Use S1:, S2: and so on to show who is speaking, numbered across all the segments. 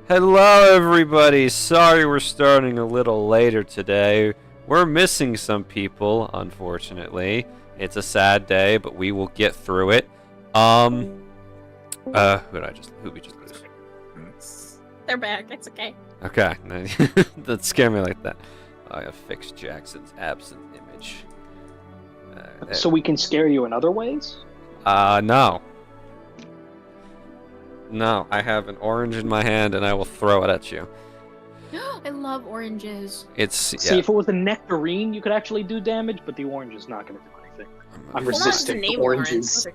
S1: Hello, everybody. Sorry we're starting a little later today. We're missing some people, unfortunately. It's a sad day, but we will get through it. Who we just lose?
S2: They're back. It's okay.
S1: Okay, that scared me like that. I have fixed Jackson's absent image.
S3: So we can scare you in other ways?
S1: No. No, I have an orange in my hand and I will throw it at you.
S2: I love oranges.
S3: See, if it was a nectarine, you could actually do damage, but the orange is not going to do anything. I'm resistant to oranges.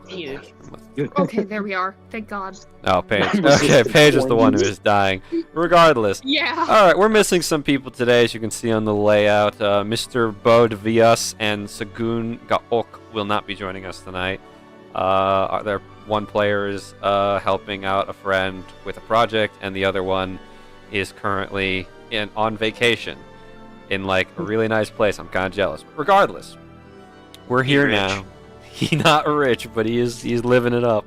S2: Okay, there we are. Thank God.
S1: Oh, Paige. Okay, Paige is the one who is dying. Regardless.
S2: Yeah.
S1: Alright, we're missing some people today, as you can see on the layout. Mr. Bodvias and Sagun Gaok will not be joining us tonight. Their one player is helping out a friend with a project, and the other one is currently on vacation in like a really nice place. I'm kind of jealous. Regardless, we're here now. He's not rich, but he's living it up.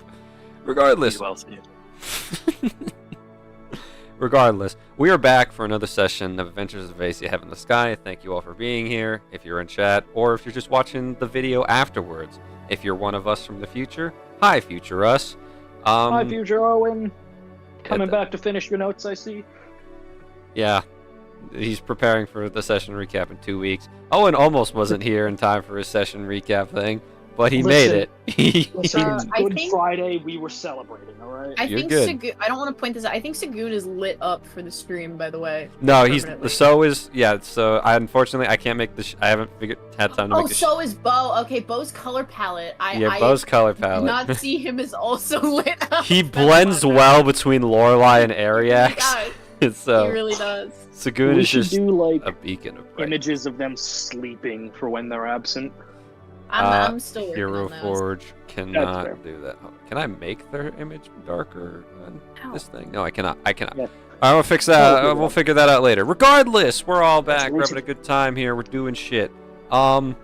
S1: Regardless. Regardless, we are back for another session of Adventures of Avacia, Heavenless. Thank you all for being here, if you're in chat, or if you're just watching the video afterwards. If you're one of us from the future, hi, future us.
S3: Hi, future Owen. Coming back to finish your notes, I see.
S1: Yeah, he's preparing for the session recap in 2 weeks. Owen almost wasn't here in time for his session recap thing, but he made it.
S3: Good Friday, we were celebrating, alright?
S2: I think Sagoon, I don't want to point this out. I think Sagoon is lit up for the stream, by the way.
S1: No, so unfortunately I can't make the I haven't had time to make the
S2: so is Bo. Okay, Bo's color palette.
S1: Bo's color palette.
S2: I did not see him as also lit up.
S1: He blends well between Lorelai and Ariax.
S2: He really does.
S1: Sagoon is just
S3: do, like,
S1: a beacon of bright.
S3: Images of them sleeping for when they're absent.
S2: I'm still working
S1: Hero
S2: on those.
S1: Forge cannot do that. Oh, can I make their image darker on this thing? No, I cannot. Yeah. I will fix that. We'll figure that out later. Regardless, we're all back. We're having a good time here. We're doing shit. Owen,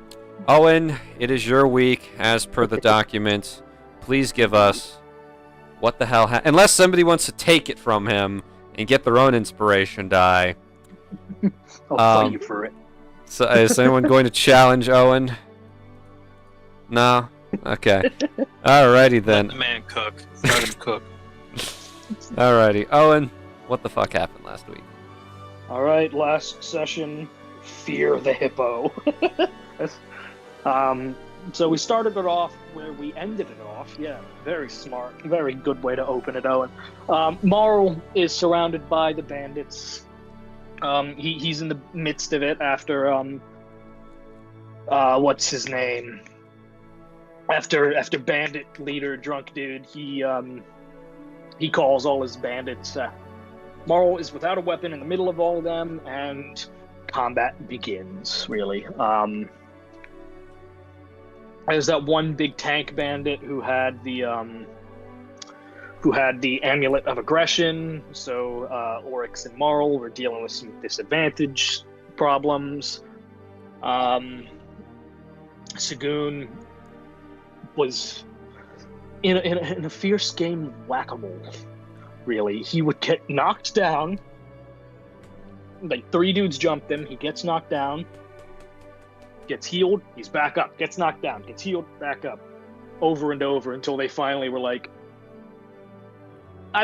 S1: it is your week as per the document. Please give us what the hell unless somebody wants to take it from him and get their own inspiration die.
S3: I'll fight you for it.
S1: So is anyone going to challenge Owen? No? Okay. Alrighty then.
S4: Let the man cook. Let him cook.
S1: Alrighty. Owen, what the fuck happened last week?
S3: Alright, last session, Fear the Hippo. So we started it off where we ended it off. Yeah, very smart. Very good way to open it, Owen. Marl is surrounded by the bandits. He's in the midst of it after, what's his name? After bandit leader, drunk dude, he calls all his bandits. Marl is without a weapon in the middle of all of them, and combat begins, really. There's that one big tank bandit who had the amulet of aggression, so Oryx and Marl were dealing with some disadvantage problems. Sagoon was in a fierce game of whack-a-mole, really. He would get knocked down, like 3 dudes jumped him, he gets knocked down, gets healed, he's back up, gets knocked down, gets healed, back up, over and over until they finally were like, I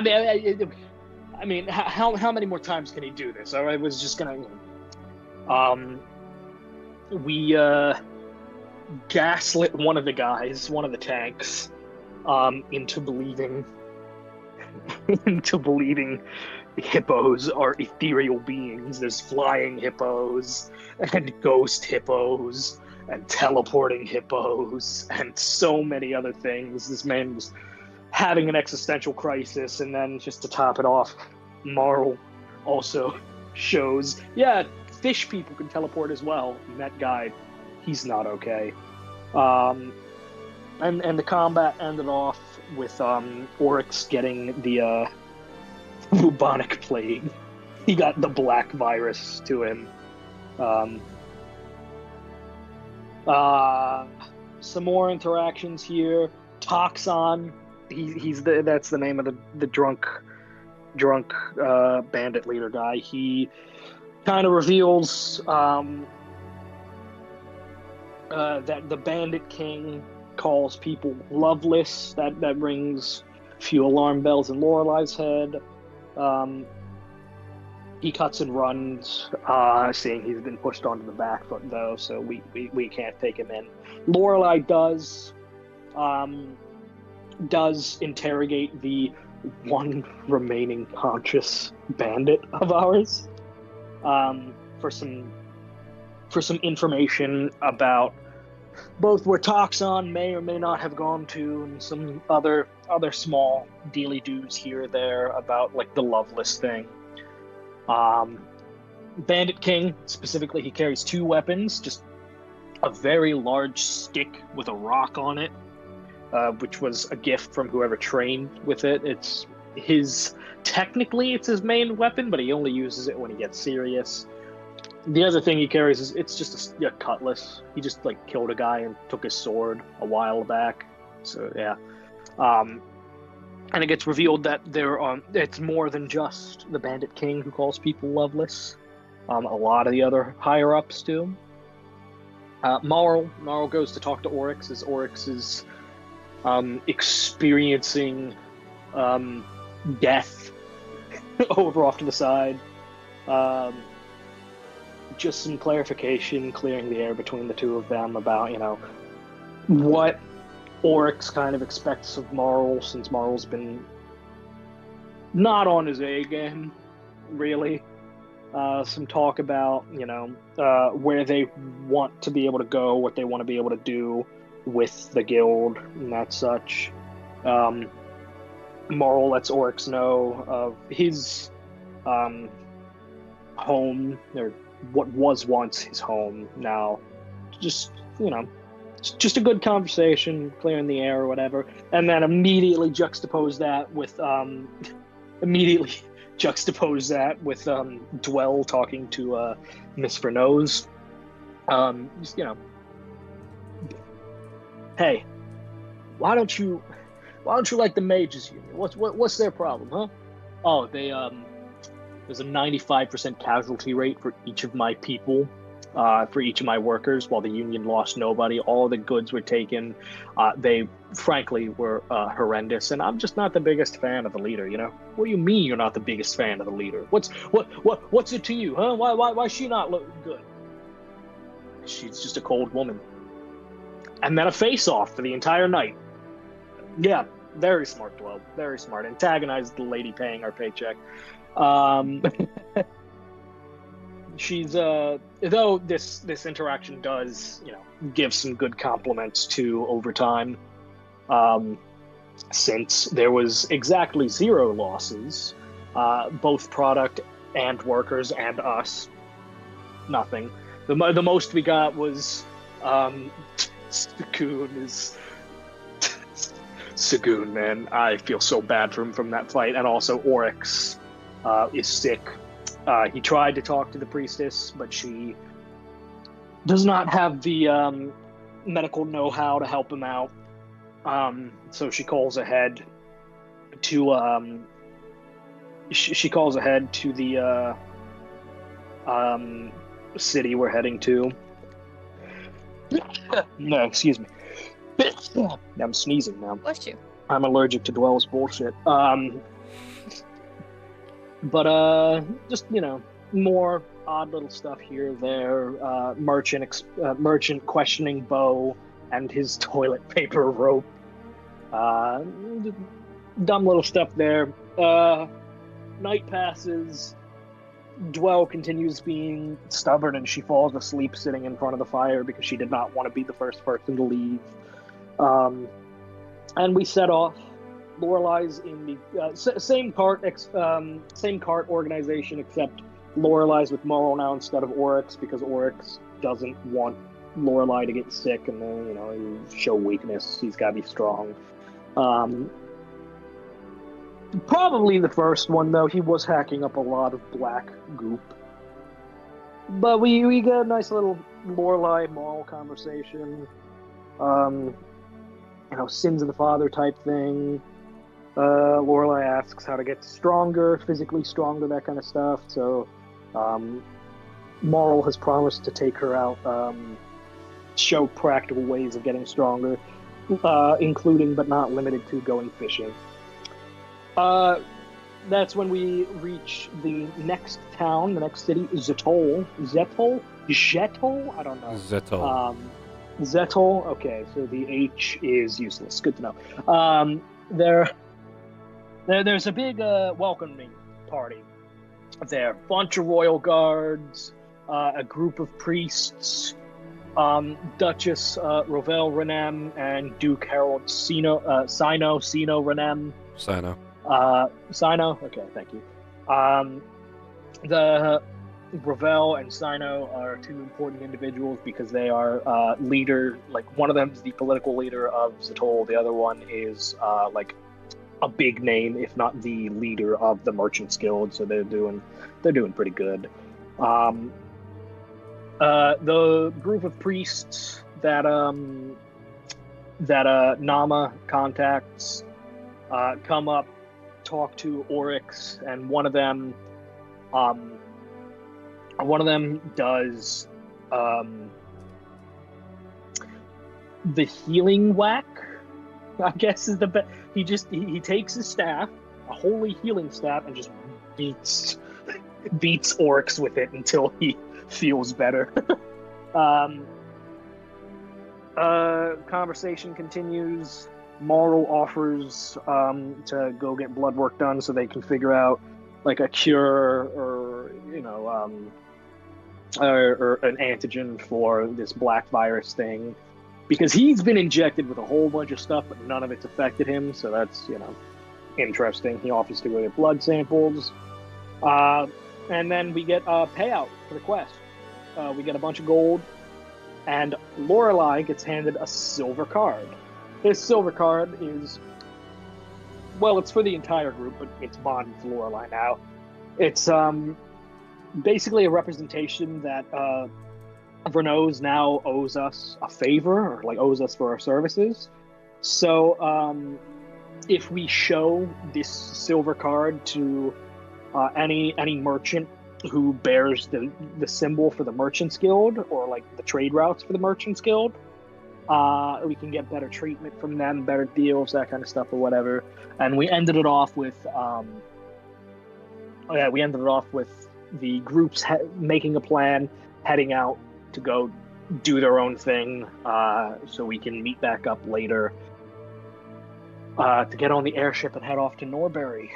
S3: mean, how many more times can he do this? I was just gonna, we gaslit one of the guys, one of the tanks, into believing hippos are ethereal beings. There's flying hippos and ghost hippos and teleporting hippos and so many other things. This man was having an existential crisis, and then just to top it off, Marl also shows, yeah, fish people can teleport as well. And that guy, he's not okay. And the combat ended off with Oryx getting the bubonic plague. He got the black virus to him. Some more interactions here. Toxon, that's the name of the drunk drunk bandit leader guy. He kind of reveals that the Bandit King calls people loveless. That rings few alarm bells in Lorelai's head. He cuts and runs, seeing he's been pushed onto the back foot, though, so we can't take him in. Lorelai does interrogate the one remaining conscious bandit of ours for some information about both where Toxon may or may not have gone to, and some other small dealy-doos here or there about like the Loveless thing. Bandit King, specifically, he carries two weapons, just a very large stick with a rock on it, which was a gift from whoever trained with it. Technically it's his main weapon, but he only uses it when he gets serious. The other thing he carries is it's just a cutlass. He just like killed a guy and took his sword a while back. So yeah. And it gets revealed that it's more than just the Bandit King who calls people loveless. A lot of the other higher ups do. Marl goes to talk to Oryx as Oryx is experiencing death over off to the side. Just some clarification, clearing the air between the two of them about, what Oryx kind of expects of Marl, since Marl's been not on his A game, really. Some talk about, where they want to be able to go, what they want to be able to do with the guild and that such. Marl lets Oryx know of his home, or what was once his home now. Just a good conversation, clearing the air or whatever, and then immediately juxtapose that with Dwell talking to Miss Vernose. Hey, why don't you like the Mages Union? What's their problem, huh? Oh, there's a 95% casualty rate for each of my people. For each of my workers, while the Union lost nobody. All the goods were taken. They, frankly, were horrendous, and I'm just not the biggest fan of the leader, What do you mean you're not the biggest fan of the leader? What's it to you, huh? Why she not look good? She's just a cold woman. And then a face-off for the entire night. Yeah, very smart, Dwell. Very smart. Antagonized the lady paying our paycheck. She's though this interaction does give some good compliments to overtime, since there was exactly 0 losses, both product and workers and us, nothing. The most we got was Sagoon, man. I feel so bad for him from that fight, and also Oryx is sick. He tried to talk to the priestess, but she does not have the medical know-how to help him out. So she calls ahead to the city we're heading to. No, excuse me. I'm sneezing now.
S2: Bless you.
S3: I'm allergic to Dwell's bullshit. But just more odd little stuff here, there. Merchant questioning Bo and his toilet paper rope. Dumb little stuff there. Night passes. Dwell continues being stubborn, and she falls asleep sitting in front of the fire because she did not want to be the first person to leave. And we set off. Lorelai's in the same cart organization, except Lorelai's with Morrow now instead of Oryx, because Oryx doesn't want Lorelai to get sick and then show weakness. He's got to be strong. Probably the first one, though. He was hacking up a lot of black goop. But we get a nice little Lorelai Morrow conversation. Sins of the father type thing. Lorelai asks how to get stronger, physically stronger, that kind of stuff. So, Marl has promised to take her out, show practical ways of getting stronger, including but not limited to going fishing. That's when we reach the next town, the next city, Zetol. Zetol? I don't know.
S1: Zetol.
S3: Zetol. Okay, so the H is useless. Good to know. There's a big welcoming party. There, bunch of royal guards, a group of priests, Duchess Rovel Renem and Duke Harold Sino Renem.
S1: Sino.
S3: Sino? Okay, thank you. The Ravel and Sino are two important individuals because they are leader, like one of them is the political leader of Zetol, the other one is like a big name, if not the leader of the Merchants Guild, so they're doing pretty good. The group of priests that Nama contacts come up, talk to Oryx, and one of them does the healing whack, I guess is the best. He takes his staff, a holy healing staff, and just beats Oryx with it until he feels better. Conversation continues. Marl offers to go get blood work done so they can figure out like a cure or or an antigen for this black virus thing, because he's been injected with a whole bunch of stuff but none of it's affected him, so that's interesting. He offers to go get blood samples, and then we get a payout for the quest. We get a bunch of gold, and Lorelai gets handed a silver card. This silver card is, well, it's for the entire group, but it's bonded to Lorelai now. It's basically a representation that Vernos now owes us a favor, or like owes us for our services. So if we show this silver card to any merchant who bears the symbol for the Merchants Guild, or like the trade routes for the Merchants Guild, we can get better treatment from them, better deals, that kind of stuff, or whatever. And we ended it off with the groups making a plan, heading out to go do their own thing, so we can meet back up later to get on the airship and head off to Norbury.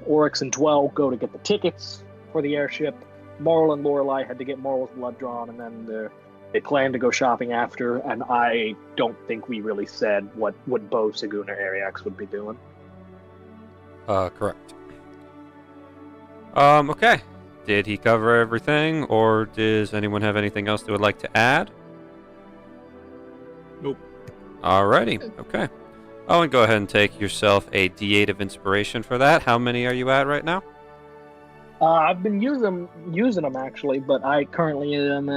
S3: Oryx and Dwell go to get the tickets for the airship. Marl and Lorelai had to get Marl's blood drawn, and then they plan to go shopping after, and I don't think we really said what Bo, Sagoon, or Ariax would be doing.
S1: Correct. Okay. Did he cover everything, or does anyone have anything else they would like to add?
S4: Nope.
S1: Alrighty. Okay. Oh, and go ahead and take yourself a D8 of inspiration for that. How many are you at right now?
S3: I've been using them actually, but I currently am.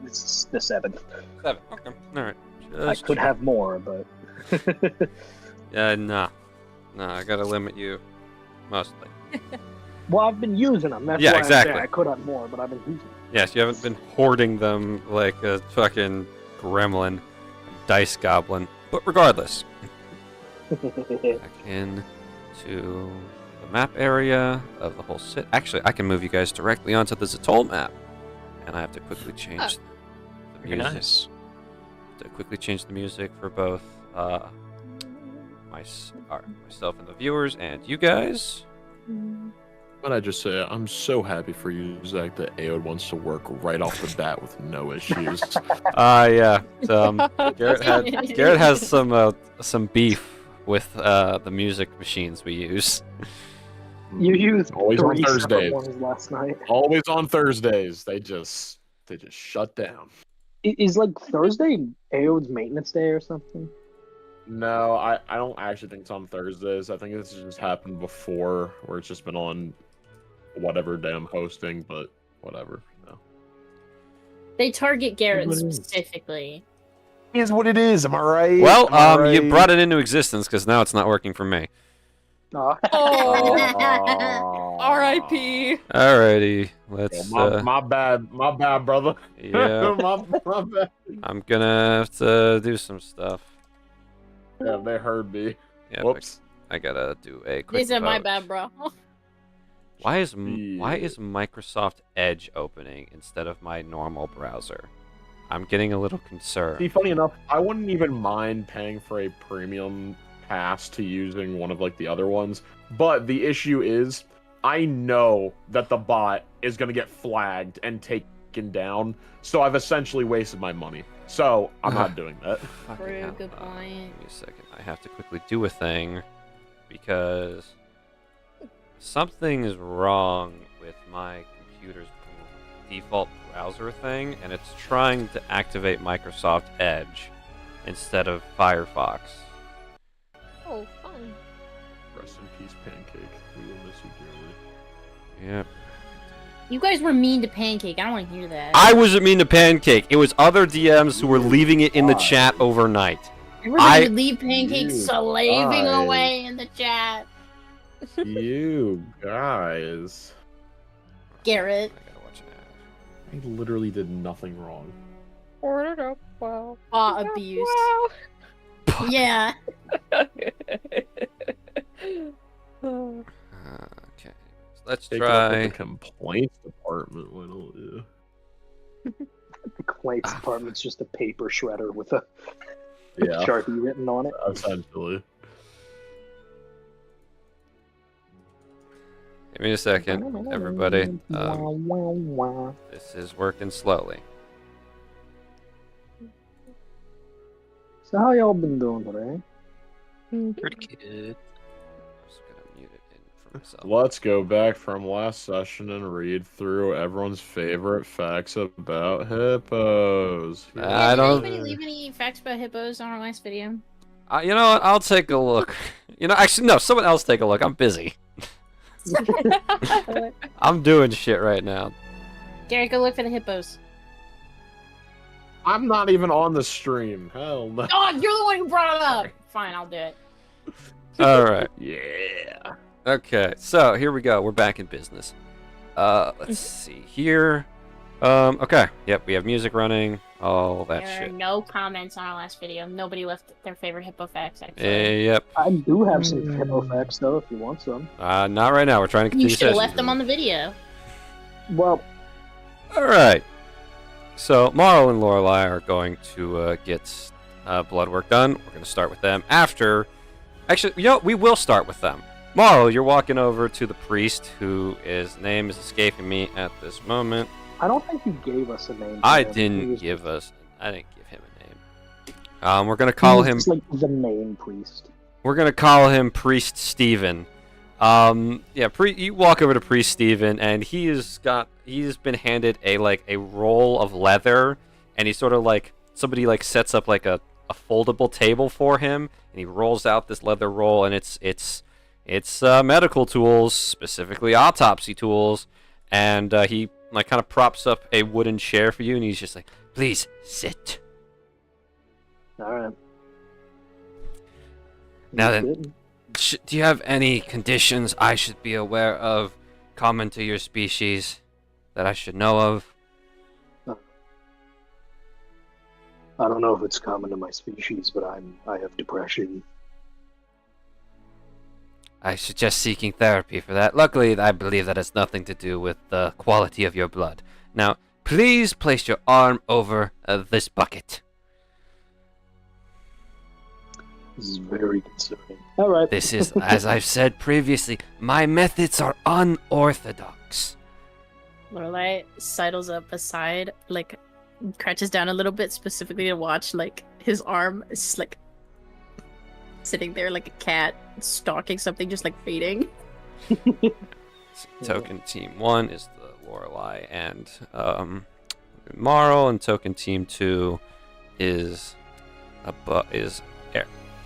S3: It's the 7th.
S1: 7. Okay. All right.
S3: I could have more, but
S1: no, I gotta limit you, mostly.
S3: Well, I've been using them. That's why
S1: exactly.
S3: I'm saying I could have more, but I've been using them.
S1: Yes, you haven't been hoarding them like a fucking gremlin, dice goblin. But regardless, back in to the map area of the whole city. Actually, I can move you guys directly onto the Zetol map, and I have to quickly change the music.
S4: Nice.
S1: To quickly change the music for both myself and the viewers and you guys.
S5: But I just say, I'm so happy for you, Zach, that Aod wants to work right off the bat with no issues.
S1: Yeah. Garrett has some beef with the music machines we use.
S3: You used
S5: always on
S3: 3 separate
S5: Thursdays.
S3: ones last night.
S5: Always on Thursdays. They just shut down.
S3: Is like Thursday Aod's maintenance day or something?
S5: No, I don't actually think it's on Thursdays. I think this has just happened before, where it's just been on whatever day I'm hosting, but whatever. No.
S2: They target Garrett specifically.
S6: Is what it is. Am I right?
S1: Well,
S6: Am I right?
S1: you brought it into existence because now it's not working for me.
S3: Aw.
S2: Oh. R.I.P.
S1: Alrighty, let's.
S5: my bad, brother.
S1: Yeah,
S5: my bad.
S1: I'm gonna have to do some stuff.
S5: Yeah, they heard me.
S1: Yeah,
S5: Whoops.
S1: I gotta do a quick.
S2: They said my
S1: vote.
S2: bad, bro.
S1: Why is Microsoft Edge opening instead of my normal browser? I'm getting a little concerned.
S5: See, funny enough, I wouldn't even mind paying for a premium pass to using one of like the other ones, but the issue is I know that the bot is going to get flagged and taken down, so I've essentially wasted my money. So I'm not doing that.
S1: Fucking
S2: True,
S1: hell.
S2: good point.
S1: Give me a second. I have to quickly do a thing because something is wrong with my computer's default browser thing, and it's trying to activate Microsoft Edge instead of Firefox.
S2: Oh, fun.
S5: Rest in peace, Pancake. We will miss you dearly.
S1: Yep.
S2: You guys were mean to Pancake. I don't want to hear that.
S1: I wasn't mean to Pancake. It was other DMs who were leaving it in the chat overnight.
S2: Everybody would leave Pancake
S5: You
S2: slaving
S5: guys.
S2: away in the chat.
S5: You guys.
S2: Garrett.
S1: I gotta watch an ad.
S5: I literally did nothing wrong.
S2: Paw abuse. Yeah.
S1: Okay. So let's
S5: Take it up with
S1: try.
S5: the complaints department. Why don't you?
S3: The complaints department's just a paper shredder with a
S5: Yeah,
S3: Sharpie written on it.
S5: essentially.
S1: Give me a second, everybody. This is working slowly.
S3: So how y'all been doing today?
S4: Pretty good.
S1: I'm just gonna mute it in for myself.
S5: Let's go back from last session and read through everyone's favorite facts about hippos.
S1: I don't-
S2: Did anybody leave any facts about hippos on our last video?
S1: You know what? I'll take a look. You know, actually, no. Someone else take a look. I'm busy. I'm doing shit right now.
S2: Garrett, go look for the hippos.
S5: I'm not even on the stream. Hell no.
S2: Oh, you're the one who brought it up. Fine, I'll do it.
S1: All right.
S5: Yeah.
S1: Okay. So here we go. We're back in business. Let's see here. Okay. Yep. We have music running. All that
S2: There are
S1: shit.
S2: no comments on our last video. Nobody left their favorite hippo facts, actually.
S1: Yep.
S3: I do have some hippo facts though, if you want some.
S1: Not right now. We're trying to
S2: You
S1: continue
S2: should have
S1: sessions.
S2: left them on the video.
S3: Well,
S1: All right. So Marl and Lorelei are going to get blood work done. We're going to start with them after. Actually, you know, we will start with them. Marl, you're walking over to the priest, whose name is escaping me at this moment.
S3: I don't think you gave us a name.
S1: I
S3: for him. He
S1: didn't
S3: was-
S1: give him a name. We're going to call
S3: he was
S1: him.
S3: just like the main priest.
S1: We're gonna call him Priest Steven. You walk over to Priest Steven, and he's been handed a roll of leather, and he's sort of like somebody sets up like a foldable table for him, and he rolls out this leather roll, and it's medical tools, specifically autopsy tools, and he kind of props up a wooden chair for you, and he's just like, "Please sit."
S3: All right.
S1: Now then,
S3: Good.
S1: do you have any conditions I should be aware of common to your species that I should know of?
S3: I don't know if it's common to my species, but I have depression.
S1: I suggest seeking therapy for that. Luckily, I believe that has nothing to do with the quality of your blood. Now, please place your arm over this bucket.
S3: This is very concerning. All right.
S1: This is, as I've said previously, my methods are unorthodox.
S2: Lorelai sidles up aside, crouches down a little bit specifically to watch, his arm is sitting there like a cat stalking something, just fading.
S1: Token Team 1 is the Lorelei and Marl, and Token Team 2 is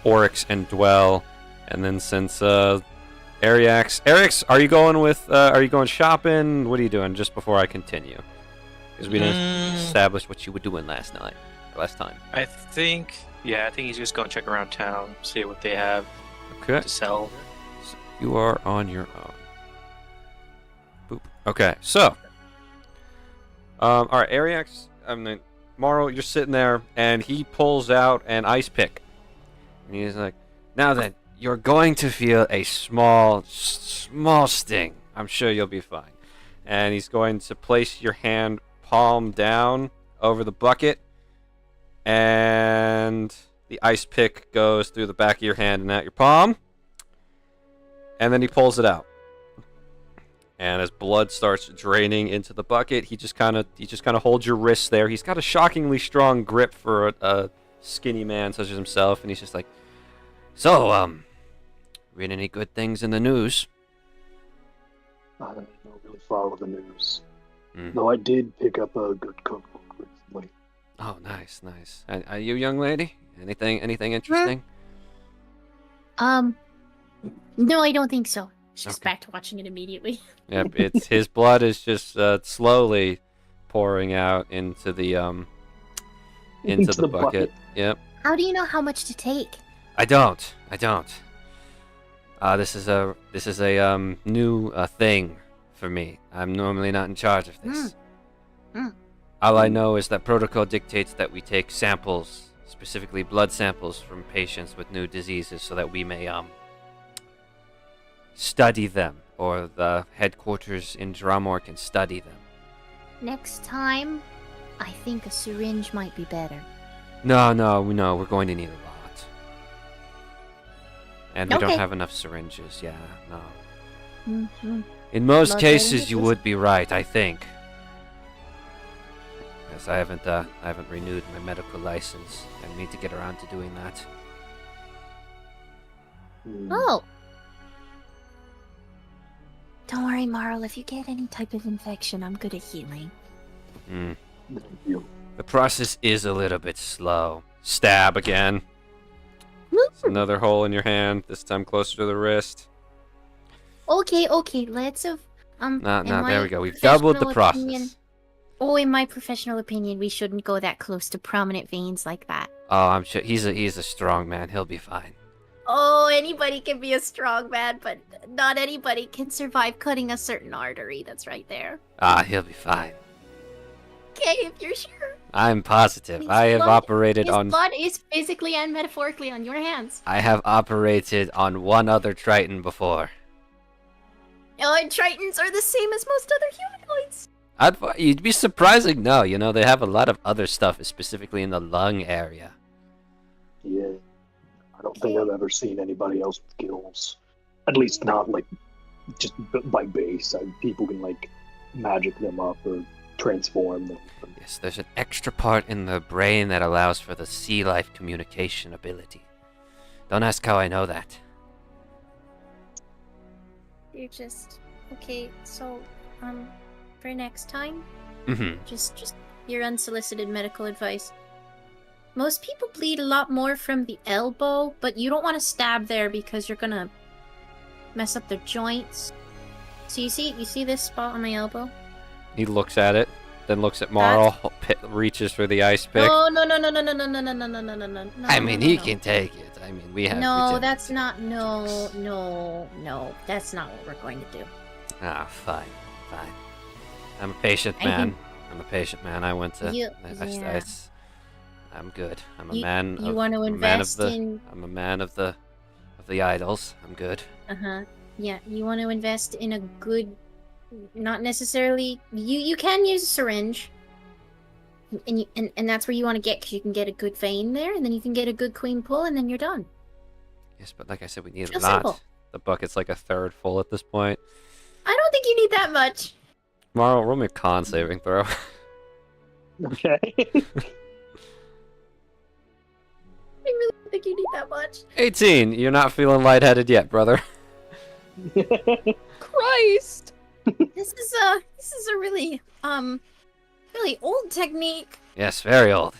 S1: Oryx and Dwell. And then since Ariax, are you going shopping? What are you doing just before I continue? Because we didn't establish what you were doing last time.
S4: I think he's just going to check around town, see what they have
S1: Okay.
S4: to sell.
S1: You are on your own. Boop. Okay, so. All right, Ariax. Morrow, you're sitting there, and he pulls out an ice pick, and he's like, "Now then, you're going to feel a small sting. I'm sure you'll be fine." And he's going to place your hand palm down over the bucket, and the ice pick goes through the back of your hand and out your palm, and then he pulls it out. And as blood starts draining into the bucket, he just kind of holds your wrists there. He's got a shockingly strong grip for a skinny man such as himself, and he's just like, "So, read any good things in the news?"
S3: I don't really follow the news. Though I did pick up a good cookbook recently.
S1: Oh, nice. Are you, young lady? Anything interesting?
S2: No, I don't think so. She's
S1: Okay.
S2: back to watching it immediately.
S1: Yep, it's his blood is just slowly pouring out into the into the bucket. Yep.
S2: How do you know how much to take?
S1: I don't. This is a new thing for me. I'm normally not in charge of this. All I know is that protocol dictates that we take samples, specifically blood samples from patients with new diseases, so that we may study them, or the headquarters in Dramor can study them.
S2: Next time, I think a syringe might be better.
S1: No, we're going to need a lot. And we don't
S2: Okay.
S1: have enough syringes, yeah, no.
S2: Mm-hmm.
S1: In most
S2: Blood
S1: cases, you
S2: syringes?
S1: would be right, I think. Yes, I haven't renewed my medical license. I need to get around to doing that.
S2: Oh. Don't worry, Marl. If you get any type of infection, I'm good at healing.
S1: Mm.
S3: Thank you.
S1: The process is a little bit slow. Stab again. It's another hole in your hand, this time closer to the wrist.
S2: Okay. Let's have in
S1: No, there
S2: my
S1: we go. We've doubled the
S2: professional
S1: process.
S2: in my professional opinion, we shouldn't go that close to prominent veins like that.
S1: Oh, I'm sure he's a strong man. He'll be fine.
S2: Oh, anybody can be a strong man, but not anybody can survive cutting a certain artery that's right there.
S1: He'll be fine.
S2: Okay, if you're sure.
S1: I'm positive.
S2: His
S1: I have
S2: blood-
S1: operated
S2: His
S1: on.
S2: blood is physically and metaphorically on your hands.
S1: I have operated on one other Triton before.
S2: Oh, and Tritons are the same as most other humanoids.
S1: You'd be surprising. No, they have a lot of other stuff, specifically in the lung area.
S3: Yeah. I don't think I've ever seen anybody else with gills. At least not, like, just by base. People can, like, magic them up or transform them.
S1: Yes, there's an extra part in the brain that allows for the sea life communication ability. Don't ask how I know that.
S2: You're just okay. So, for next time,
S1: Mm-hmm.
S2: just your unsolicited medical advice. Most people bleed a lot more from the elbow, but you don't want to stab there because you're gonna mess up their joints. So you see this spot on my elbow?
S1: He looks at it, then looks at Marl, reaches for the ice pick.
S2: No.
S1: I mean, he can take it. I mean, we have.
S2: No,
S1: regenerative
S2: that's not.
S1: genetics.
S2: No. That's not what we're going to do.
S1: Ah, fine. I'm a patient
S2: I
S1: man.
S2: think-
S1: I'm a patient man. I went to.
S2: Yeah.
S1: I'm good. I'm a
S2: You-
S1: man.
S2: You
S1: of,
S2: want to
S1: I'm a man of
S2: invest
S1: the.
S2: in.
S1: I'm a man of the idols. I'm good.
S2: Yeah, you want to invest in a good, not necessarily. You can use a syringe, and that's where you want to get, because you can get a good vein there, and then you can get a good clean pull, and then you're done.
S1: Yes, but like I said, we need a
S2: Real
S1: lot.
S2: simple.
S1: The bucket's like a third full at this point.
S2: I don't think you need that much.
S1: Marl, roll me a con saving throw.
S3: Okay.
S2: I really don't think you need that much.
S1: 18. You're not feeling lightheaded yet, brother.
S2: Christ! This is a really really old technique.
S1: Yes, very old.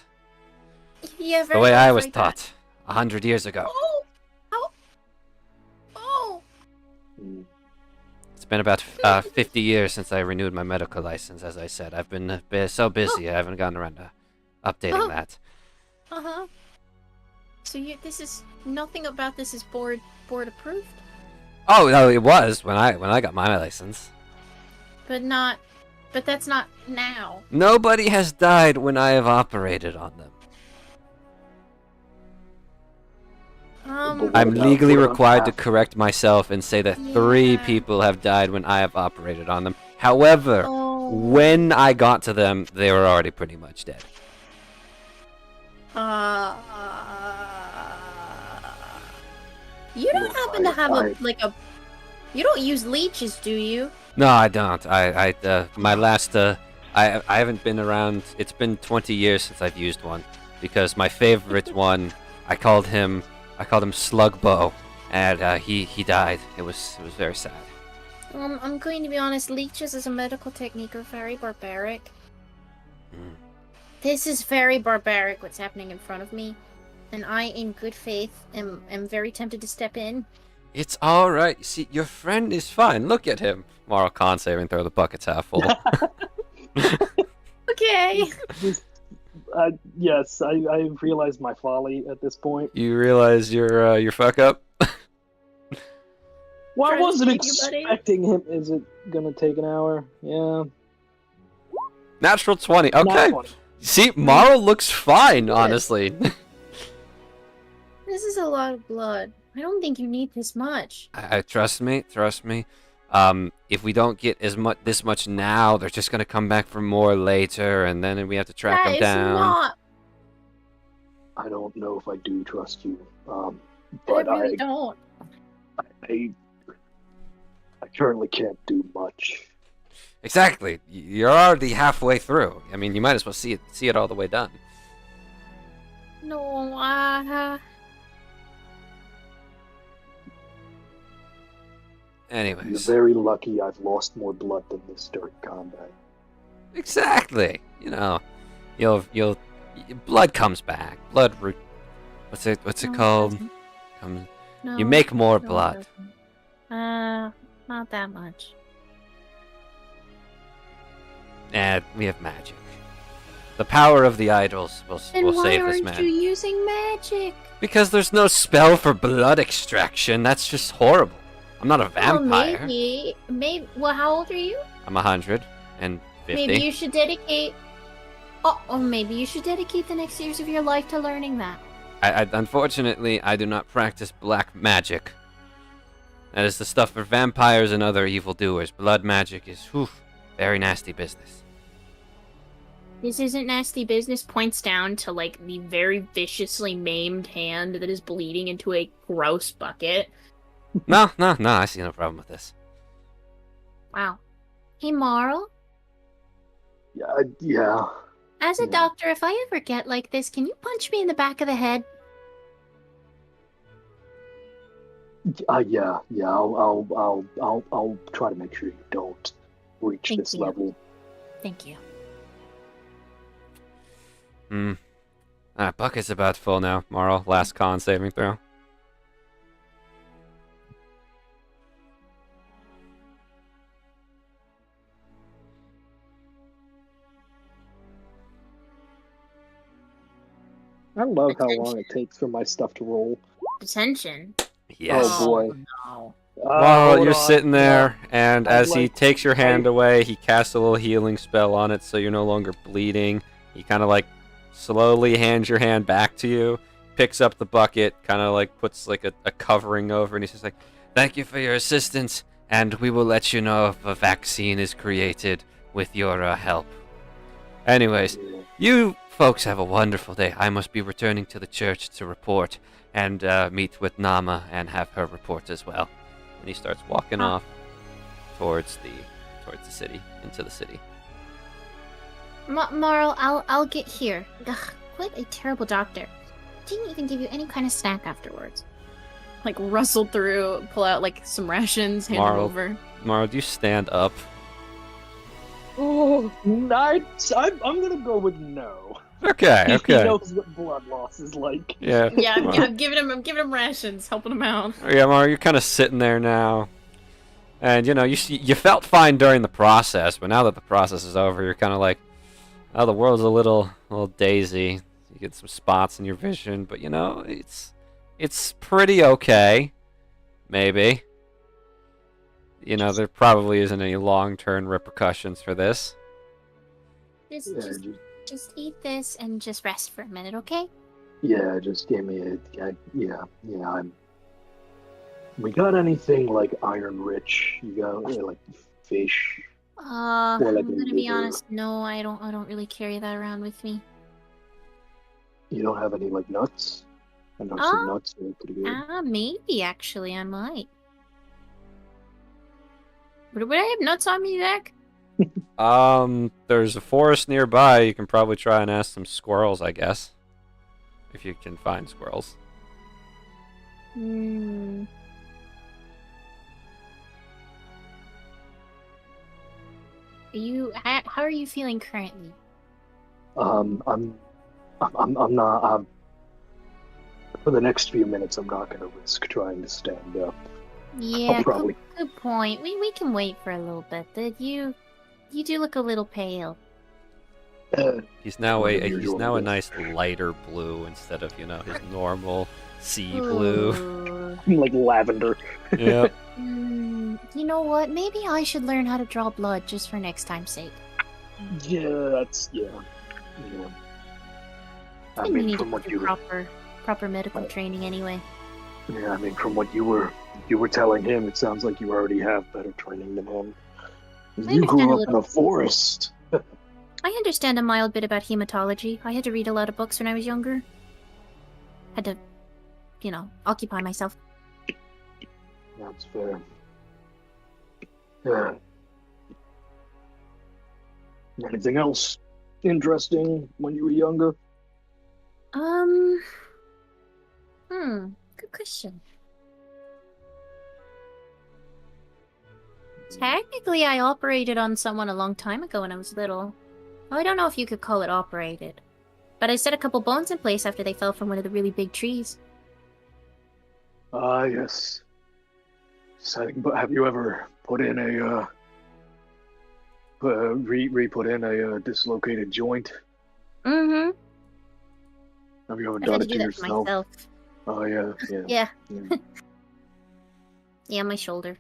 S2: Yeah,
S1: The
S2: very
S1: way I
S2: old
S1: was
S2: like that.
S1: taught 100 years ago.
S2: Oh!
S1: It's been about 50 years since I renewed my medical license. As I said, I've been so busy, I haven't gotten around to updating that.
S2: So this is nothing about this is board approved.
S1: Oh no, it was when I got my license.
S2: But that's not now.
S1: Nobody has died when I have operated on them.
S3: What
S1: I'm
S3: about
S1: legally
S3: for
S1: required to
S3: half?
S1: correct myself and say that 3
S2: Yeah.
S1: people have died when I have operated on them. However,
S2: Oh.
S1: when I got to them, they were already pretty much dead.
S2: You don't happen to have you don't use leeches, do you?
S1: No, I don't. My last, I haven't been around. It's been 20 years since I've used one, because my favorite one, I called him Slugbo, and he died. It was very sad.
S2: I'm going to be honest, leeches as a medical technique are very barbaric.
S1: Mm.
S2: This is very barbaric, what's happening in front of me. And I, in good faith, am very tempted to step in.
S1: It's all right. You see, your friend is fine. Look at him. Moral con saving throw. The bucket's half full.
S2: Okay.
S3: Yes, I realized my folly at this point.
S1: You realize your fuck up.
S3: Well, I
S2: Trying to
S3: wasn't
S2: save you, buddy.
S3: expecting him. Is it gonna take an hour? Yeah.
S1: Natural 20.
S3: Not
S1: Okay.
S3: funny.
S1: See, Marl looks fine,
S2: Yes.
S1: honestly.
S2: This is a lot of blood. I don't think you need this much.
S1: I trust me. If we don't get this much now, they're just gonna come back for more later, and then we have to track
S2: That
S1: them
S2: is
S1: down.
S2: not.
S3: I don't know if I do trust you.
S2: I
S3: But
S2: really don't.
S3: I currently can't do much.
S1: Exactly. You're already halfway through. I mean, you might as well see it all the way done.
S2: No,
S3: You're
S1: Anyways,
S3: very lucky I've lost more blood than this during combat.
S1: exactly. You know, you'll blood comes back. Blood root. What's it
S2: No, it
S1: called?
S2: doesn't.
S1: Comes.
S2: No,
S1: You make more
S2: no, it
S1: blood.
S2: doesn't. Not that much.
S1: And we have magic. The power of the idols will
S2: Then why
S1: save this
S2: aren't
S1: man.
S2: you using magic?
S1: Because there's no spell for blood extraction. That's just horrible. I'm not a vampire.
S2: Maybe. Well, how old are you?
S1: I'm 150.
S2: Maybe you should dedicate. Oh, maybe you should dedicate the next years of your life to learning that.
S1: Unfortunately, I do not practice black magic. That is the stuff for vampires and other evildoers. Blood magic is, very nasty business.
S2: This isn't nasty business. Points down to like the very viciously maimed hand that is bleeding into a gross bucket.
S1: No, I see no problem with this.
S2: Wow. Hey, Marl.
S3: Yeah.
S2: As a
S3: Yeah.
S2: doctor, if I ever get like this, can you punch me in the back of the head?
S3: Yeah. I'll try to make sure you don't reach
S2: Thank
S3: this
S2: you.
S3: level.
S2: Thank you.
S1: Bucket's about full now. Marl, last con saving throw.
S3: I love how long it takes for my stuff to roll.
S2: Attention.
S1: Yes.
S3: Oh, boy.
S2: No.
S1: Marl,
S3: Hold
S1: you're
S3: on.
S1: sitting there, and
S3: I'd
S1: as he
S3: like-
S1: takes your hand away, he casts a little healing spell on it so you're no longer bleeding. He kind of like slowly hands your hand back to you, picks up the bucket, kind of like puts like a covering over, and he says like, "Thank you for your assistance, and we will let you know if a vaccine is created with your help." Anyways, you folks have a wonderful day. I must be returning to the church to report and meet with Nama and have her report as well. And he starts walking off towards the city, into the city.
S2: Marl, I'll get here. Ugh, what a terrible doctor. Didn't even give you any kind of snack afterwards. Like rustle through, pull out like some rations, hand them
S1: Marl.
S2: over.
S1: Mara, do you stand up?
S3: Oh, I'm gonna go with no.
S1: Okay,
S3: He
S1: okay.
S3: knows what blood loss is like.
S1: Yeah.
S2: Yeah,
S1: Mara.
S2: I'm giving him rations, helping him out.
S1: Yeah, Mara, you're kind of sitting there now. And, you know, you felt fine during the process, but now that the process is over, you're kind of like, oh, the world's a little daisy. You get some spots in your vision, but, you know, it's pretty okay. Maybe. you know, there probably isn't any long-term repercussions for this.
S6: Just eat this and just rest for a minute, okay?
S3: Yeah, just give me a. We got anything like iron rich? You got like fish?
S6: I'm
S3: Or like a
S6: gonna be
S3: liver.
S6: honest, no, I don't really carry that around with me.
S3: You don't have any like nuts? I know some nuts are pretty good.
S6: Maybe actually I might. Would I have nuts on me, Zach?
S1: There's a forest nearby. You can probably try and ask some squirrels, I guess. If you can find squirrels.
S6: Hmm. How are you feeling currently?
S3: I'm not. For the next few minutes, I'm not gonna risk trying to stand up.
S6: Yeah,
S3: probably-
S6: good point. We can wait for a little bit. You do look a little pale.
S1: He's now
S3: Well,
S1: a
S3: you're
S1: he's
S3: doing
S1: now a
S3: good.
S1: nice lighter blue instead of, you know, his normal sea blue.
S6: Ooh.
S3: Like lavender.
S1: Yep.
S6: You know what? Maybe I should learn how to draw blood just for next time's sake.
S3: Yeah, that's yeah. I
S6: We
S3: mean,
S6: need
S3: from
S6: to
S3: what
S6: do
S3: you were,
S6: proper medical training anyway.
S3: yeah, I mean, from what you were telling him, it sounds like you already have better training than him.
S6: I
S3: You
S6: understand
S3: grew
S6: a
S3: up in
S6: little.
S3: a forest.
S6: I understand a mild bit about hematology. I had to read a lot of books when I was younger. Had to, occupy myself.
S3: That's fair. Yeah. Anything else interesting when you were younger?
S6: Good question. Technically, I operated on someone a long time ago when I was little. Well, I don't know if you could call it operated. But I set a couple bones in place after they fell from one of the really big trees.
S3: Ah, yes. Exciting, but have you ever put in a re-put in a dislocated joint?
S6: Mm-hmm.
S3: Have you ever
S6: I
S3: done
S6: had
S3: it
S6: to
S3: to
S6: do that to
S3: yourself?
S6: myself.
S3: Oh yeah, yeah.
S6: Yeah.
S3: Yeah.
S6: Yeah, my shoulder.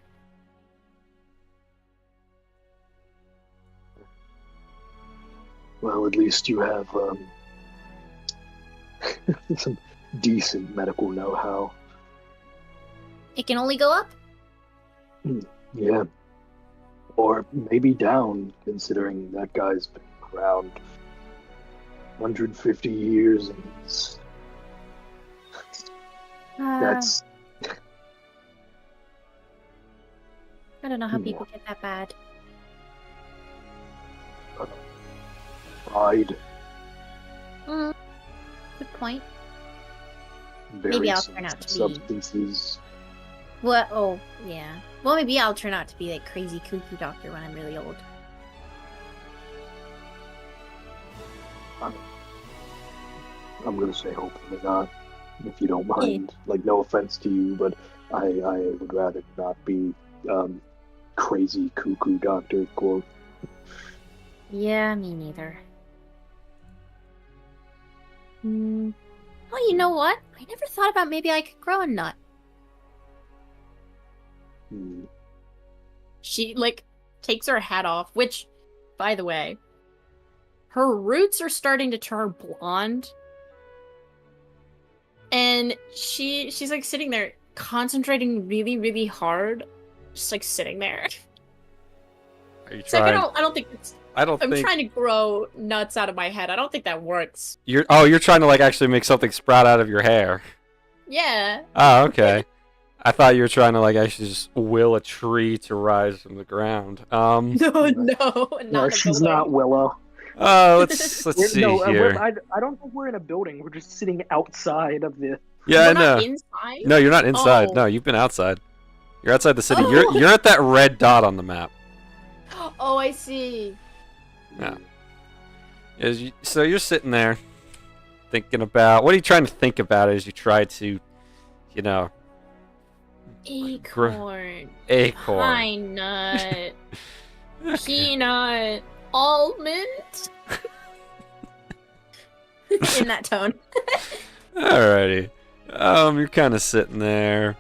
S3: Well, at least you have some decent medical know-how.
S6: It can only go up?
S3: Yeah. Or maybe down, considering that guy's been around 150 years and that's
S6: I don't know how
S3: Yeah.
S6: people get that bad.
S3: pride.
S6: Good point.
S3: Maybe
S6: I'll turn out to be-
S3: substances.
S6: What? Oh, yeah. Well, maybe I'll turn out to be that crazy cuckoo doctor when I'm really old.
S3: I'm gonna say hopefully not, if you don't mind. Like, no offense to you, but I would rather not be crazy cuckoo doctor quote.
S6: Yeah, me neither. Oh, you know what? I never thought about maybe I could grow a nut.
S3: Hmm.
S2: She, takes her hat off, which, by the way, her roots are starting to turn blonde. And she's, sitting there, concentrating really, really hard. Just, sitting there.
S1: Are you
S2: It's
S1: trying?
S2: I don't think it's...
S1: I don't
S2: I'm
S1: think
S2: trying to grow nuts out of my head. I don't think that works.
S1: you're trying to actually make something sprout out of your hair.
S2: Yeah.
S1: Oh, okay. I thought you were trying to actually just will a tree to rise from the ground.
S2: No,
S3: No, she's not Willow.
S1: Let's
S3: We're-
S1: see
S3: no,
S1: here.
S3: I don't think we're in a building. We're just sitting outside of the.
S1: Yeah,
S2: We're
S1: I know.
S2: not inside?
S1: No, you're not inside.
S2: Oh.
S1: No, you've been outside. You're outside the city.
S2: Oh.
S1: You're at that red dot on the map.
S2: Oh, I see.
S1: Yeah. So you're sitting there thinking about what are you trying to think about as you try to,
S2: Acorn.
S1: acorn.
S2: Pine nut. Peanut. Almond. In that tone.
S1: Alrighty. You're kind of sitting there,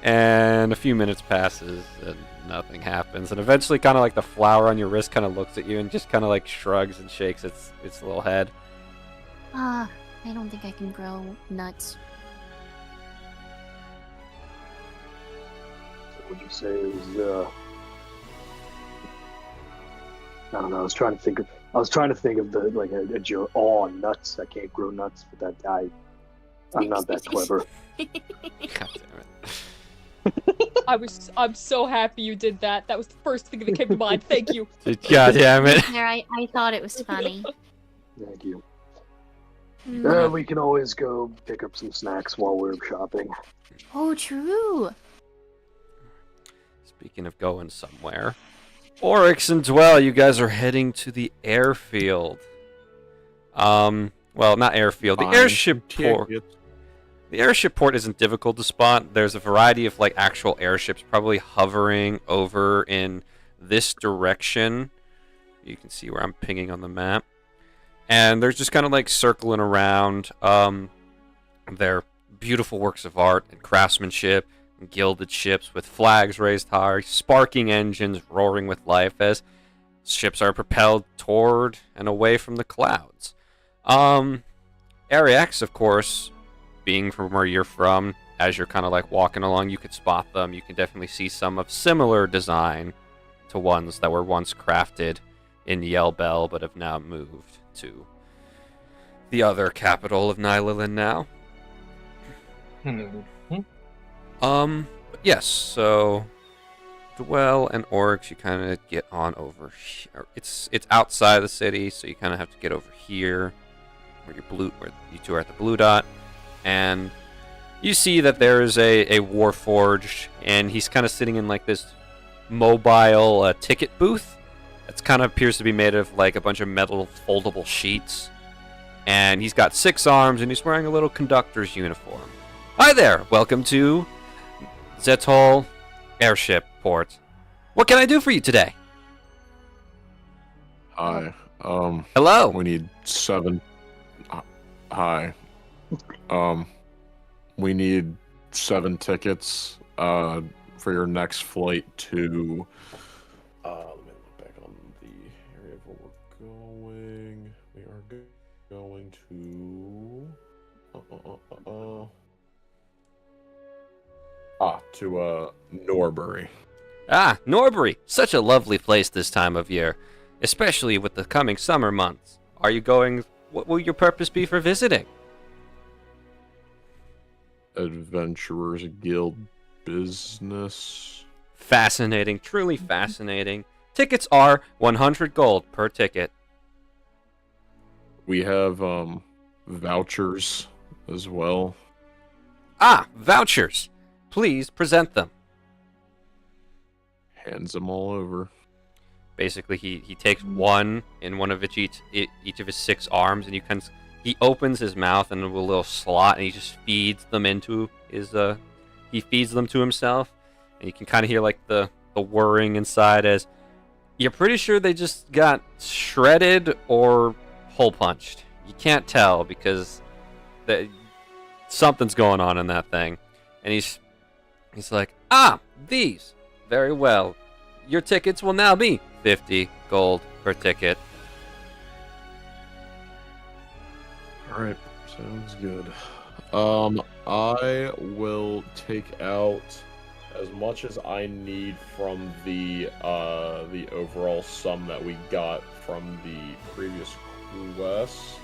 S1: and a few minutes passes, and nothing happens. And eventually, kind of like the flower on your wrist kind of looks at you and just kind of like shrugs and shakes its little head.
S6: I don't think I can grow nuts.
S3: What would you say is I don't know. I was trying to think of the like a joke. Oh, nuts! I can't grow nuts, but I'm not that clever.
S1: God damn it.
S7: I'm so happy you did that. That was the first thing that came to mind. Thank you.
S1: God damn it.
S6: There, I thought it was funny.
S3: Thank you.
S6: Mm.
S3: We can always go pick up some snacks while we're shopping.
S6: Oh, true.
S1: Speaking of going somewhere, Oryx and Dwell, you guys are heading to the airfield. Well, not airfield, the airship port. The airship port isn't difficult to spot. There's a variety of like actual airships probably hovering over in this direction. You can see where I'm pinging on the map. And they're just kind of like circling around. They're beautiful works of art and craftsmanship. Gilded ships with flags raised high, sparking engines roaring with life as ships are propelled toward and away from the clouds. Ariax, of course, being from where you're from, as you're kind of like walking along, you could spot them. You can definitely see some of similar design to ones that were once crafted in Yelbel but have now moved to the other capital of Nylilin now. Yes, so Dwell and Oryx, you kind of get on over here. It's outside the city, so you kind of have to get over here, where you two are at the blue dot, and you see that there is a Warforged, and he's kind of sitting in like this mobile ticket booth. It's kind of appears to be made of like a bunch of metal foldable sheets, and he's got 6 arms, and he's wearing a little conductor's uniform. Hi there, welcome to Zetol Airship Port. What can I do for you today?
S5: Hi.
S1: Hello.
S5: We need 7. Hi. We need 7 tickets for your next flight to. Let me look back on the area of where we're going. We are going to Norbury.
S1: Ah, Norbury. Such a lovely place this time of year, especially with the coming summer months. Are you going? What will your purpose be for visiting?
S5: Adventurers Guild business.
S1: Fascinating, truly fascinating. Tickets are 100 gold per ticket.
S5: We have vouchers as well.
S1: Ah, vouchers. Please present them.
S5: Hands them all over.
S1: Basically, he takes one in one of each of his 6 arms, and he opens his mouth into a little slot, and he just feeds them into his he feeds them to himself, and you can kind of hear like the whirring inside as you're pretty sure they just got shredded or hole punched. You can't tell because something's going on in that thing, and he's like, these. Very well. Your tickets will now be 50 gold per ticket.
S5: Alright, sounds good. I will take out as much as I need from the overall sum that we got from the previous quest.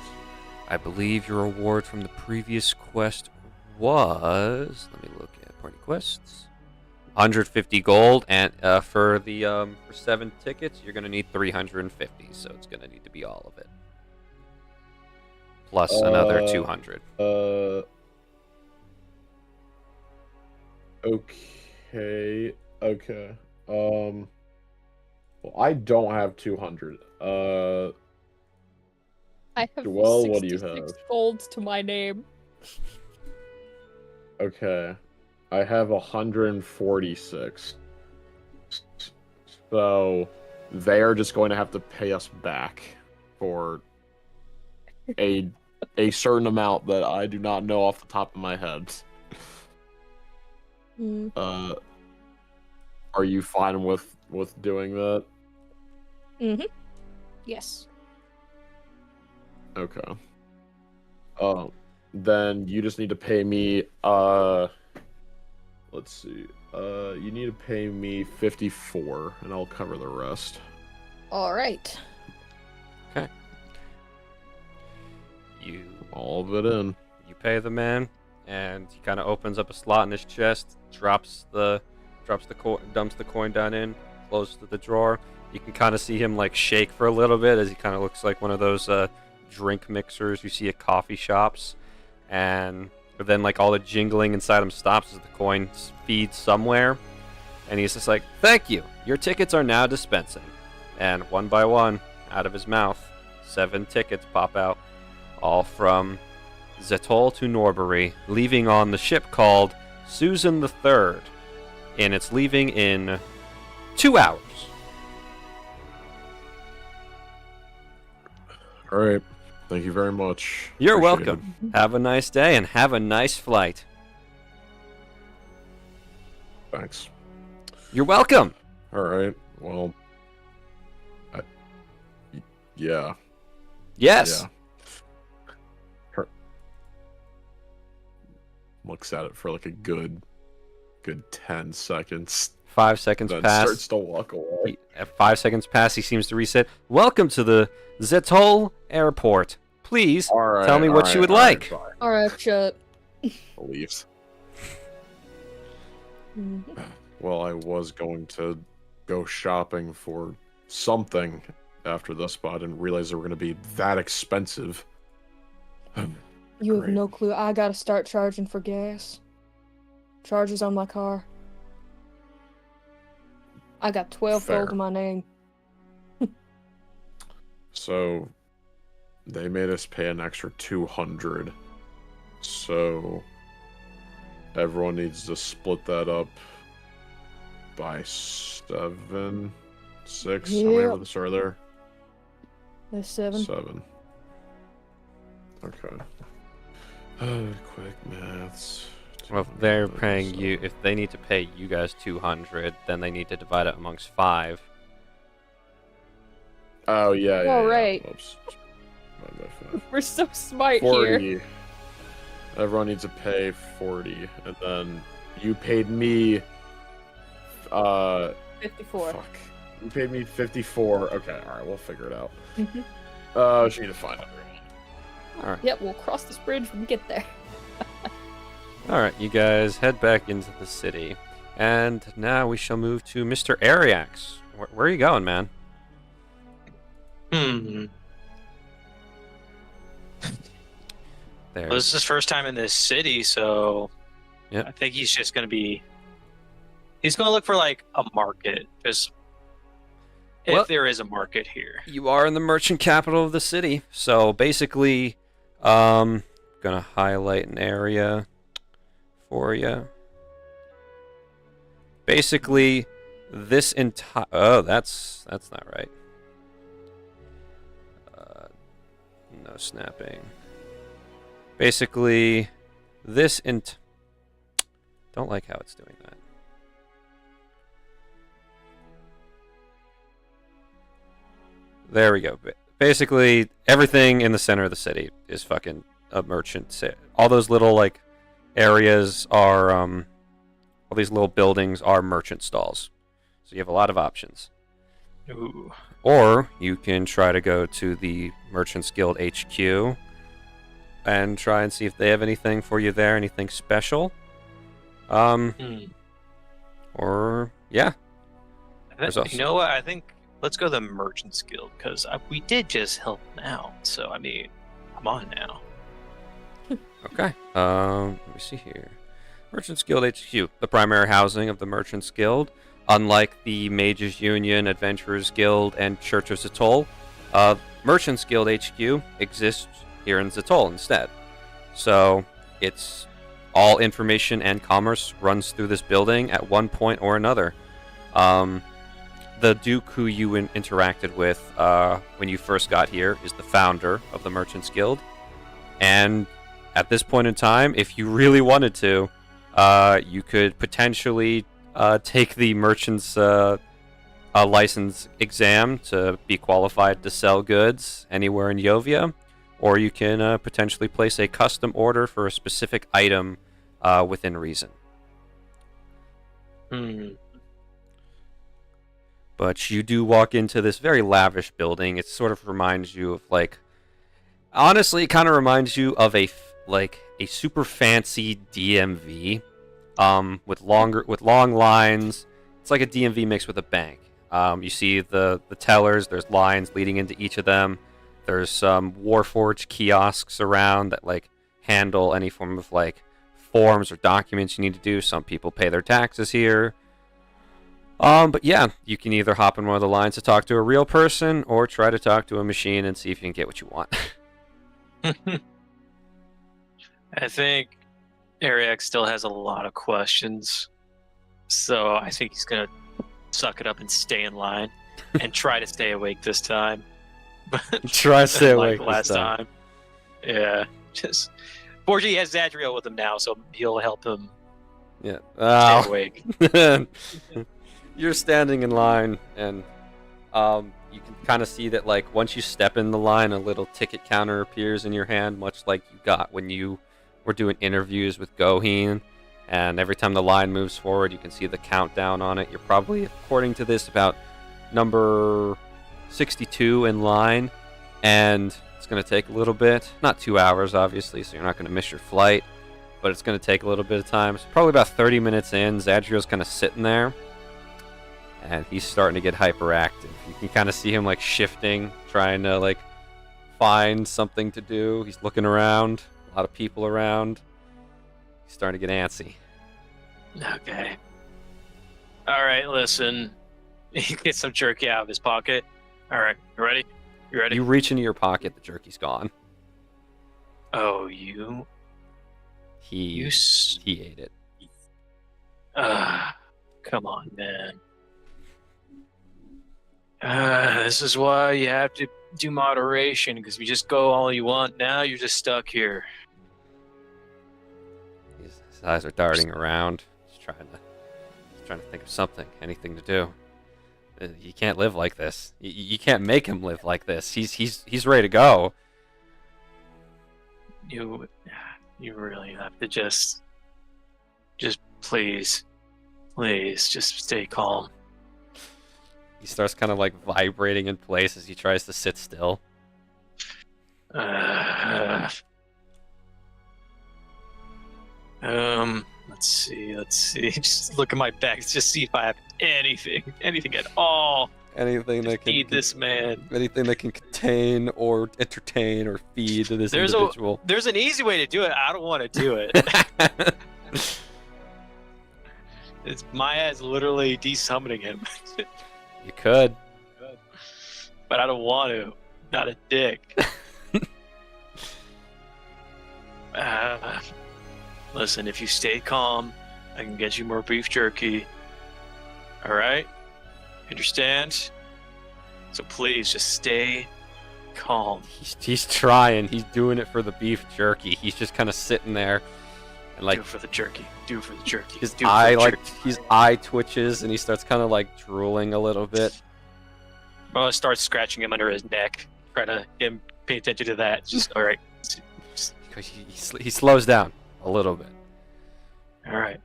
S1: I believe your reward from the previous quest was, let me look at party quests, 150 gold, and for 7 tickets, you're gonna need 350. So it's gonna need to be all of it, plus another 200.
S5: Okay. Well, I don't have 200.
S7: I have
S5: Joelle, what do you
S7: 66
S5: have?
S7: gold to my name.
S5: Okay. I have 146. So they are just going to have to pay us back for a certain amount that I do not know off the top of my head. Are you fine with doing that?
S7: Mm-hmm. Yes.
S5: Okay. Then you just need to pay me. Let's see. You need to pay me 54, and I'll cover the rest.
S7: All right.
S1: You
S5: All of it in.
S1: pay the man, and he kind of opens up a slot in his chest, dumps the coin down in, closes the drawer. You can kind of see him like shake for a little bit as he kind of looks like one of those drink mixers you see at coffee shops, but then like all the jingling inside him stops as the coin feeds somewhere, and he's just like, "Thank you. Your tickets are now dispensing." And one by one, out of his mouth, 7 tickets pop out, all from Zetol to Norbury, leaving on the ship called Susan the Third, and it's leaving in 2 hours.
S5: All right. Thank you very much.
S1: You're
S5: Appreciate
S1: welcome. Have a nice day and have a nice flight.
S5: it. Thanks.
S1: You're welcome.
S5: All right. Well. Yeah.
S1: Yes.
S5: Yeah. Her looks at it for like a good 10 seconds.
S1: 5 seconds
S5: Then
S1: pass.
S5: starts to walk away.
S1: At 5 seconds pass, he seems to reset. Welcome to the Zetol Airport. Please
S5: All right,
S1: tell me what you would like.
S5: Fine.
S7: All right, shut.
S5: Leaves.
S7: Mhm.
S5: Well, I was going to go shopping for something after this, but I didn't realize they were going to be that expensive.
S7: You have
S5: Great.
S7: no clue. I gotta start charging for gas. Charges on my car. I got 12
S5: Fair.
S7: gold to my name.
S5: So they made us pay an extra 200. So everyone needs to split that up by 7, 6. How many
S7: Yep.
S5: of us are there?
S7: There's 7.
S5: 7. Okay. Quick maths.
S1: Well, if they're paying you, if they need to pay you guys 200, then they need to divide it amongst 5.
S5: Oh yeah, yeah.
S7: All
S5: yeah.
S7: right.
S5: Oops. Divided by 5.
S7: We're so smart here.
S5: 40. Everyone needs to pay 40, and then you paid me.
S7: 54.
S5: Fuck. You paid me 54. Okay, all right, we'll figure it out.
S7: Mhm.
S5: She need to find everyone.
S1: All right.
S7: Yep, we'll cross this bridge when we get there.
S1: All right, you guys head back into the city, and now we shall move to Mr. Ariax. Where are you going, man?
S4: Well,
S1: There.
S4: this is his first time in this city, so
S1: Yep.
S4: I think he's just gonna be. He's gonna look for like a market, just
S1: Well-
S4: if there is a market here.
S1: You are in the merchant capital of the city, so basically, gonna highlight an area for you. Basically, this entire that's not right. No snapping. Basically, don't like how it's doing that. There we go. Basically, everything in the center of the city is fucking a merchant. All those little like areas are all these little buildings are merchant stalls. So you have a lot of options.
S4: Ooh.
S1: Or you can try to go to the Merchants Guild HQ and try and see if they have anything for you there, anything special.
S4: Hmm.
S1: Or yeah. There's
S4: You
S1: also-
S4: know what? I think let's go to the Merchants Guild because we did just help them out. So I mean, come on now.
S1: Okay. Let me see here. Merchants Guild HQ, the primary housing of the Merchants Guild. Unlike the Mages Union, Adventurers Guild, and Church of Zetol, Merchants Guild HQ exists here in Zetol instead. So it's all information and commerce runs through this building at one point or another. The Duke who you interacted with when you first got here is the founder of the Merchants Guild. And at this point in time, if you really wanted to, you could potentially take the merchant's license exam to be qualified to sell goods anywhere in Yovia, or you can potentially place a custom order for a specific item within reason. But you do walk into this very lavish building. It sort of reminds you of honestly, it kind of reminds you of a super fancy DMV, with long lines. It's like a DMV mixed with a bank. You see the tellers. There's lines leading into each of them. There's some Warforged kiosks around that handle any form of forms or documents you need to do. Some people pay their taxes here. But yeah, you can either hop in one of the lines to talk to a real person or try to talk to a machine and see if you can get what you want.
S4: I think Ariak still has a lot of questions, so I think he's gonna suck it up and stay in line and try to stay awake this time.
S1: Try to stay awake
S4: last time. Yeah, just Borgie has Zadriel with him now, so he'll help him.
S1: Yeah,
S4: stay awake.
S1: You're standing in line, and you can kind of see that once you step in the line, a little ticket counter appears in your hand, much like you got when you were doing interviews with Goheen. And every time the line moves forward, you can see the countdown on it. You're probably, according to this, about number 62 in line, and it's going to take a little bit. Not 2 hours, obviously, so you're not going to miss your flight, but it's going to take a little bit of time. It's probably about 30 minutes in. Zadriel's kind of sitting there, and he's starting to get hyperactive. You can kind of see him shifting, trying to find something to do. He's looking around, a lot of people around. He's starting to get antsy.
S4: Okay. All right, listen. He gets some jerky out of his pocket. All right, you ready? You ready?
S1: You reach into your pocket, the jerky's gone.
S4: Oh, you?
S1: He ate it.
S4: Come on, man. This is why you have to do moderation, because if you just go all you want now, you're just stuck here.
S1: His eyes are darting around, just trying to think of something, anything to do. You can't live like this. You can't make him live like this. He's ready to go.
S4: You really have to just please, just stay calm.
S1: He starts kind of vibrating in place as he tries to sit still.
S4: Let's see. Just look at my bags, just see if I have anything at all.
S1: Anything
S4: Just
S1: that can
S4: feed this man.
S1: Anything that can contain or entertain or feed this individual.
S4: There's an easy way to do it. I don't want to do it. It's Maya's literally desummoning him.
S1: You could.
S4: But I don't want to. Not a dick. Listen, if you stay calm, I can get you more beef jerky. Alright? Understand? So please, just stay calm.
S1: He's trying. He's doing it for the beef jerky. He's just kind of sitting there. And
S4: do it for the jerky. Do it for the jerky.
S1: His eye twitches and he starts kind of drooling a little bit.
S4: Well, I start scratching him under his neck. Try to get him pay attention to that. Just all right.
S1: Because he slows down a little bit.
S4: All right.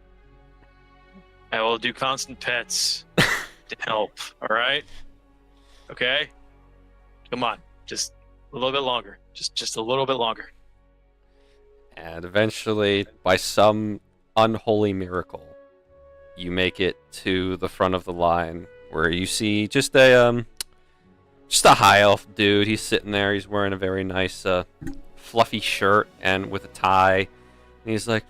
S4: I will do constant pets to help. All right. Okay. Come on. Just a little bit longer. Just a little bit longer.
S1: And eventually, by some unholy miracle, you make it to the front of the line, where you see just a high elf dude. He's sitting there. He's wearing a very nice, fluffy shirt and with a tie. And he's like,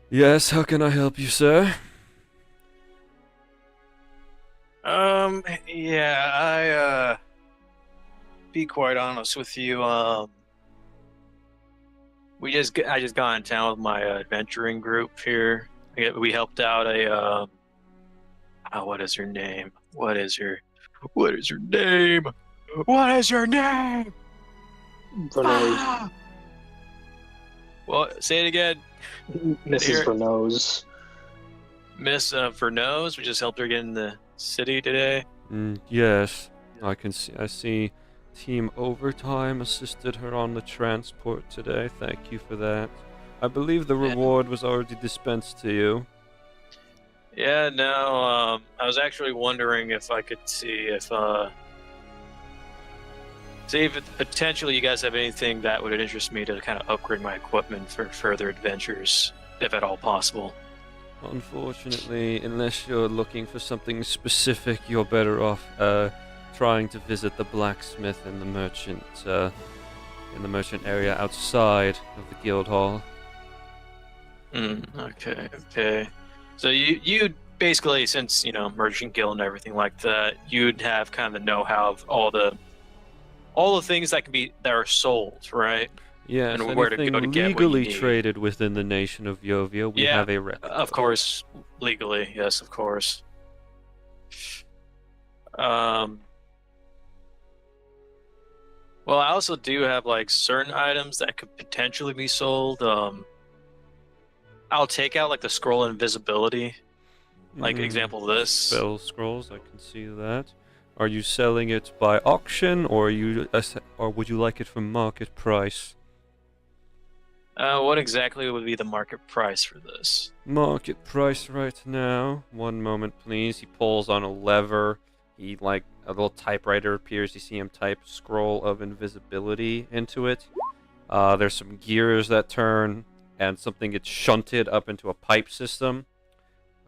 S1: "Yes, how can I help you, sir?"
S4: Yeah, be quite honest with you, I just got in town with my adventuring group here. We helped out a what is her name? What is her name?
S3: Vernose.
S4: Well, say it again.
S3: Mrs. Vernose.
S4: Miss Vernos, we just helped her get in the city today.
S1: Yes, I can see. I see. Team Overtime assisted her on the transport today. Thank you for that. I believe the reward was already dispensed to you.
S4: Yeah, no, I was actually wondering if I could see if potentially you guys have anything that would interest me to kind of upgrade my equipment for further adventures, if at all possible.
S1: Unfortunately, unless you're looking for something specific, you're better off trying to visit the blacksmith and the merchant in the merchant area outside of the guild hall.
S4: Okay. So you basically, since merchant guild and everything like that, you'd have kind of the know-how of all the things that are sold, right?
S1: Yes,
S4: and where to
S1: anything
S4: go to get what you
S1: legally
S4: need.
S1: traded within the nation of Yovia, we have a record.
S4: Of course, legally, yes, of course. Well, I also do have like certain items that could potentially be sold. I'll take out like the scroll invisibility, like example of this.
S1: Spell scrolls, I can see that. Are you selling it by auction, or would you like it for market price?
S4: What exactly would be the market price for this?
S1: Market price right now. One moment, please. He pulls on a lever. He a little typewriter appears. You see him type scroll of invisibility into it. There's some gears that turn, and something gets shunted up into a pipe system.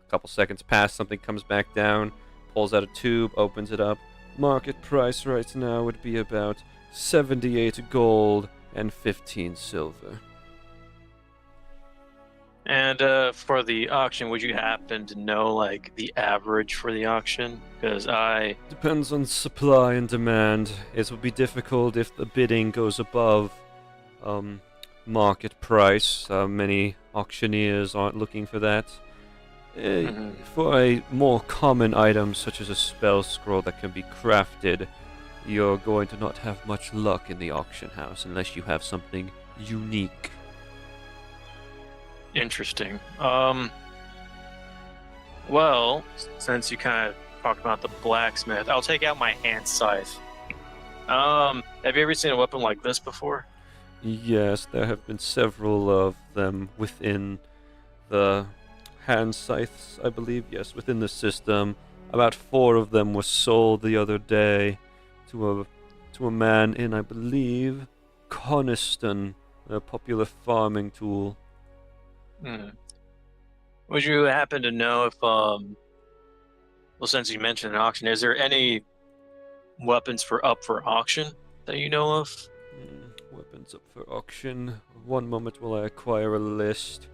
S1: A couple seconds pass, something comes back down, pulls out a tube, opens it up. Market price right now would be about 78 gold and 15 silver.
S4: And for the auction, would you happen to know like the average for the auction? Because
S1: Depends on supply and demand. It will be difficult if the bidding goes above market price. Many auctioneers aren't looking for that. For a more common item such as a spell scroll that can be crafted, you're going to not have much luck in the auction house unless you have something unique.
S4: Interesting. Well, since you kind of talked about the blacksmith, I'll take out my hand scythe. Have you ever seen a weapon like this before?
S1: Yes, there have been several of them within the hand scythes, I believe. Yes, within the system. About 4 of them were sold the other day to a man in, I believe, Coniston, a popular farming tool.
S4: Would you happen to know if, well, since you mentioned an auction, is there any weapons up for auction that you know of?
S1: Weapons up for auction. One moment while I acquire a list.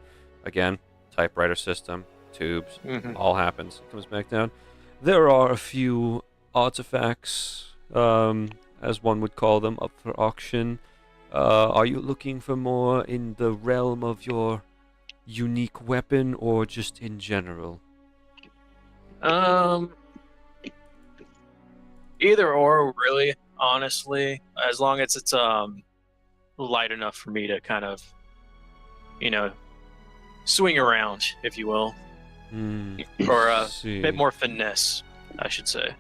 S1: Again, typewriter system, tubes, all happens. It comes back down. There are a few artifacts, as one would call them, up for auction. Are you looking for more in the realm of your unique weapon, or just in general?
S4: Either or, really, honestly, as long as it's light enough for me to kind of swing around, if you will, or a bit more finesse, I should say.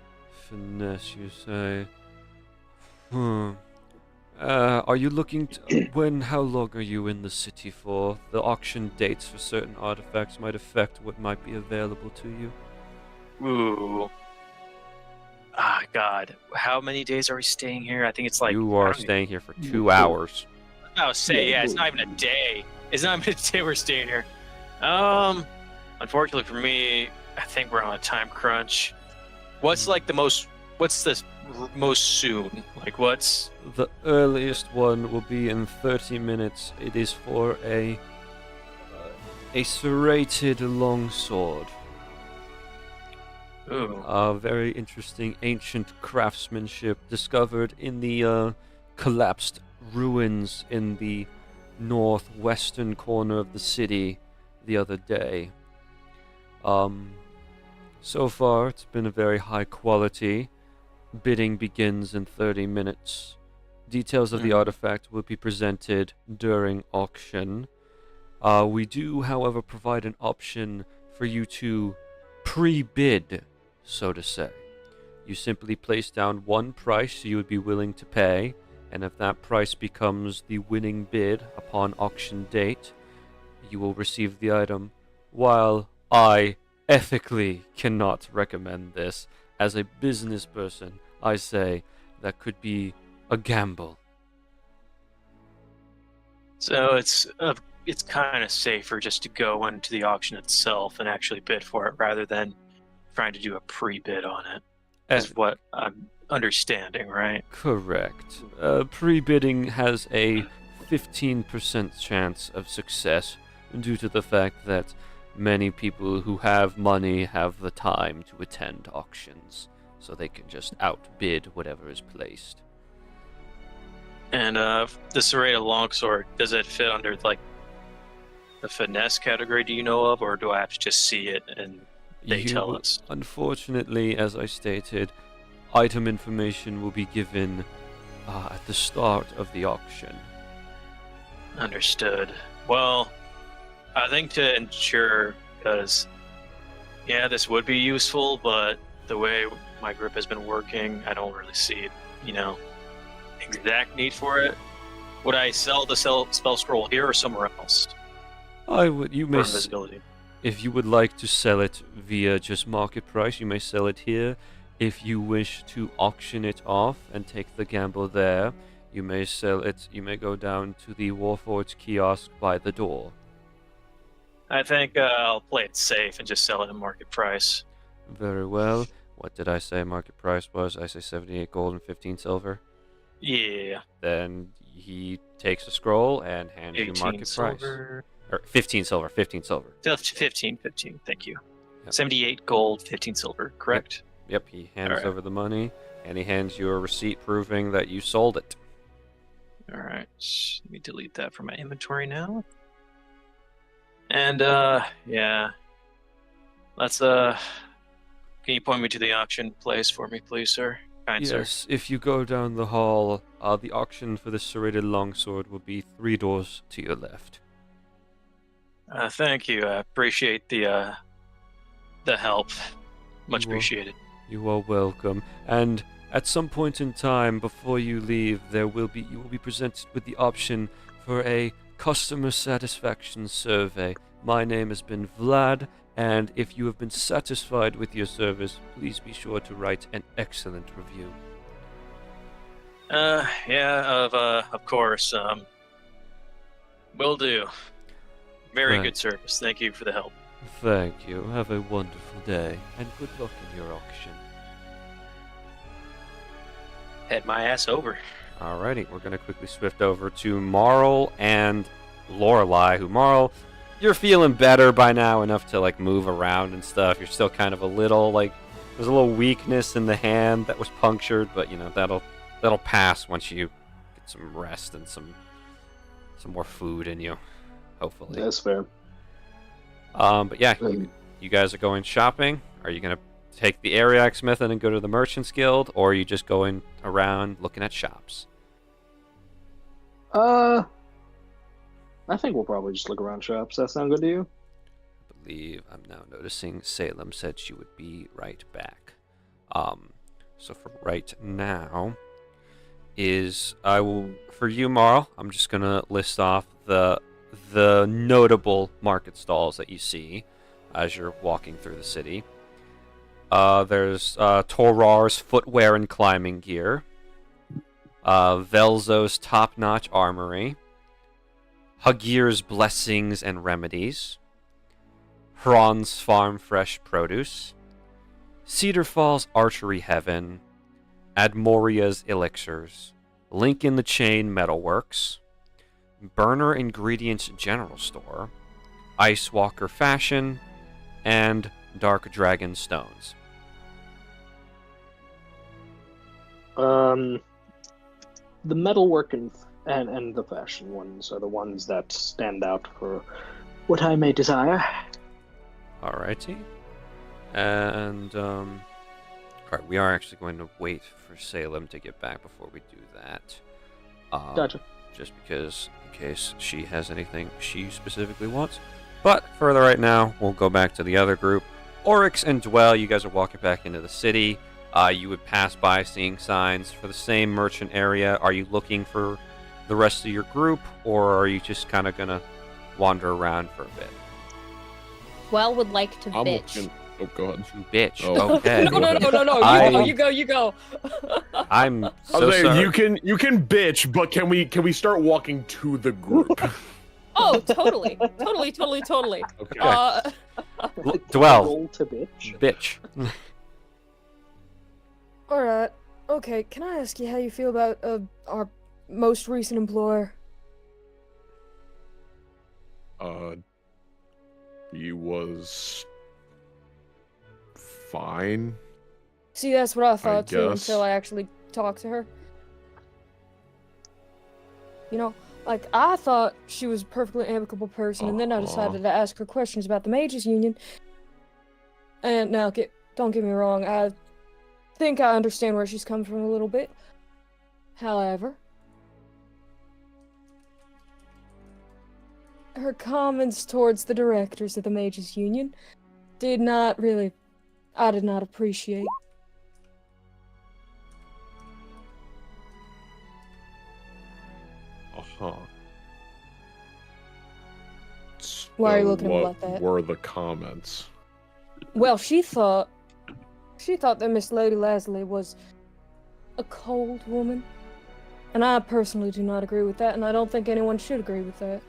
S1: Finesse, you say? Are you looking to... How long are you in the city for? The auction dates for certain artifacts might affect what might be available to you.
S4: Ooh. God. How many days are we staying here? I think it's like...
S1: You are staying here for 2 hours.
S4: I would say, it's not even a day. It's not even a day we're staying here. Unfortunately for me, I think we're on a time crunch. What's the most soon? Like, what's...
S1: The earliest one will be in 30 minutes. It is for a serrated longsword.
S4: Ooh.
S1: Very interesting ancient craftsmanship discovered in the collapsed ruins in the northwestern corner of the city the other day. So far, it's been a very high quality. Bidding begins in 30 minutes. Details of the artifact will be presented during auction. We do, however, provide an option for you to pre-bid, so to say. You simply place down one price you would be willing to pay, and if that price becomes the winning bid upon auction date, you will receive the item. While I ethically cannot recommend this, as a business person, I say that could be a gamble.
S4: So it's kind of safer just to go into the auction itself and actually bid for it rather than trying to do a pre-bid on it. Is what I'm understanding, right?
S1: Correct. Pre-bidding has a 15% chance of success due to the fact that many people who have money have the time to attend auctions, so they can just outbid whatever is placed.
S4: And the serrated longsword, does it fit under like the finesse category? Do you know of, or do I have to just see it and they tell us?
S1: Unfortunately, as I stated, item information will be given at the start of the auction.
S4: Understood. Well, I think to ensure, because yeah, this would be useful, but the way my group has been working, I don't really see, exact need for it. Would I sell the spell scroll here or somewhere else?
S1: You may,
S4: for invisibility.
S1: if you would like to sell it via just market price, you may sell it here. If you wish to auction it off and take the gamble there, you may sell it. You may go down to the Warforged kiosk by the door.
S4: I think I'll play it safe and just sell it at market price.
S1: Very well. What did I say market price was? I say 78 gold and 15 silver.
S4: Yeah.
S1: Then he takes a scroll and hands you market
S4: silver.
S1: price. Or 15 silver, 15 silver.
S4: 15, thank you.
S1: Yep.
S4: 78 gold, 15 silver, correct?
S1: Yep, he hands
S4: Alright.
S1: over the money, and he hands you a receipt proving that you sold it.
S4: Alright, let me delete that from my inventory now. And, yeah. Let's, can you point me to the auction place for me, please, sir? Kind sir.
S1: Yes, if you go down the hall, the auction for the serrated longsword will be 3 doors to your left.
S4: Thank you. I appreciate the help. Much appreciated.
S1: You are welcome. And at some point in time before you leave, you will be presented with the option for a customer satisfaction survey. My name has been Vlad, and if you have been satisfied with your service, please be sure to write an excellent review.
S4: Yeah, of course. Will do. Very
S1: Right.
S4: good service. Thank you for the help.
S1: Thank you. Have a wonderful day, and good luck in your auction.
S4: Head my ass over.
S1: Alrighty, we're gonna quickly swift over to Marl and Lorelei. Marl, you're feeling better by now, enough to move around and stuff. You're still kind of a little there's a little weakness in the hand that was punctured, but that'll pass once you get some rest and some more food in you, hopefully.
S3: That's fair.
S1: But yeah, you guys are going shopping. Are you gonna take the Ariax method and go to the Merchants Guild, or are you just going around looking at shops?
S3: I think we'll probably just look around shops. That sound good to you?
S1: I believe I'm now noticing Salem said she would be right back. So for right now for you, Marl, I'm just gonna list off the notable market stalls that you see as you're walking through the city. There's Torar's footwear and climbing gear, Velzo's top-notch armory, Hagir's blessings and remedies, Hron's farm fresh produce, Cedar Falls archery heaven, Admoria's elixirs, Link in the Chain metalworks, Burner Ingredients General Store, Ice Walker Fashion, and Dark Dragon Stones.
S3: The metalwork and the fashion ones are the ones that stand out for what I may desire.
S1: Alrighty. And, alright, we are actually going to wait for Salem to get back before we do that.
S3: Gotcha.
S1: Just because, in case she has anything she specifically wants. But for the right now, we'll go back to the other group. Oryx and Dwell, you guys are walking back into the city. You would pass by seeing signs for the same merchant area. Are you looking for the rest of your group, or are you just kind of going to wander around for a bit?
S7: Well, would like to
S5: I'm
S7: bitch.
S5: looking. Oh, go ahead.
S1: You bitch.
S5: Oh.
S1: Okay.
S7: No. You go. You go.
S1: I'm
S5: I
S1: so
S5: was saying,
S1: sorry.
S5: you can bitch, but can we start walking to the group?
S7: Oh, totally.
S5: Okay.
S1: Dwell.
S3: Roll to bitch.
S1: Bitch.
S7: Alright. Okay, can I ask you how you feel about our most recent employer?
S5: He was fine.
S7: See, that's what I thought too
S5: guess.
S7: until I actually talked to her. You know, like, I thought she was a perfectly amicable person, and then I decided to ask her questions about the Mages Union. And now, don't get me wrong, I think I understand where she's coming from a little bit. However, her comments towards the directors of the Mages Union I did not appreciate.
S5: Uh-huh.
S7: Why are you
S5: So
S7: looking at me
S5: what
S7: like that?
S5: were the comments?
S7: Well, she thought that Miss Lady Leslie was a cold woman. And I personally do not agree with that, and I don't think anyone should agree with that.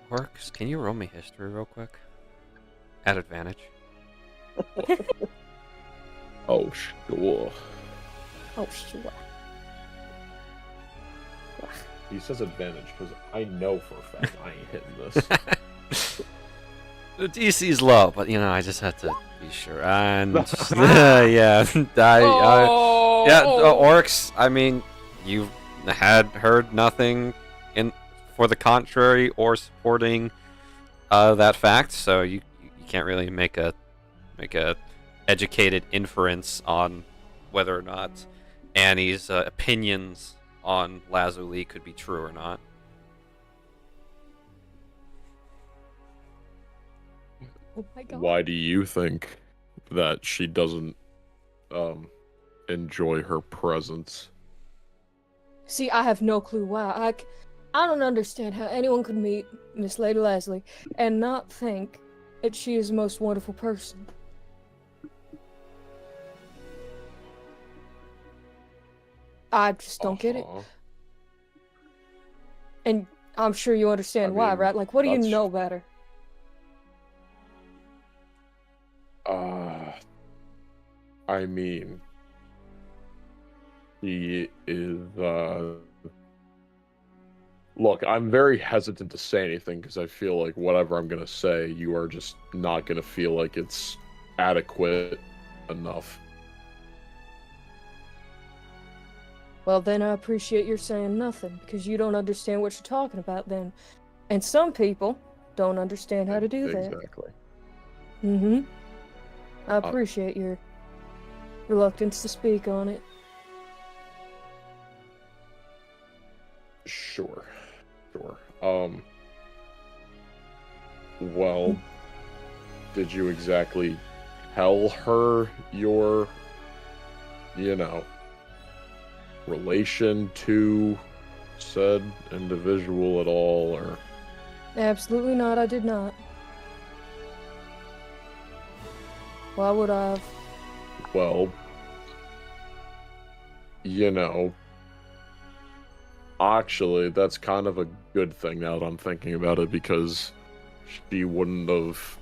S1: Oryx, can you roll me history real quick? At advantage.
S5: Oh, sure.
S7: Oh, sure.
S5: He says advantage because I know for a fact I ain't hitting this.
S1: The DC's low, but I just had to be sure. And yeah, Oryx. I mean, you had heard nothing for the contrary or supporting that fact, so you can't really make a educated inference on whether or not Annie's opinions on Lazuli could be true or not.
S7: Oh my god.
S5: Why do you think that she doesn't enjoy her presence?
S7: See, I have no clue why. I don't understand how anyone could meet Miss Lady Leslie and not think that she is the most wonderful person. I just don't get it. And I'm sure you understand why, right? Like, what do you
S5: that's-
S7: know about her?
S5: I mean, he is, Look, I'm very hesitant to say anything because I feel like whatever I'm gonna say, you are just not gonna feel like it's adequate enough.
S7: Well, then I appreciate your saying nothing, because you don't understand what you're talking about then. And some people don't understand how to do that.
S5: Exactly.
S7: Mm-hmm. I appreciate your reluctance to speak on it.
S5: Sure. Well, did you exactly tell her your, relation to said individual at all, or?
S7: Absolutely not, I did not. Why would I have?
S5: Well, actually, that's kind of a good thing now that I'm thinking about it, because she wouldn't have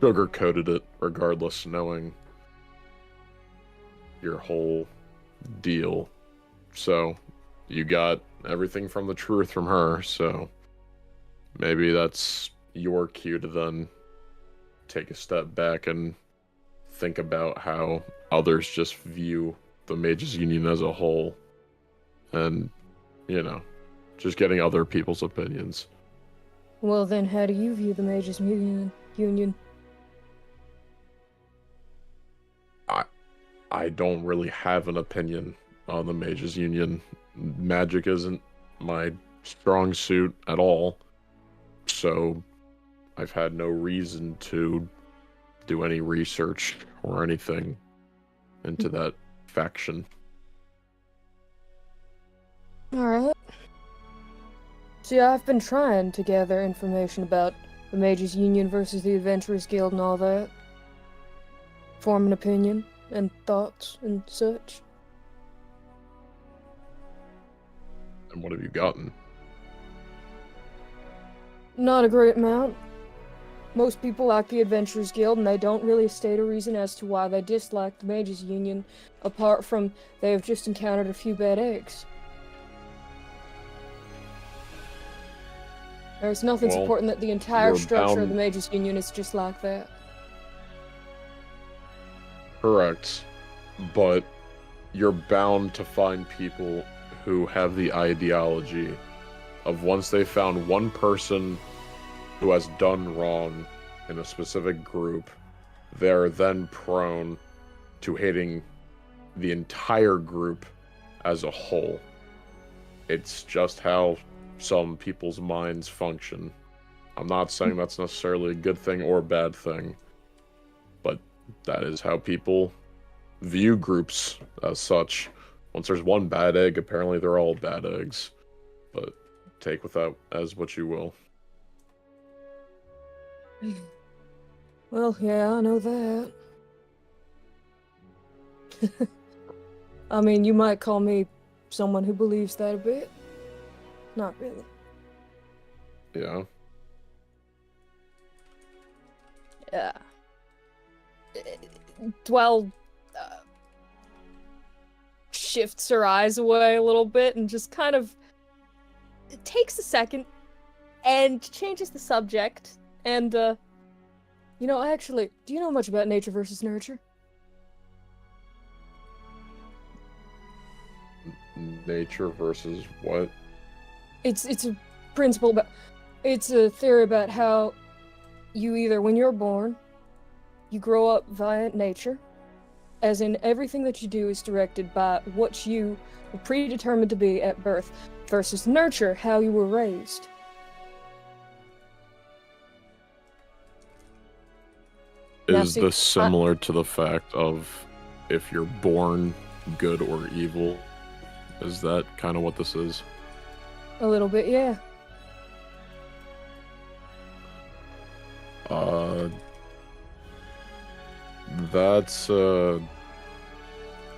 S5: sugarcoated it regardless, knowing your whole deal. So, you got everything from the truth from her, so maybe that's your cue to then take a step back and think about how others just view the Mages Union as a whole, and just getting other people's opinions.
S7: Well, then how do you view the Mages Union?
S5: I don't really have an opinion on the Mages Union. Magic isn't my strong suit at all. so I've had no reason to do any research or anything into that faction.
S7: Alright. See, I've been trying to gather information about the Mages Union versus the Adventurers Guild and all that. Form an opinion and thoughts and such.
S5: And what have you gotten?
S7: Not a great amount. Most people like the Adventurers Guild, and they don't really state a reason as to why they dislike the Mages Union, apart from they have just encountered a few bad eggs. There's nothing
S5: Well,
S7: supporting that the entire
S5: you're
S7: structure of
S5: bound-
S7: the Mages Union is just like that.
S5: Correct. But you're bound to find people who have the ideology of once they found one person who has done wrong in a specific group, they're then prone to hating the entire group as a whole. It's just how some people's minds function. I'm not saying that's necessarily a good thing or a bad thing, but that is how people view groups as such. Once there's one bad egg, apparently they're all bad eggs. But take with that as what you will.
S7: Well, yeah, I know that. I mean, you might call me someone who believes that a bit. Not really.
S5: Yeah.
S7: Yeah. Dwell shifts her eyes away a little bit and just kind of takes a second and changes the subject. And, you know, actually, do you know much about nature versus nurture?
S5: Nature versus what?
S7: It's a principle about... It's a theory about how you either, when you're born, you grow up via nature, as in everything that you do is directed by what you were predetermined to be at birth, versus nurture, how you were raised. Now,
S5: Is
S7: see,
S5: this similar to the fact of if you're born good or evil? Is that kind of what this is?
S7: A little bit, yeah.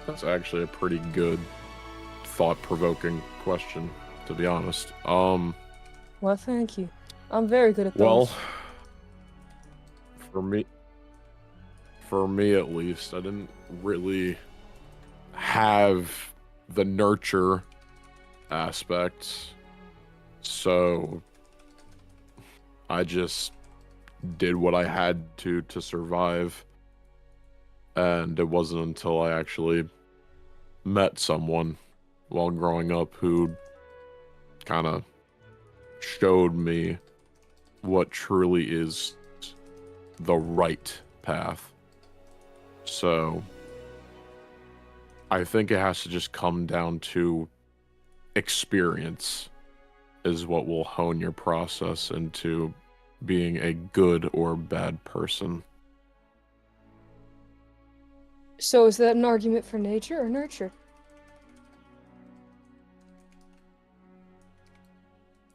S5: That's actually a pretty good, thought-provoking question, to be honest.
S7: Well, thank you. I'm very good at those.
S5: Well, for me at least, I didn't really have the nurture aspect, so I just did what I had to survive. And it wasn't until I actually met someone while growing up who kind of showed me what truly is the right path. So I think it has to just come down to experience is what will hone your process into being a good or bad person.
S7: So is that an argument for nature or nurture?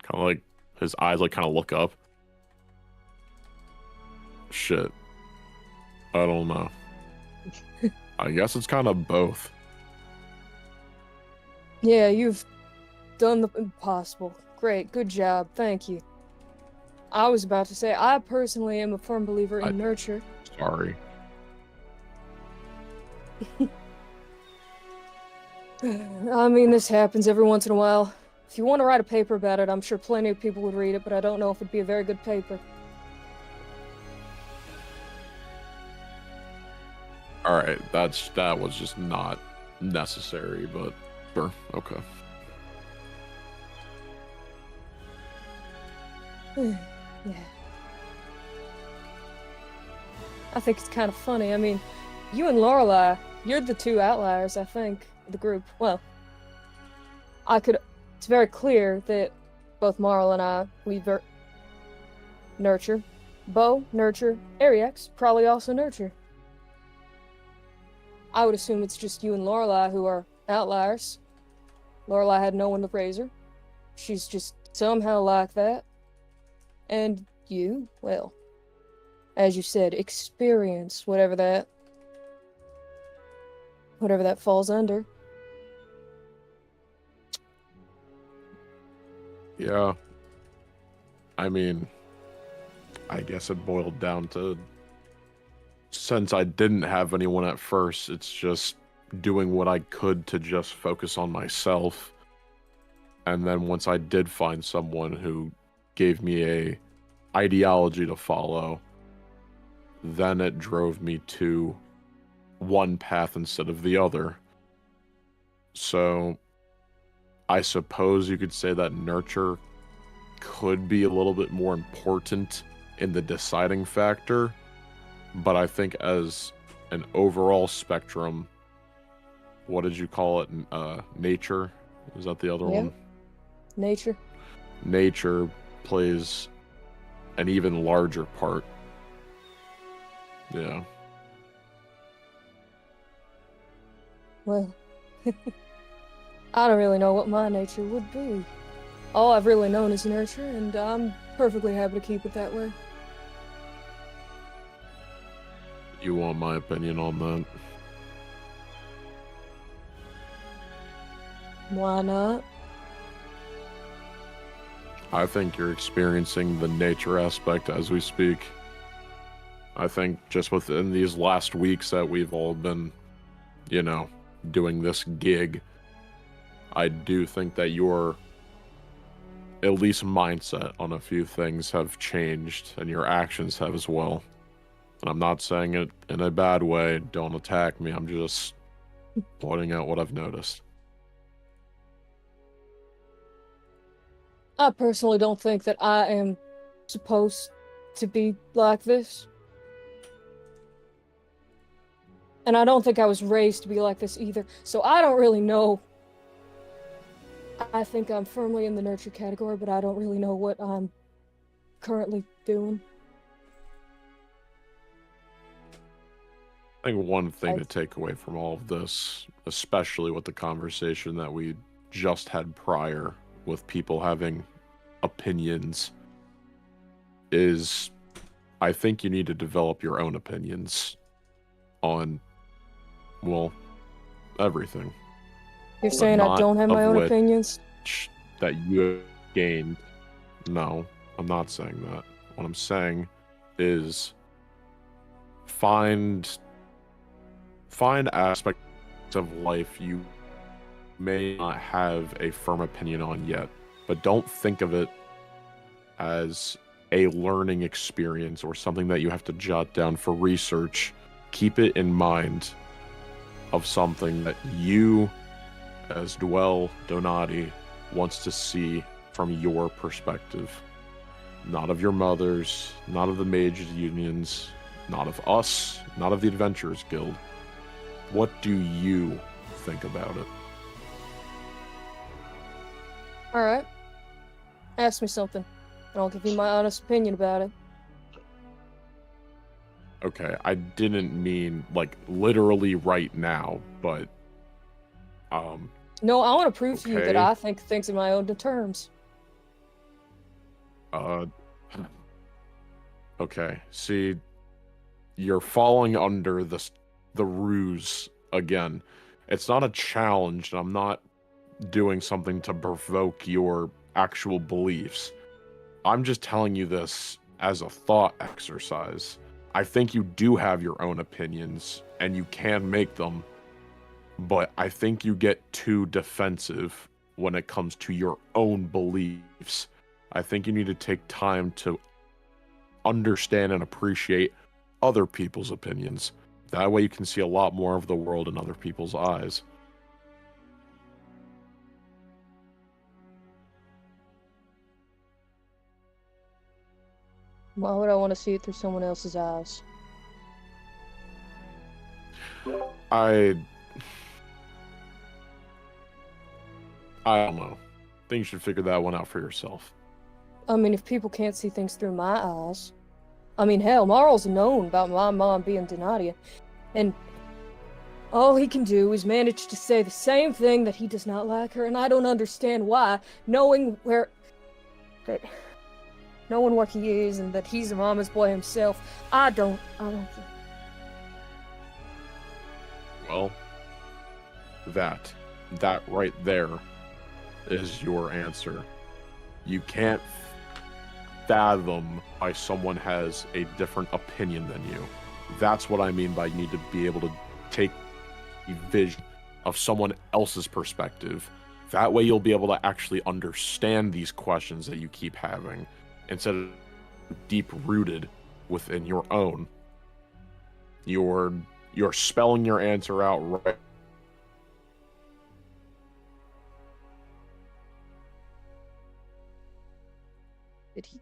S5: Kind of like his eyes like kind of look up. Shit. I don't know. I guess it's kind of both.
S7: Yeah, you've done the impossible. Great, good job, thank you. I was about to say, I personally am a firm believer in nurture.
S5: Sorry.
S7: I mean, this happens every once in a while. If you want to write a paper about it, I'm sure plenty of people would read it, but I don't know if it'd be a very good paper.
S5: Alright, that was just not necessary, but sure, okay.
S7: Yeah. I think it's kind of funny. I mean, you and Lorelei, you're the two outliers, I think, of the group. Well, it's very clear that both Marl and I, nurture. Bo, nurture. Ariax, probably also nurture. I would assume it's just you and Lorelai who are outliers. Lorelai had no one to raise her. She's just somehow like that. And you, well, as you said, experience whatever that falls under.
S5: Yeah. I mean, I guess it boiled down to, since I didn't have anyone at first, it's just doing what I could to just focus on myself. And then once I did find someone who gave me a ideology to follow, then it drove me to one path instead of the other. So I suppose you could say that nurture could be a little bit more important in the deciding factor, but I think as an overall spectrum, what did you call it? Nature? Is that the other one?
S7: Nature.
S5: Nature plays an even larger part. Yeah.
S7: Well, I don't really know what my nature would be. All I've really known is nurture, and I'm perfectly happy to keep it that way.
S5: You want my opinion on that?
S7: Why not?
S5: I think you're experiencing the nature aspect as we speak. I think just within these last weeks that we've all been, doing this gig, I do think that your, at least mindset on a few things have changed, and your actions have as well. And I'm not saying it in a bad way, don't attack me, I'm just pointing out what I've noticed.
S7: I personally don't think that I am supposed to be like this. And I don't think I was raised to be like this either, so I don't really know. I think I'm firmly in the nurture category, but I don't really know what I'm currently doing.
S5: I think one thing to take away from all of this, especially with the conversation that we just had prior with people having opinions, is I think you need to develop your own opinions on, well, everything.
S7: You're saying I don't have my own opinions?
S5: That you gained. No, I'm not saying that. What I'm saying is find aspects of life you may not have a firm opinion on yet, but don't think of it as a learning experience or something that you have to jot down for research. Keep it in mind of something that you, as Dwell Donati, wants to see from your perspective. Not of your mother's, not of the Mages Unions, not of us, not of the Adventurers Guild. What do you think about it?
S7: Alright. Ask me something, and I'll give you my honest opinion about it.
S5: Okay, I didn't mean, literally right now, but,
S7: No, I want to prove to you that I think things in my own terms.
S5: Okay, see, you're falling under the ruse again. It's not a challenge, and I'm not doing something to provoke your actual beliefs. I'm just telling you this as a thought exercise. I think you do have your own opinions, and you can make them, but I think you get too defensive when it comes to your own beliefs. I think you need to take time to understand and appreciate other people's opinions. That way you can see a lot more of the world in other people's eyes.
S7: Why would I want to see it through someone else's eyes?
S5: I don't know. I think you should figure that one out for yourself.
S7: I mean, if people can't see things through my eyes. I mean, hell, Marl's known about my mom being Donatia, and all he can do is manage to say the same thing, that he does not like her, and I don't understand why, knowing what he is and that he's a mama's boy himself. I don't.
S5: Well, that right there is your answer. You can't fathom why someone has a different opinion than you. That's what I mean by you need to be able to take a vision of someone else's perspective. That way you'll be able to actually understand these questions that you keep having instead of deep rooted within your own. You're spelling your answer out right.
S7: Did he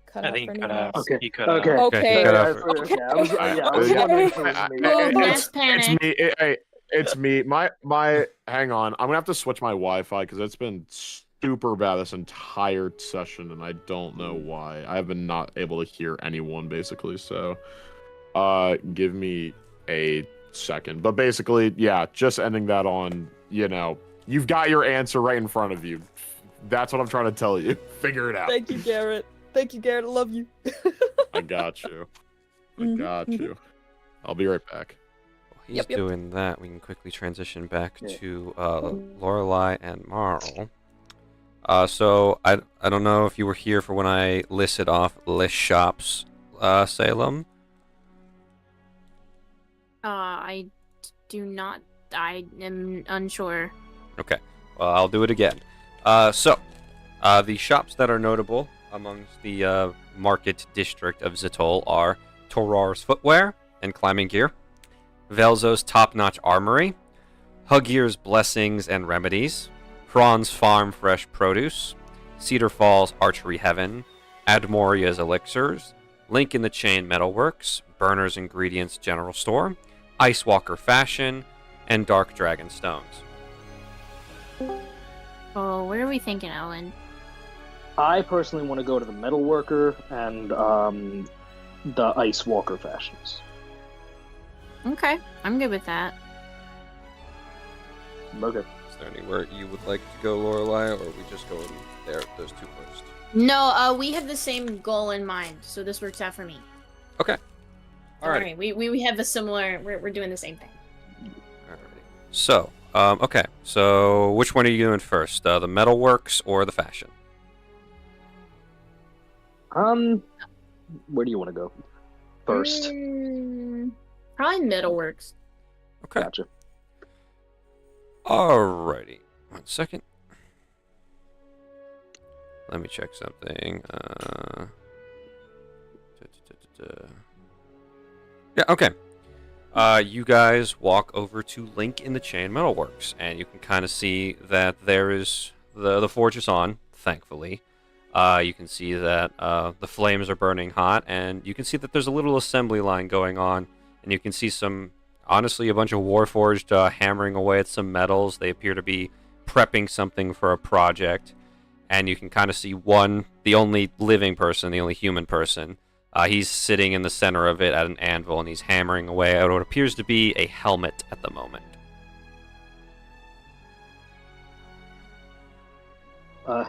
S7: cut
S4: I
S7: out
S4: think
S7: for
S4: he
S7: anyone
S4: cut out.
S7: else?
S3: Okay.
S4: He cut
S3: Okay.
S4: out.
S7: Okay.
S1: cut out
S3: I
S1: for-
S3: was wondering if it was me.
S6: Mass panic.
S5: It's me. My hang on. I'm gonna have to switch my Wi-Fi because it's been super bad this entire session, and I don't know why. I've been not able to hear anyone basically. So, give me a second. But basically, yeah, just ending that on. You've got your answer right in front of you. That's what I'm trying to tell you. Figure it out.
S7: Thank you, Garrett. Thank you, Garrett. I love you.
S5: I got you. I
S7: Mhm,
S5: got
S7: mhm.
S5: you. I'll be right back.
S1: While he's
S7: Yep.
S1: doing that, we can quickly transition back
S3: Yeah.
S1: to Lorelei and Marl. So I don't know if you were here for when I listed off list shops, Salem.
S6: I do not. I am unsure.
S1: Okay, well, I'll do it again. So, the shops that are notable amongst the market district of Zitol are Torar's Footwear and Climbing Gear, Velzo's Top-Notch Armory, Huggear's Blessings and Remedies, Prawn's Farm Fresh Produce, Cedar Falls Archery Heaven, Admoria's Elixirs, Link in the Chain Metalworks, Burner's Ingredients General Store, Ice Walker Fashion, and Dark Dragon Stones.
S6: Oh, where are we thinking, Ellen?
S3: I personally want to go to the Metalworker and the Ice Walker fashions.
S6: Okay, I'm good with that.
S3: Okay.
S1: Is there anywhere you would like to go, Lorelei, or are we just going there, those two first?
S6: No, we have the same goal in mind, so this works out for me.
S1: Okay.
S6: All right. We have a similar. We're doing the same thing.
S1: Alrighty. So, okay. So, which one are you doing first? The Metalworks or the Fashion?
S3: Where do you want to go first?
S6: Probably Metalworks.
S1: Okay.
S3: Gotcha.
S1: Alrighty. 1 second. Let me check something. Yeah, okay. You guys walk over to Link in the Chain Metalworks, and you can kind of see that there is the forge is on, thankfully. You can see that the flames are burning hot, and you can see that there's a little assembly line going on, and you can see honestly, a bunch of Warforged hammering away at some metals. They appear to be prepping something for a project, and you can kind of see the only living person, the only human person. He's sitting in the center of it at an anvil, and he's hammering away at what appears to be a helmet at the moment.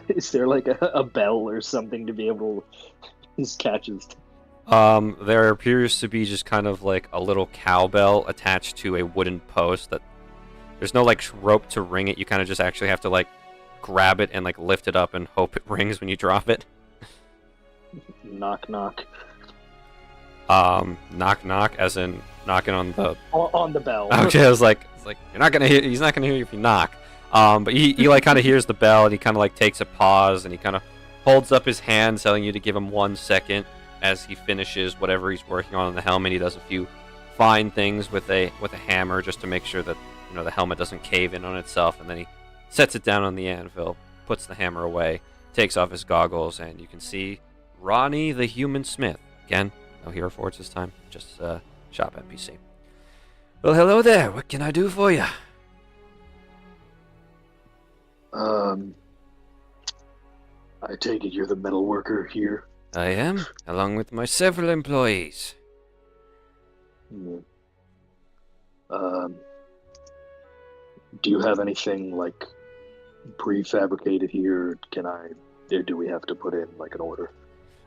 S3: Is there like a bell or something to be able to just catch his?
S1: There appears to be just kind of like a little cowbell attached to a wooden post that there's no like rope to ring it. You kind of just actually have to like grab it and like lift it up and hope it rings when you drop it.
S3: Knock knock.
S1: Knock knock, as in knocking on the.
S3: On the bell.
S1: Okay, I was like, you're not gonna hear. He's not gonna hear you if you knock. But he like kind of hears the bell, and he kind of like takes a pause, and he kind of holds up his hand, telling you to give him 1 second as he finishes whatever he's working on the helmet. He does a few fine things with a hammer just to make sure that the helmet doesn't cave in on itself, and then he sets it down on the anvil, puts the hammer away, takes off his goggles, and you can see Ronnie the Human Smith. Again, no hero forge this time, just shop NPC. Well, hello there. What can I do for you?
S3: I take it you're the metal worker here.
S1: I am, along with my several employees.
S3: Hmm. Do you have anything like prefabricated here? Or do we have to put in like an order?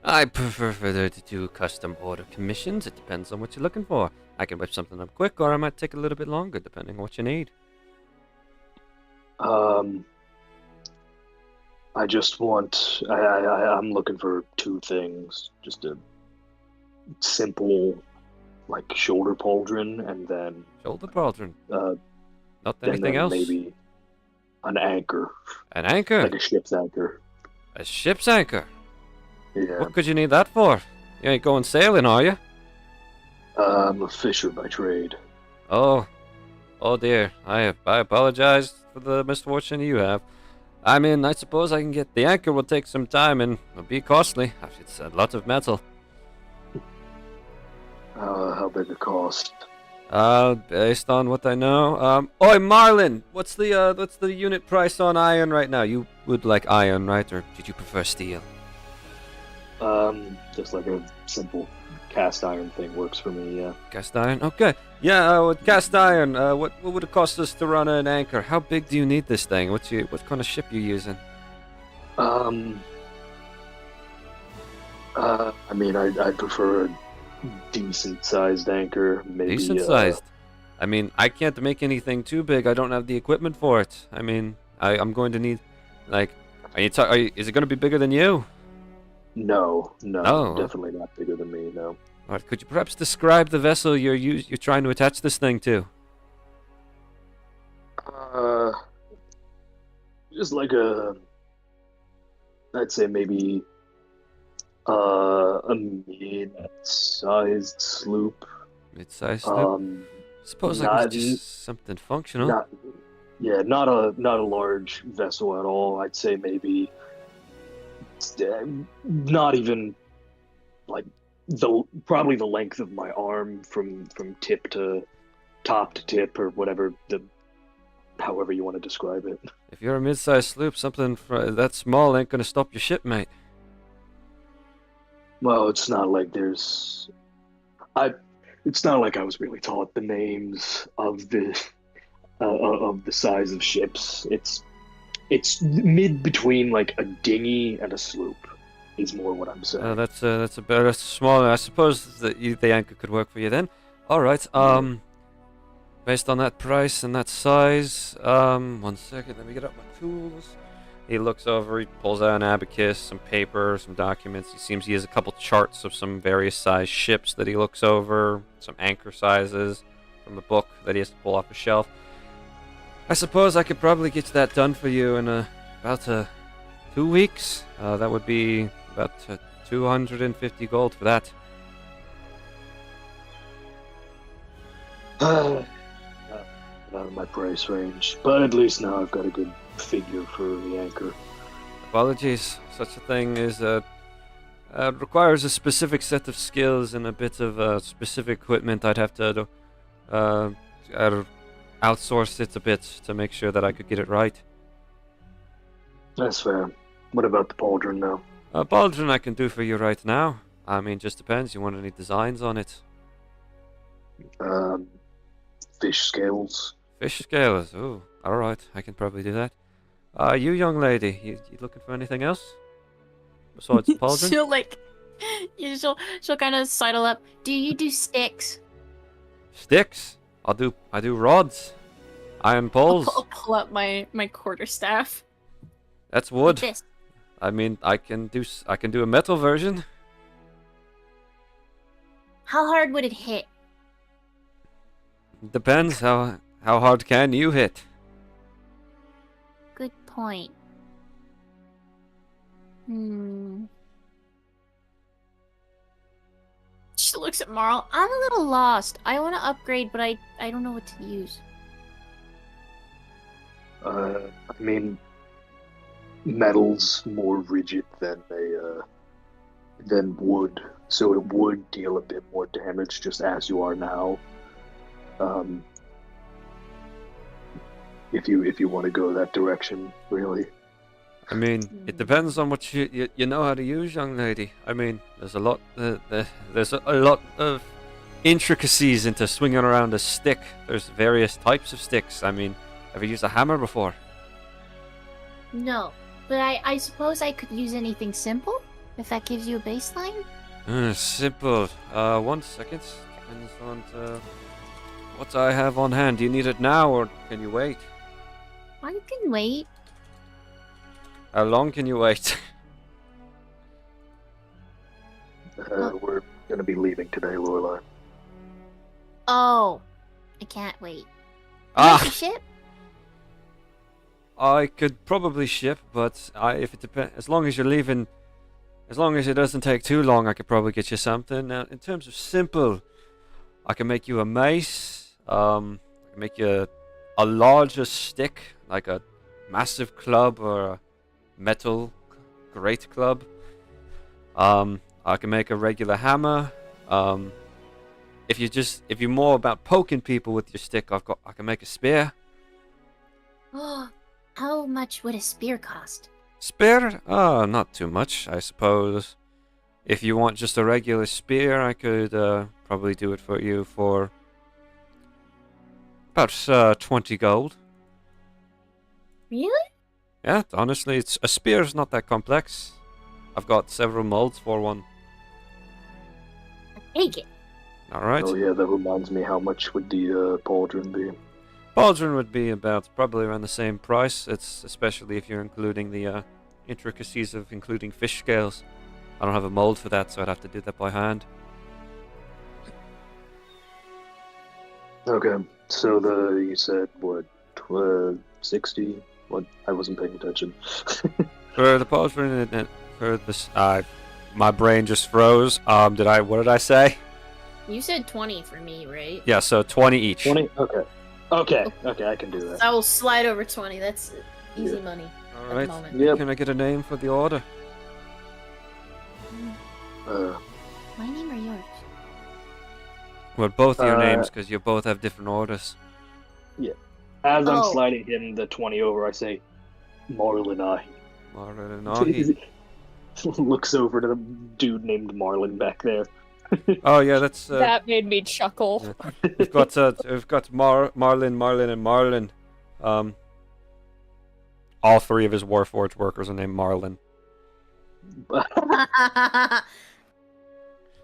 S1: I prefer to do custom order commissions. It depends on what you're looking for. I can whip something up quick, or I might take a little bit longer, depending on what you need.
S3: I just want. I'm looking for two things. Just a simple, like shoulder pauldron, and then
S1: Shoulder pauldron.
S3: uh,
S1: Not
S3: and
S1: anything
S3: then
S1: else.
S3: maybe an anchor,
S1: An anchor.
S3: like a ship's anchor.
S1: A ship's anchor.
S3: Yeah.
S1: What could you need that for? You ain't going sailing, are you?
S3: I'm a fisher by trade.
S1: Oh dear. I apologize for the misfortune you have. I mean, I suppose I can get the anchor. Will take some time and will be costly. It's a lot of metal.
S3: How big a cost?
S1: Based on what I know. Oi, Marlin, what's the unit price on iron right now? You would like iron, right? Or did you prefer steel?
S3: Just like a simple cast iron thing works for me. Yeah.
S1: Cast iron? Okay. Yeah, with cast iron, what would it cost us to run an anchor? How big do you need this thing? What kind of ship you using?
S3: I mean, I prefer a decent-sized anchor. Maybe.
S1: Decent sized. I mean, I can't make anything too big. I don't have the equipment for it. I mean, I'm going to need, like, is it going to be bigger than you?
S3: No,
S1: Oh.
S3: definitely not bigger than me. No.
S1: All right, could you perhaps describe the vessel you're trying to attach this thing to?
S3: Just like I'd say maybe a mid-sized sloop.
S1: Mid-sized sloop? Suppose I could just something functional.
S3: Not a large vessel at all. I'd say maybe not even like probably the length of my arm from tip to top to tip, or whatever however you want to describe it.
S1: If you're a mid-sized sloop, something that small ain't gonna stop your ship, mate.
S3: Well, it's not like it's not like I was really taught the names of the size of ships. It's mid between like a dinghy and a sloop, is more what I'm saying.
S1: That's a better small. I suppose that the anchor could work for you then. All right. Based on that price and that size, 1 second. Let me get up my tools. He looks over. He pulls out an abacus, some paper, some documents. He has a couple charts of some various size ships that he looks over, some anchor sizes from a book that he has to pull off a shelf. I suppose I could probably get that done for you in about 2 weeks. That would be about 250 gold for that.
S3: Out of my price range, but at least now I've got a good figure for the anchor.
S1: Apologies. Such a thing is requires a specific set of skills and a bit of specific equipment. I'd have to outsource it a bit to make sure that I could get it right.
S3: That's fair. What about the pauldron now?
S1: Pauldron I can do for you right now. I mean, just depends. You want any designs on it?
S3: Fish scales.
S1: Fish scales. Oh, all right. I can probably do that. You young lady, you looking for anything else besides the pauldron?
S6: She'll kind of sidle up. Do you do sticks?
S1: Sticks? I do rods, iron poles.
S2: I'll pull out my quarterstaff.
S1: That's wood.
S6: Like this.
S1: I mean, I can do a metal version.
S6: How hard would it hit?
S1: Depends how hard can you hit.
S6: Good point. She looks at Marl. I'm a little lost. I want to upgrade, but I don't know what to use.
S3: I mean, metal's more rigid than wood, so it would deal a bit more damage just as you are now. If you want to go that direction, really.
S1: I mean, it depends on what you know how to use, young lady. I mean, there's a lot there's a lot of intricacies into swinging around a stick. There's various types of sticks. I mean, have you used a hammer before?
S6: No, but I suppose I could use anything simple, if that gives you a baseline?
S1: Simple. 1 second. Depends on what I have on hand. Do you need it now, or can you wait?
S6: I can wait.
S1: How long can you wait?
S3: We're gonna be leaving today, Lorelai.
S6: Oh, I can't wait.
S1: Ah!
S6: Can I ship?
S1: I could probably ship, but if it depends, as long as you're leaving, as long as it doesn't take too long, I could probably get you something. Now, in terms of simple, I can make you a mace. I can make you a larger stick, like a massive club or a metal great club. I can make a regular hammer. If you're more about poking people with your stick, I can make a spear.
S6: Oh, how much would a spear cost?
S1: Spear? Not too much, I suppose. If you want just a regular spear, I could probably do it for you for about 20 gold.
S6: Really?
S1: Yeah, honestly, a spear is not that complex. I've got several molds for one.
S6: Take it.
S1: All right.
S3: Oh yeah, that reminds me. How much would the pauldron be?
S1: Pauldron would be about probably around the same price. It's especially if you're including the intricacies of including fish scales. I don't have a mold for that, so I'd have to do that by hand.
S3: Okay, so you said what, 60? What? I wasn't paying attention.
S1: For the pauldron, for this, my brain just froze. What did I say?
S2: You said 20 for me, right?
S1: Yeah, so 20 each.
S3: 20? Okay, I can do that.
S2: I will slide over 20. That's easy money
S1: All
S2: at the
S1: right.
S2: moment.
S3: Yep.
S1: Can I get a name for the order?
S6: My name or yours?
S1: Well, both of your names, because you both have different orders.
S3: As I'm
S2: Oh.
S3: sliding him the 20 over, I say, Marlin I.
S1: Marlon and Augie.
S3: Looks over to the dude named Marlin back there.
S1: Oh yeah, that's
S7: That made me chuckle.
S1: we've got Marlin, and Marlin. All three of his Warforged workers are named Marlin, and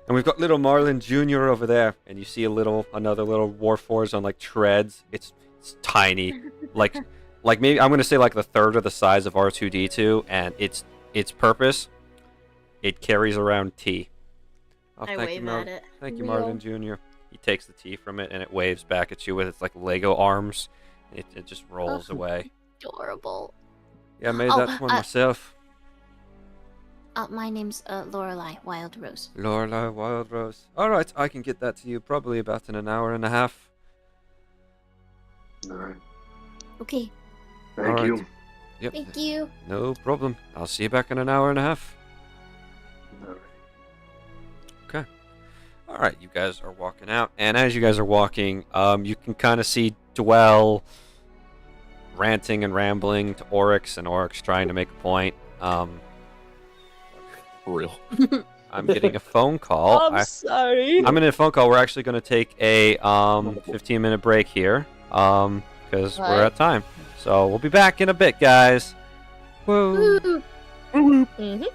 S1: we've got little Marlin Junior over there. And you see another little Warforged on like treads. It's tiny, like maybe I'm gonna say like the third of the size of R2D2, and its purpose, it carries around tea. Oh,
S2: I
S1: thank
S2: wave
S1: you,
S2: at it.
S1: Thank you,
S7: Real.
S1: Marvin Jr. He takes the tea from it and it waves back at you with its like Lego arms. It just rolls away.
S6: Adorable.
S1: Yeah, I made
S6: Oh,
S1: that one myself.
S6: My name's Lorelai Wild Rose.
S1: Lorelei Wild Rose. Alright, I can get that to you probably about in an hour and a half.
S3: Alright,
S6: Okay,
S3: thank
S1: Alright.
S3: you.
S1: Yep.
S6: thank you.
S1: No problem. I'll see you back in an hour and a half.
S3: Alright.
S1: Alright, you guys are walking out, and as you guys are walking, you can kind of see Dwell ranting and rambling to Oryx, and Oryx trying to make a point.
S5: For real.
S1: I'm getting a phone call.
S7: I'm sorry.
S1: I'm getting a phone call. We're actually going to take a 15-minute break here because we're
S7: Right.
S1: at time. So we'll be back in a bit, guys. Woo.
S2: Woo.
S7: Mm-hmm.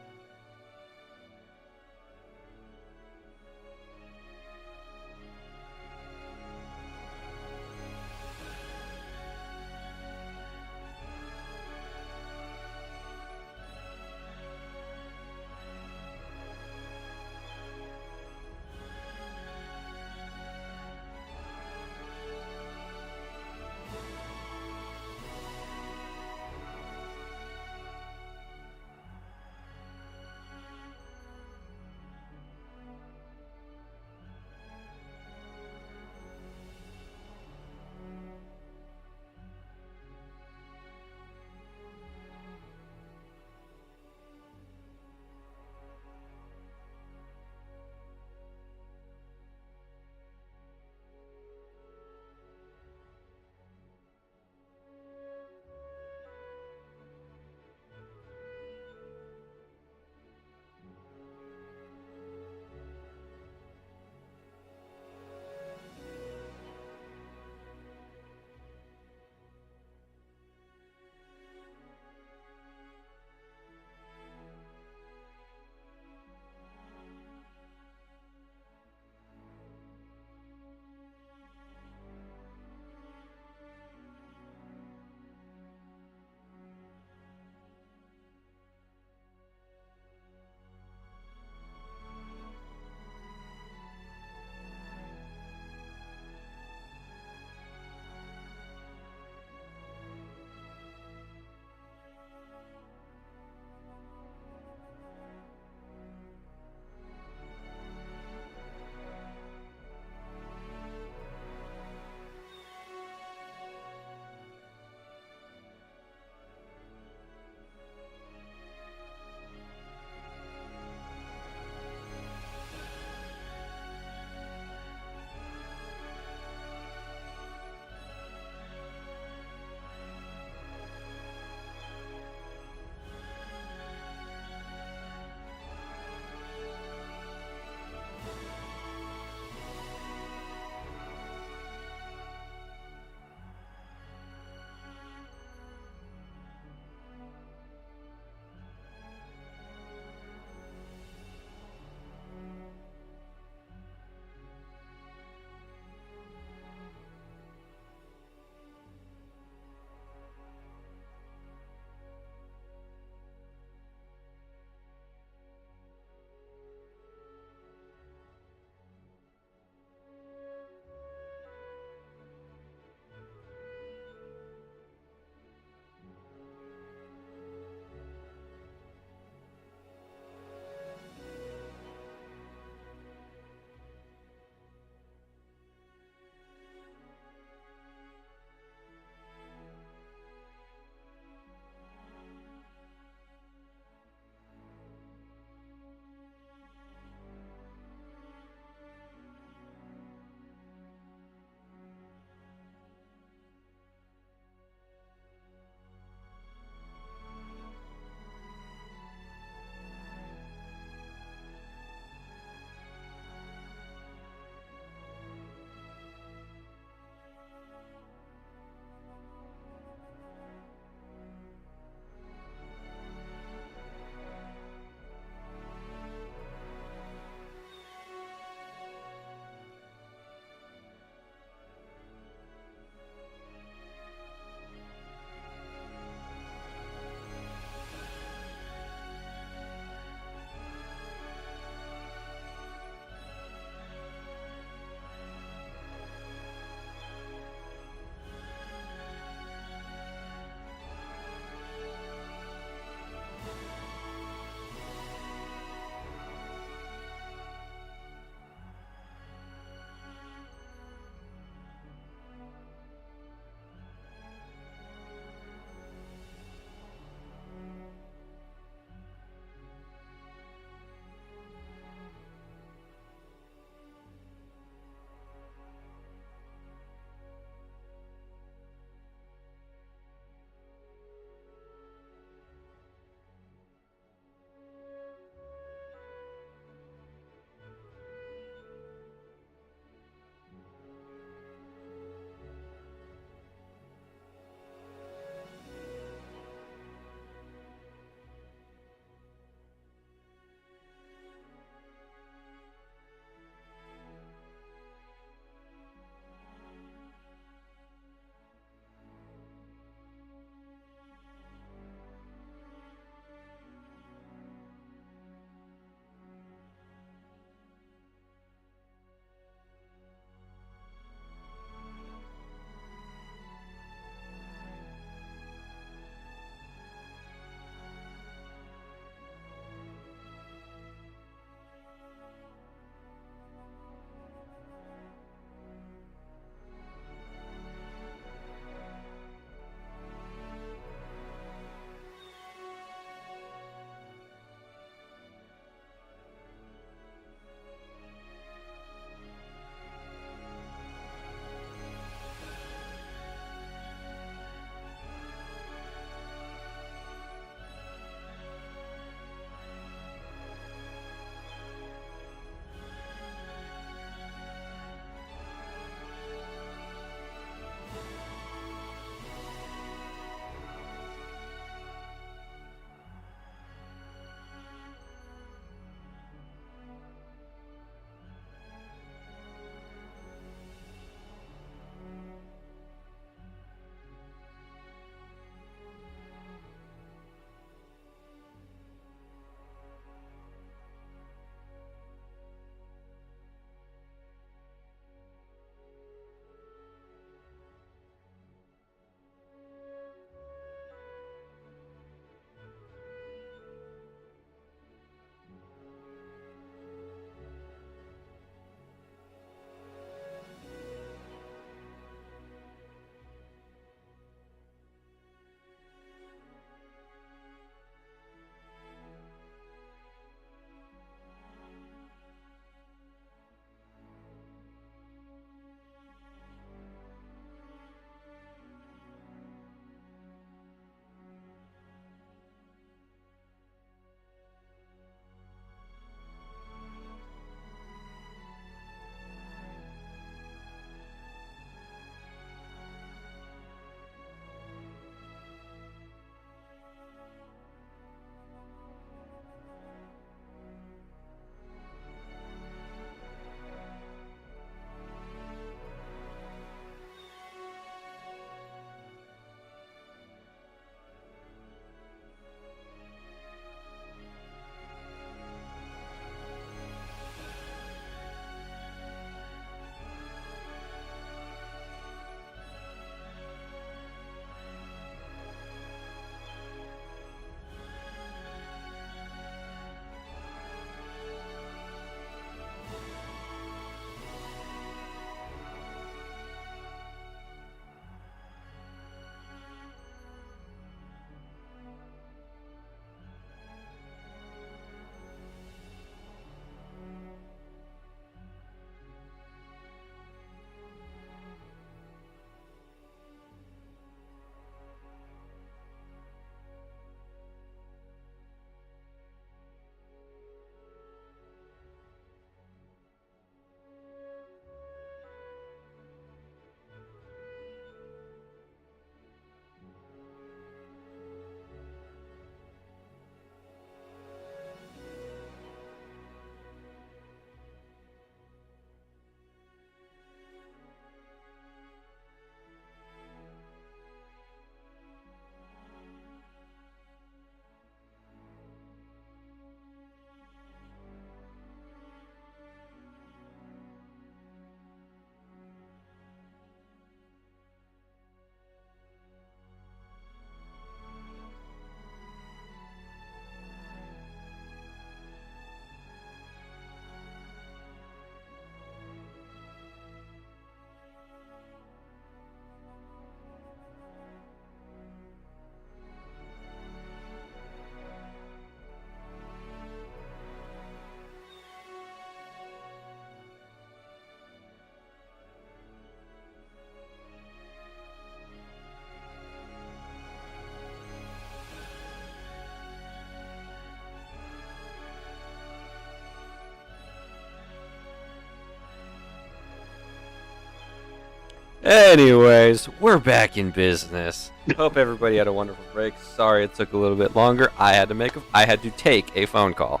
S1: Anyways, we're back in business. Hope everybody had a wonderful break. Sorry it took a little bit longer. I had to take a phone call.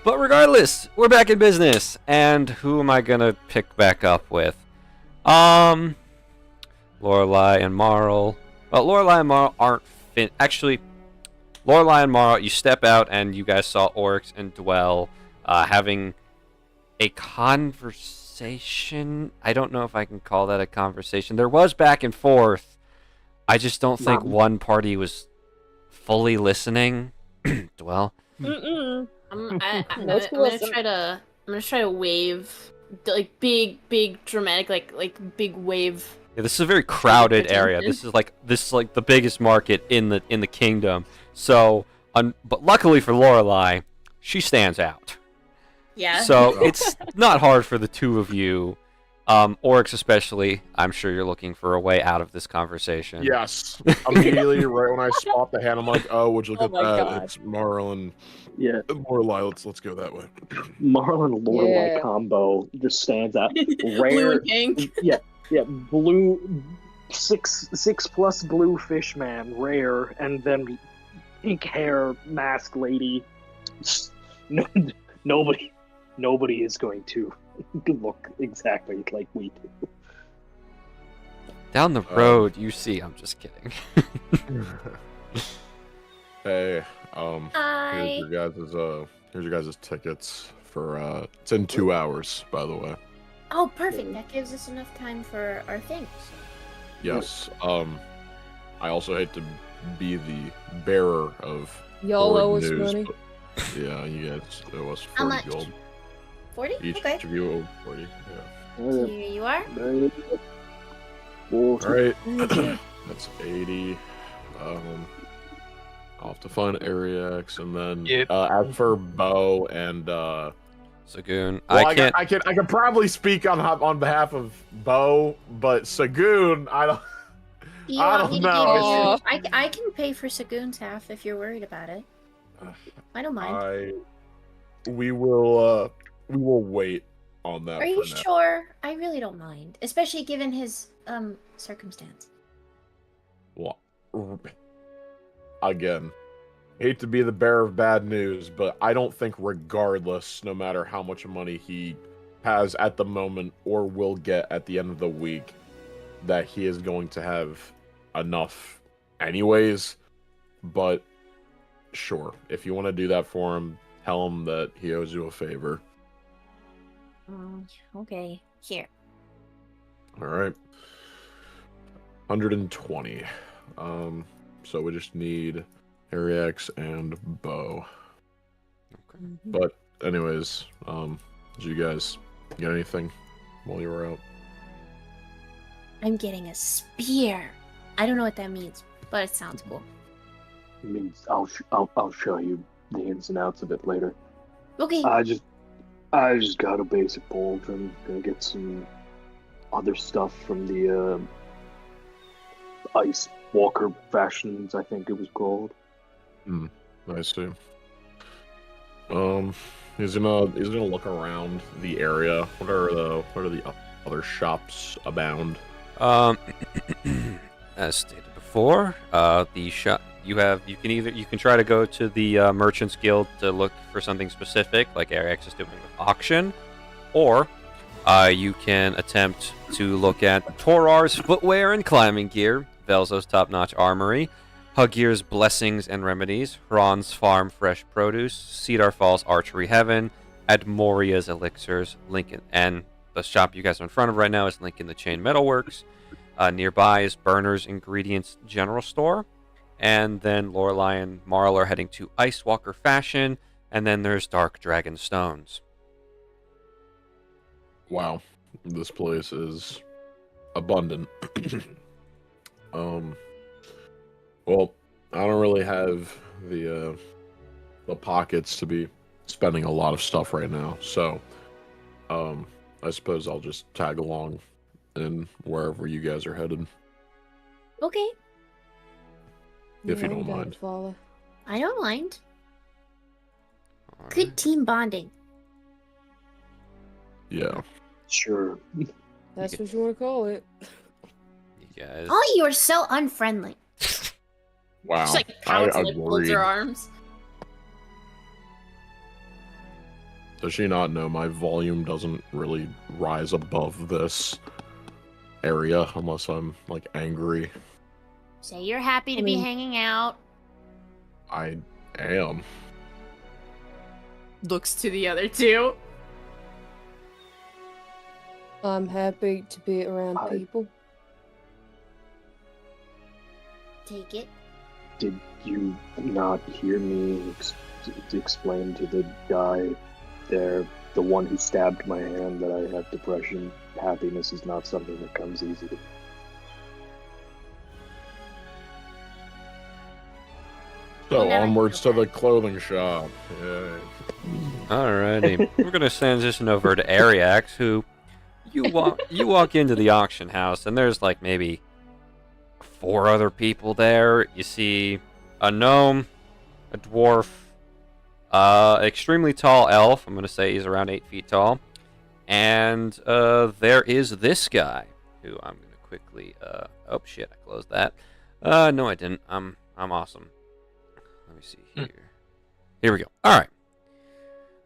S1: But regardless, we're back in business. And who am I gonna pick back up with? Lorelai and Marl. Well, Lorelai and Marl aren't actually, Lorelai and Marl, you step out and you guys saw Oryx and Dwell having a conversation. I don't know if I can call that a conversation. There was back and forth. I just don't think one party was fully listening. Dwell.
S7: Mm-mm.
S2: I'm
S7: Most
S2: gonna
S7: listen.
S2: try to wave, like big dramatic, like big wave.
S1: Yeah, this is a very crowded
S2: Attention.
S1: area. This is like the biggest market in the kingdom. So, but luckily for Lorelai, she stands out.
S2: Yeah.
S1: So it's not hard for the two of you, Oryx especially. I'm sure you're looking for a way out of this conversation.
S5: Yes. Immediately, right when I spot the hand, I'm like, "Oh, would you look
S7: Oh
S5: at
S7: my
S5: that?
S7: God.
S5: It's Marlon.
S3: Yeah,
S5: Lorelai. Let's go that way."
S3: Marlon Lorelai
S7: Yeah.
S3: combo just stands out.
S2: Blue
S3: Rare,
S2: and pink.
S3: yeah, blue, 6+ blue fish man, rare, and then pink hair mask lady. No, nobody is going to look exactly like we do.
S1: Down the road, you see. I'm just kidding.
S5: Hey,
S6: Hi.
S5: here's your guys' tickets for it's in 2 hours, by the way.
S6: Oh, perfect. That gives us enough time for our things.
S5: Yes. I also hate to be the bearer of
S7: Y'all
S5: forward
S7: owe us
S5: news,
S7: money.
S5: but yeah, you guys owe us 40
S6: How much?
S5: gold.
S6: 40?
S5: Each
S6: Okay.
S5: of you owe 40. Yeah.
S6: Here you are.
S5: All right. That's 80. I'll have to find Area X, and then
S4: Yep.
S5: as for Bo and
S1: Sagoon,
S5: well,
S1: I can't.
S5: I can probably speak on behalf of Bo, but Sagoon, I don't.
S6: You
S5: I
S6: want me
S5: don't
S6: to
S5: know.
S6: give you? I can pay for Sagoon's half if you're worried about it. I don't mind.
S5: We will wait on that.
S6: Are you
S5: for now.
S6: sure? I really don't mind, especially given his circumstance.
S5: Well, again, hate to be the bearer of bad news, but I don't think regardless, no matter how much money he has at the moment or will get at the end of the week, that he is going to have enough anyways. But sure, if you want to do that for him, tell him that he owes you a favor.
S6: Okay. Here.
S5: All right. 120. So we just need Area X and Bo. But anyways, did you guys get anything while you were out?
S6: I'm getting a spear. I don't know what that means, but it sounds cool.
S3: It means I'll show you the ins and outs of it later.
S6: Okay.
S3: I just got a basic pauldron. Gonna get some other stuff from the Ice Walker Fashions, I think it was called.
S5: I see. He's gonna look around the area. What are the other shops abound?
S1: As stated before, the shop you can try to go to the Merchants Guild to look for something specific, like Arex is doing with auction, or you can attempt to look at Torar's footwear and climbing gear, Velzo's top-notch armory, Huggear's blessings and remedies, Hron's farm fresh produce, Cedar Falls archery heaven, Admoria's elixirs, Lincoln, and the shop you guys are in front of right now is Lincoln the Chain Metalworks. Nearby is Burner's Ingredients General Store. And then Lorelai and Marl are heading to Ice Walker Fashion. And then there's Dark Dragon Stones.
S5: Wow, this place is abundant. Well, I don't really have the pockets to be spending a lot of stuff right now, so I suppose I'll just tag along in wherever you guys are headed.
S6: Okay.
S5: If you
S7: Yeah,
S5: don't
S7: I'm
S5: mind.
S7: to follow.
S6: I don't mind.
S1: All
S6: Good
S1: right.
S6: team bonding.
S5: Yeah.
S3: Sure.
S7: That's what you want to call it.
S1: guys.
S6: Oh, you are so unfriendly.
S5: Wow.
S2: She like pouts and like folds
S5: agreed.
S2: her arms.
S5: Does she not know my volume doesn't really rise above this area unless I'm like angry?
S6: Say you're happy to be hanging out.
S5: I am.
S2: Looks to the other two.
S7: I'm happy to be around people.
S6: Take it.
S3: Did you not hear me explain to the guy there, the one who stabbed my hand, that I have depression? Happiness is not something that comes easily.
S5: So
S6: Well, now I
S5: onwards
S6: feel
S5: to the
S6: bad.
S5: clothing shop. Yay.
S1: Alrighty, we're gonna transition over to Ariax, who you walk into the auction house, and there's like maybe 4 other people there. You see a gnome, a dwarf, extremely tall elf. I'm gonna say he's around 8 feet tall, and there is this guy who I'm gonna quickly. Oh shit! I closed that. No, I didn't. I'm awesome. Let me see here. Here we go. All right.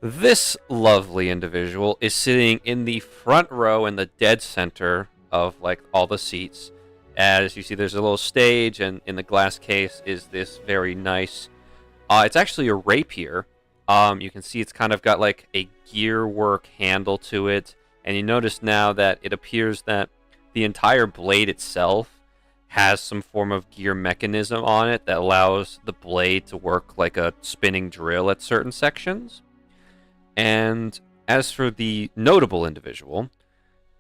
S1: This lovely individual is sitting in the front row in the dead center of like all the seats. As you see, there's a little stage, and in the glass case is this very nice. It's actually a rapier. You can see it's kind of got like a gear work handle to it, and you notice now that it appears that the entire blade itself has some form of gear mechanism on it that allows the blade to work like a spinning drill at certain sections. And as for the notable individual,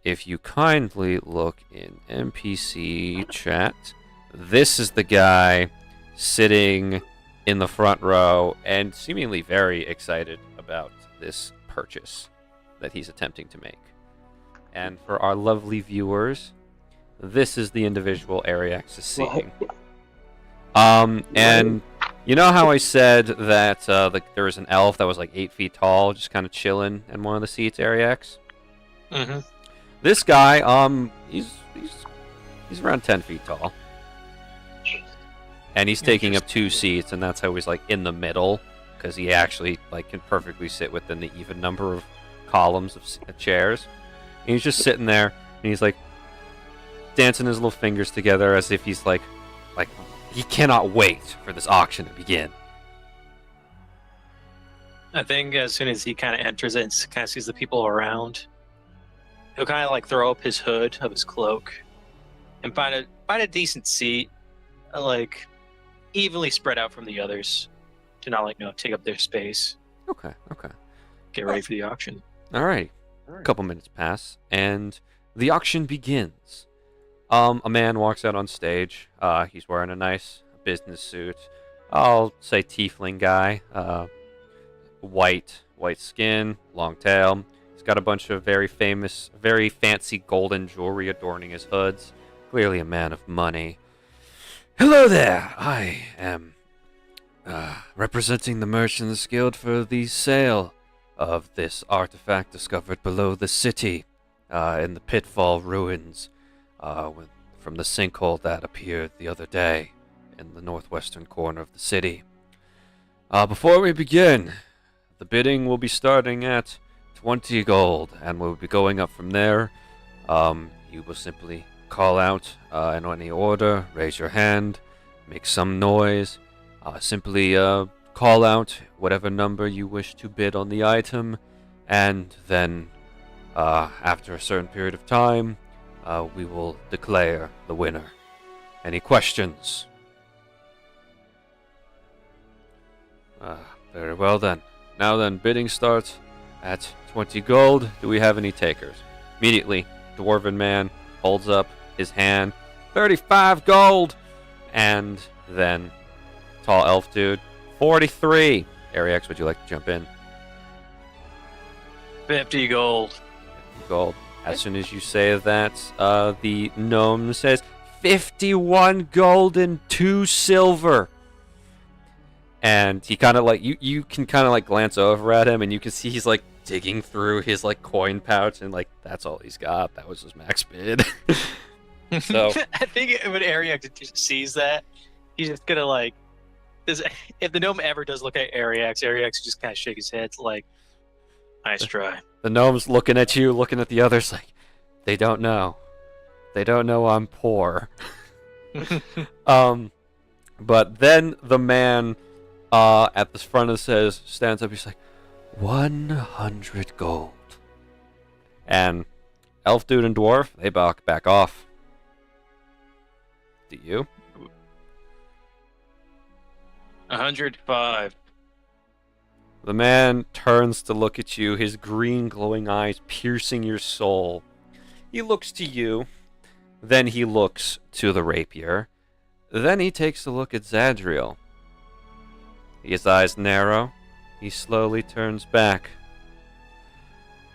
S1: if you kindly look in NPC chat, this is the guy sitting in the front row and seemingly very excited about this purchase that he's attempting to make. And for our lovely viewers, this is the individual Ariax is seeing. And you know how I said that there was an elf that was like 8 feet tall, just kind of chilling in one of the seats, Ariax?
S4: Mm-hmm.
S1: This guy, he's around 10 feet tall. And he's taking up 2 seats, and that's how he's like in the middle, because he actually like can perfectly sit within the even number of columns of chairs. And he's just sitting there, and he's like dancing his little fingers together as if he's like he cannot wait for this auction to begin.
S4: I think as soon as he kind of enters it and kind of sees the people around, he'll kind of like throw up his hood of his cloak and find a decent seat, like evenly spread out from the others, to not take up their space.
S1: Okay.
S4: Get ready for the auction.
S1: All right. A couple minutes pass, and the auction begins. A man walks out on stage. He's wearing a nice business suit. I'll say tiefling guy. White skin, long tail. He's got a bunch of very fancy golden jewelry adorning his hoods. Clearly a man of money. Hello there. I am representing the Merchants Guild for the sale of this artifact discovered below the city in the Pitfall Ruins. From the sinkhole that appeared the other day in the northwestern corner of the city. Before we begin, the bidding will be starting at 20 gold, and we'll be going up from there. You will simply call out in any order, raise your hand, make some noise, simply call out whatever number you wish to bid on the item, and then after a certain period of time, we will declare the winner. Any questions? Very well then. Now then, bidding starts at 20 gold. Do we have any takers? Immediately, Dwarven man holds up his hand. 35 gold! And then, tall elf dude, 43. Ariax, would you like to jump in?
S4: 50 gold.
S1: 50 gold. As soon as you say that, the gnome says, 51 gold and 2 silver. And he kind of like, you can kind of like glance over at him, and you can see he's like digging through his like coin pouch, and like that's all he's got. That was his max bid. So-
S4: I think when Ariax sees that, he's just gonna like. If the gnome ever does look at Ariax just kind of shake his head like, "Nice try."
S1: The gnome's looking at you, looking at the others like, they don't know. They don't know I'm poor. But then the man at the front of the stands up. He's like, 100 gold. And elf dude and dwarf, they back off. Do you?
S4: 105.
S1: The man turns to look at you, his green glowing eyes piercing your soul. He looks to you, then he looks to the rapier, then he takes a look at Zadriel. His eyes narrow, he slowly turns back.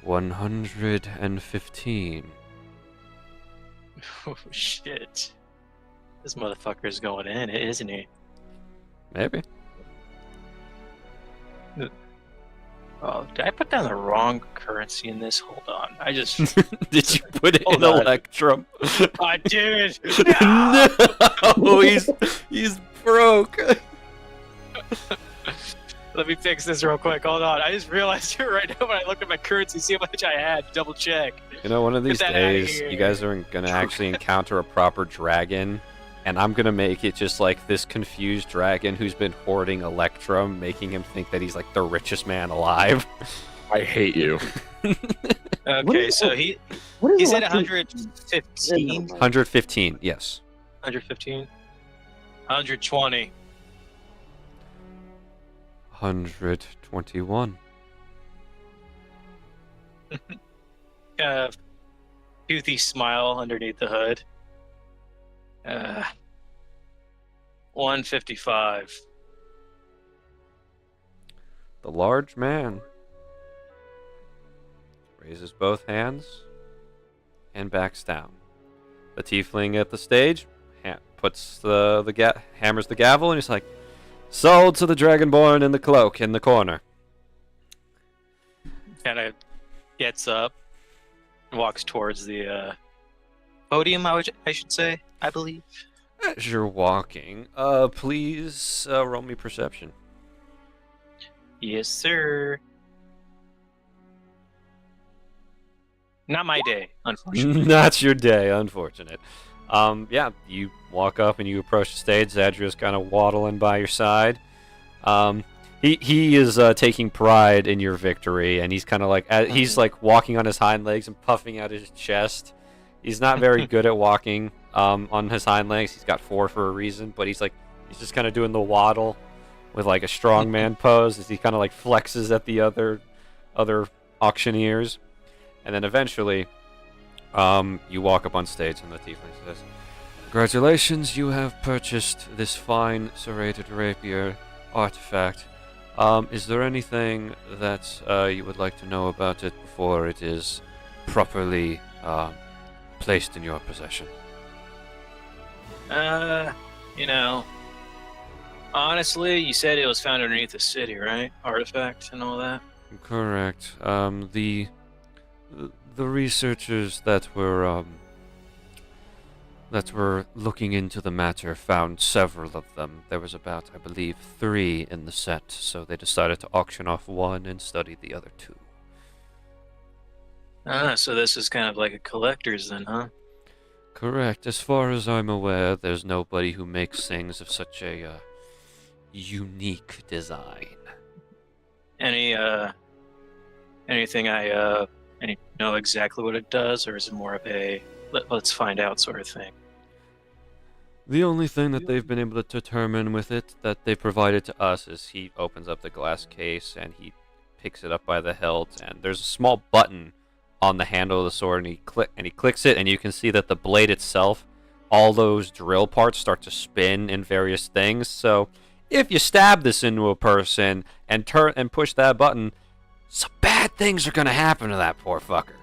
S1: 115.
S4: Oh shit! This motherfucker's going in, isn't he?
S1: Maybe.
S4: Oh, did I put down the wrong currency in this? Hold on. I just.
S1: Did you put it in
S4: Hold on.
S1: Electrum?
S4: I did!
S1: No! He's broke.
S4: Let me fix this real quick. Hold on. I just realized it right now when I looked at my currency, see how much I had. Double check.
S1: You know, one of these
S4: Get that outta
S1: days,
S4: here.
S1: you guys are gonna actually encounter a proper dragon, and I'm gonna make it just like this confused dragon who's been hoarding Electrum, making him think that he's like the richest man alive.
S5: I hate you.
S4: Okay, so
S3: What is
S4: he's at
S3: electric-
S4: 115.
S1: 115, yes.
S4: 115. 120.
S1: 121.
S4: Toothy smile underneath the hood. 155.
S1: The large man raises both hands and backs down. The tiefling at the stage puts hammers the gavel, and he's like, "Sold to the dragonborn in the cloak in the corner."
S4: Kind of gets up and walks towards the podium, I should say, I believe.
S1: As you're walking, please roll me perception.
S4: Yes, sir. Not my day, unfortunately.
S1: Not your day, unfortunate. Yeah, you walk up and you approach the stage. Zadriel's kind of waddling by your side. He is taking pride in your victory, and he's kind of like he's like walking on his hind legs and puffing out his chest. He's not very good at walking on his hind legs. He's got 4 for a reason, but he's just kind of doing the waddle with like a strongman pose as he kind of like flexes at the other auctioneers, and then eventually, you walk up on stage and the tiefling says, "Congratulations, you have purchased this fine serrated rapier artifact. Is there anything that you would like to know about it before it is properly placed in your possession?"
S4: Honestly, you said it was found underneath the city, right? Artifact and all that.
S1: Correct. The researchers that were looking into the matter found several of them. There was about, I believe, 3 in the set, so they decided to auction off 1 and study the other 2.
S4: So this is kind of like a collector's then, huh?
S1: Correct. As far as I'm aware, there's nobody who makes things of such a unique design.
S4: Anything I know exactly what it does, or is it more of a let's find out sort of thing?
S1: The only thing that they've been able to determine with it that they provided to us is he opens up the glass case and he picks it up by the hilt, and there's a small button on the handle of the sword, and he clicks it, and you can see that the blade itself, all those drill parts start to spin in various things. So if you stab this into a person and push that button, some bad things are gonna happen to that poor fucker.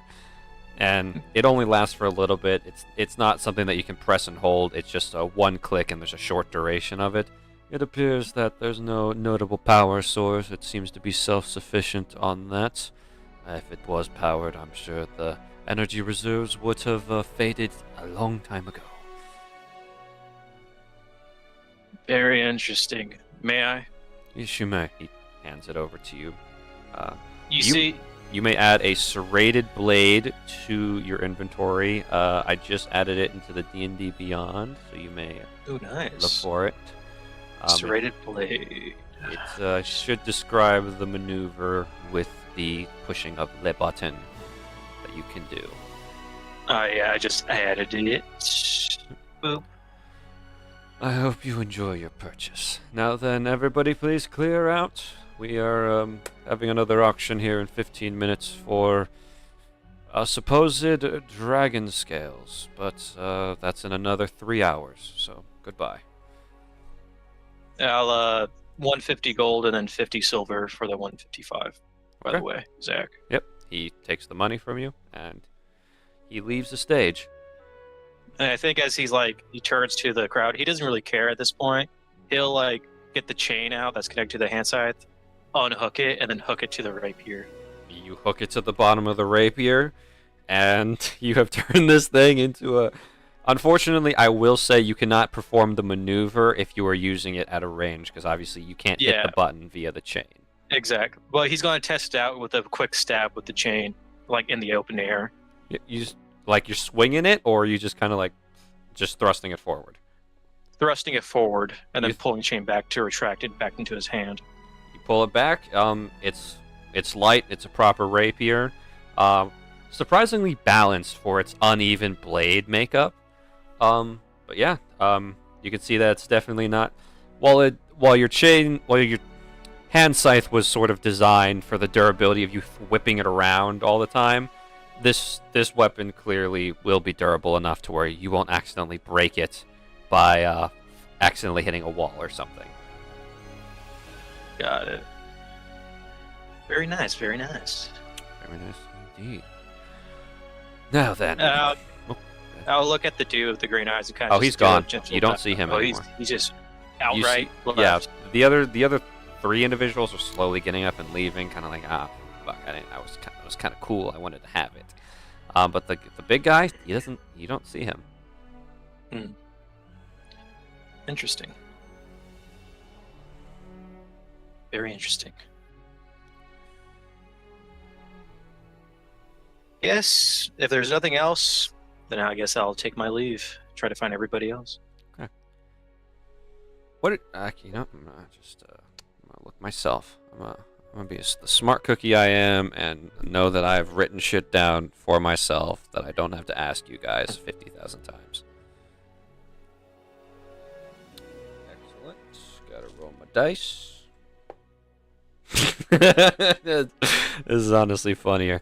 S1: And it only lasts for a little bit. It's not something that you can press and hold. It's just a one click, and there's a short duration of it. It appears that there's no notable power source. It seems to be self-sufficient on that. If it was powered, I'm sure the energy reserves would have faded a long time ago.
S4: Very interesting. May I?
S1: Yes, you may. He hands it over to you.
S4: You see,
S1: You may add a serrated blade to your inventory. I just added it into the D&D Beyond, so you may
S4: oh nice.
S1: look for it.
S4: Serrated blade.
S1: It should describe the maneuver with the pushing of the button that you can do.
S4: Oh yeah, I just added it. Boop.
S1: I hope you enjoy your purchase. Now then, everybody please clear out. We are having another auction here in 15 minutes for supposed dragon scales, but that's in another 3 hours, so goodbye.
S4: I'll 150 gold and then 50 silver for the 155. By
S1: Okay.
S4: the way, Zach.
S1: Yep, he takes the money from you, and he leaves the stage.
S4: And I think as he turns to the crowd, he doesn't really care at this point. He'll get the chain out that's connected to the hand scythe, unhook it, and then hook it to the rapier.
S1: You hook it to the bottom of the rapier, and you have turned this thing into a... Unfortunately, I will say you cannot perform the maneuver if you are using it at a range, because obviously you can't hit the button via the chain.
S4: Exactly. Well, he's going to test it out with a quick stab with the chain, in the open air.
S1: You just, you're swinging it, or are you just kind of just thrusting it forward?
S4: Thrusting it forward, and then
S1: You-
S4: pulling the chain back to retract it back into his hand.
S1: You pull it back. It's light. It's a proper rapier. Surprisingly balanced for its uneven blade makeup. But yeah, you can see that it's definitely not. While your hand scythe was sort of designed for the durability of you whipping it around all the time, this weapon clearly will be durable enough to where you won't accidentally break it by accidentally hitting a wall or something.
S4: Got it. Very nice, very nice.
S1: Very nice indeed. Now then.
S4: I'll look at the dude with the green eyes and kind of.
S1: Oh, he's gone. You don't see him anymore.
S4: He's just
S1: You
S4: outright.
S1: see-
S4: left.
S1: yeah, the other 3 individuals are slowly getting up and leaving, kind of fuck, that was kind of cool. I wanted to have it. But the big guy, you don't see him.
S4: Interesting. Very interesting. Yes, if there's nothing else, then I guess I'll take my leave. Try to find everybody else.
S1: What? I'm gonna look myself. I'm gonna be the smart cookie I am, and know that I've written shit down for myself that I don't have to ask you guys 50,000 times. Excellent. Gotta roll my dice. This is honestly funnier.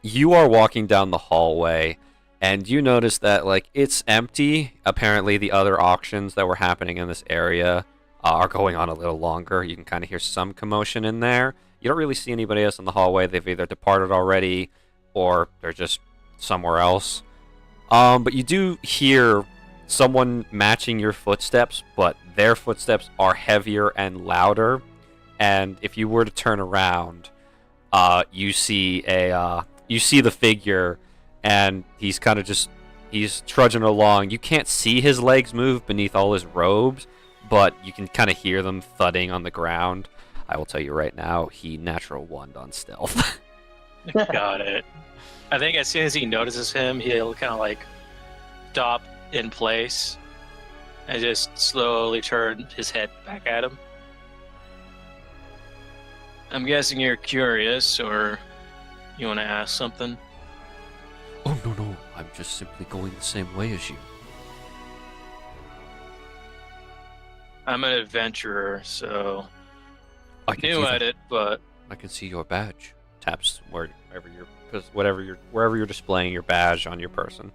S1: You are walking down the hallway, and you notice that it's empty. Apparently, the other auctions that were happening in this area are going on a little longer. You can kind of hear some commotion in there. You don't really see anybody else in the hallway. They've either departed already, or they're just somewhere else. But you do hear someone matching your footsteps, but their footsteps are heavier and louder. And if you were to turn around, you see the figure, and he's kind of he's trudging along. You can't see his legs move beneath all his robes, but you can kind of hear them thudding on the ground. I will tell you right now, he natural one on stealth.
S4: Got it. I think as soon as he notices him, he'll kind of stop in place and just slowly turn his head back at him. I'm guessing you're curious, or you want to ask something?
S1: Oh, no. I'm just simply going the same way as you.
S4: I'm an adventurer, so
S1: I can
S4: new
S1: see
S4: at it, but
S1: I can see your badge. Taps wherever you're displaying your badge on your person.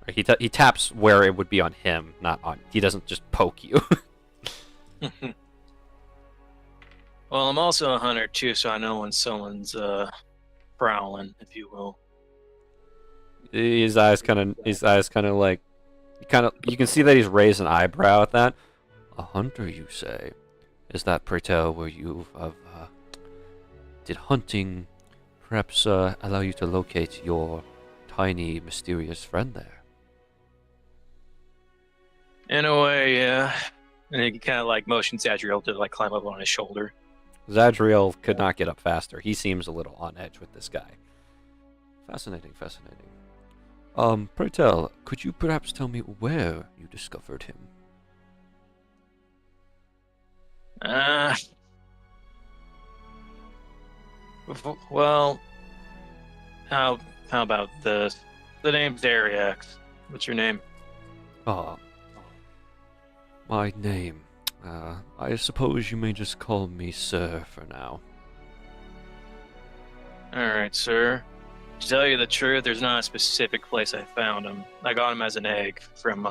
S1: He taps where it would be on him, not on. He doesn't just poke you.
S4: well, I'm also a hunter too, so I know when someone's prowling, if you will.
S1: His eyes kind of you can see that he's raised an eyebrow at that. A hunter, you say? Is that, pray tell, where you did hunting perhaps allow you to locate your tiny, mysterious friend there.
S4: In a way, yeah. And he kind of like motions Zadriel to like climb up on his shoulder.
S1: Zadriel could not get up faster. He seems a little on edge with this guy. Fascinating, fascinating. Pray tell, could you perhaps tell me where you discovered him?
S4: Well, how about the name's Ariax? What's your name?
S1: My name. I suppose you may just call me Sir for now.
S4: Alright, sir. To tell you the truth, there's not a specific place I found him. I got him as an egg from,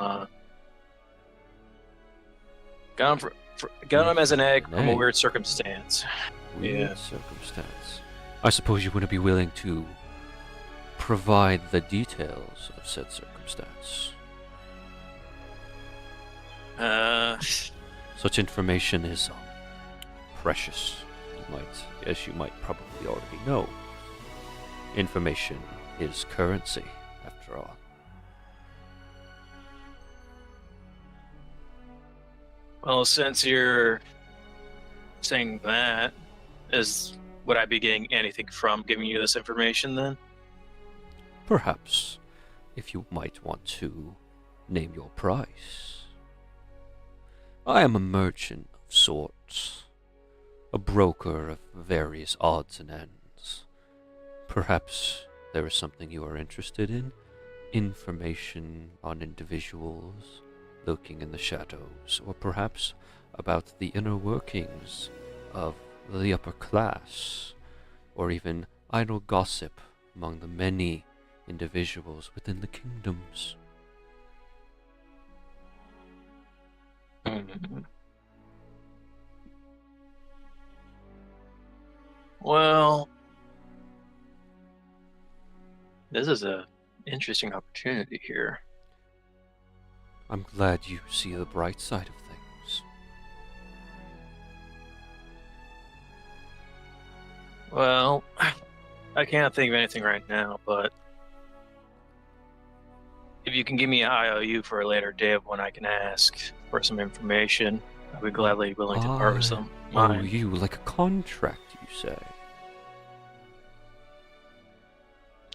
S4: got him as an egg from a weird circumstance.
S1: Weird circumstance. I suppose you wouldn't be willing to provide the details of said circumstance. Such information is precious. As you might probably already know. Information is currency, after all.
S4: Well, since you're saying that, would I be getting anything from giving you this information then?
S1: Perhaps, if you might want to name your price. I am a merchant of sorts, a broker of various odds and ends. Perhaps there is something you are interested in? Information on individuals lurking in the shadows, or perhaps about the inner workings of the upper class, or even idle gossip among the many individuals within the kingdoms.
S4: Well, this is a interesting opportunity here.
S1: I'm glad you see the bright side of things.
S4: Well, I can't think of anything right now, but if you can give me an IOU for a later day of when I can ask for some information, I'll be gladly willing to part with some.
S1: IOU, like a contract, you say?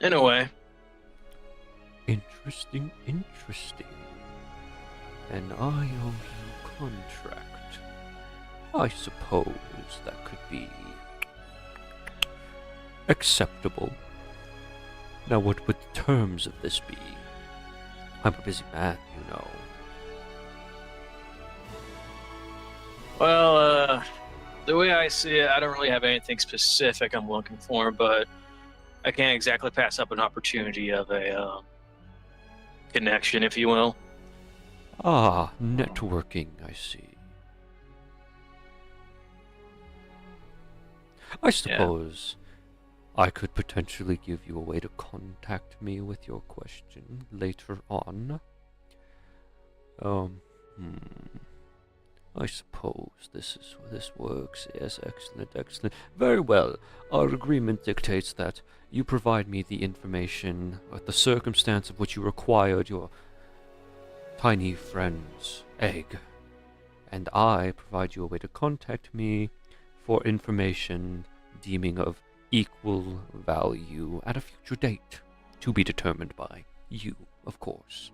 S4: In a way.
S1: Interesting, interesting. An IOU contract. I suppose that could be acceptable. Now, what would the terms of this be? I'm a busy man, you know.
S4: Well, the way I see it, I don't really have anything specific I'm looking for, but I can't exactly pass up an opportunity of a connection, if you will.
S1: Ah, networking, I see. I suppose I could potentially give you a way to contact me with your question later on. I suppose this works. Yes, excellent, excellent. Very well. Our agreement dictates that you provide me the information, the circumstance of which you required your tiny friend's egg, and I provide you a way to contact me for information deeming of equal value at a future date, to be determined by you, of course.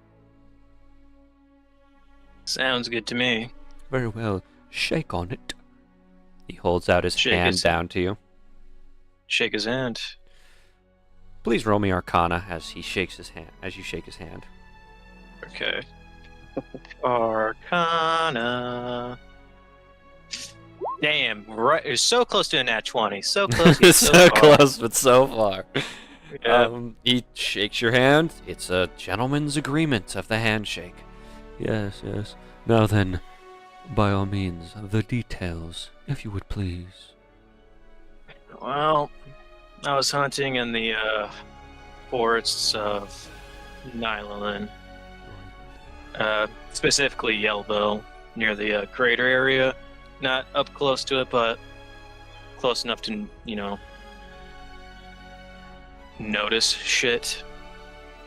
S4: Sounds good to me.
S1: Very well. Shake on it. He holds out his hand down to you.
S4: Shake his hand.
S1: Please roll me Arcana as he shakes his hand. As you shake his hand.
S4: Okay. Arcana. Damn, right. It's so close to a nat 20. So close. Yet
S1: so close, but so far.
S4: Yeah.
S1: He shakes your hand. It's a gentleman's agreement of the handshake. Yes, yes. Now then, by all means, the details, if you would please.
S4: Well, I was hunting in the forests of Nyland, specifically Yellville, near the crater area. Not up close to it, but close enough to, notice shit,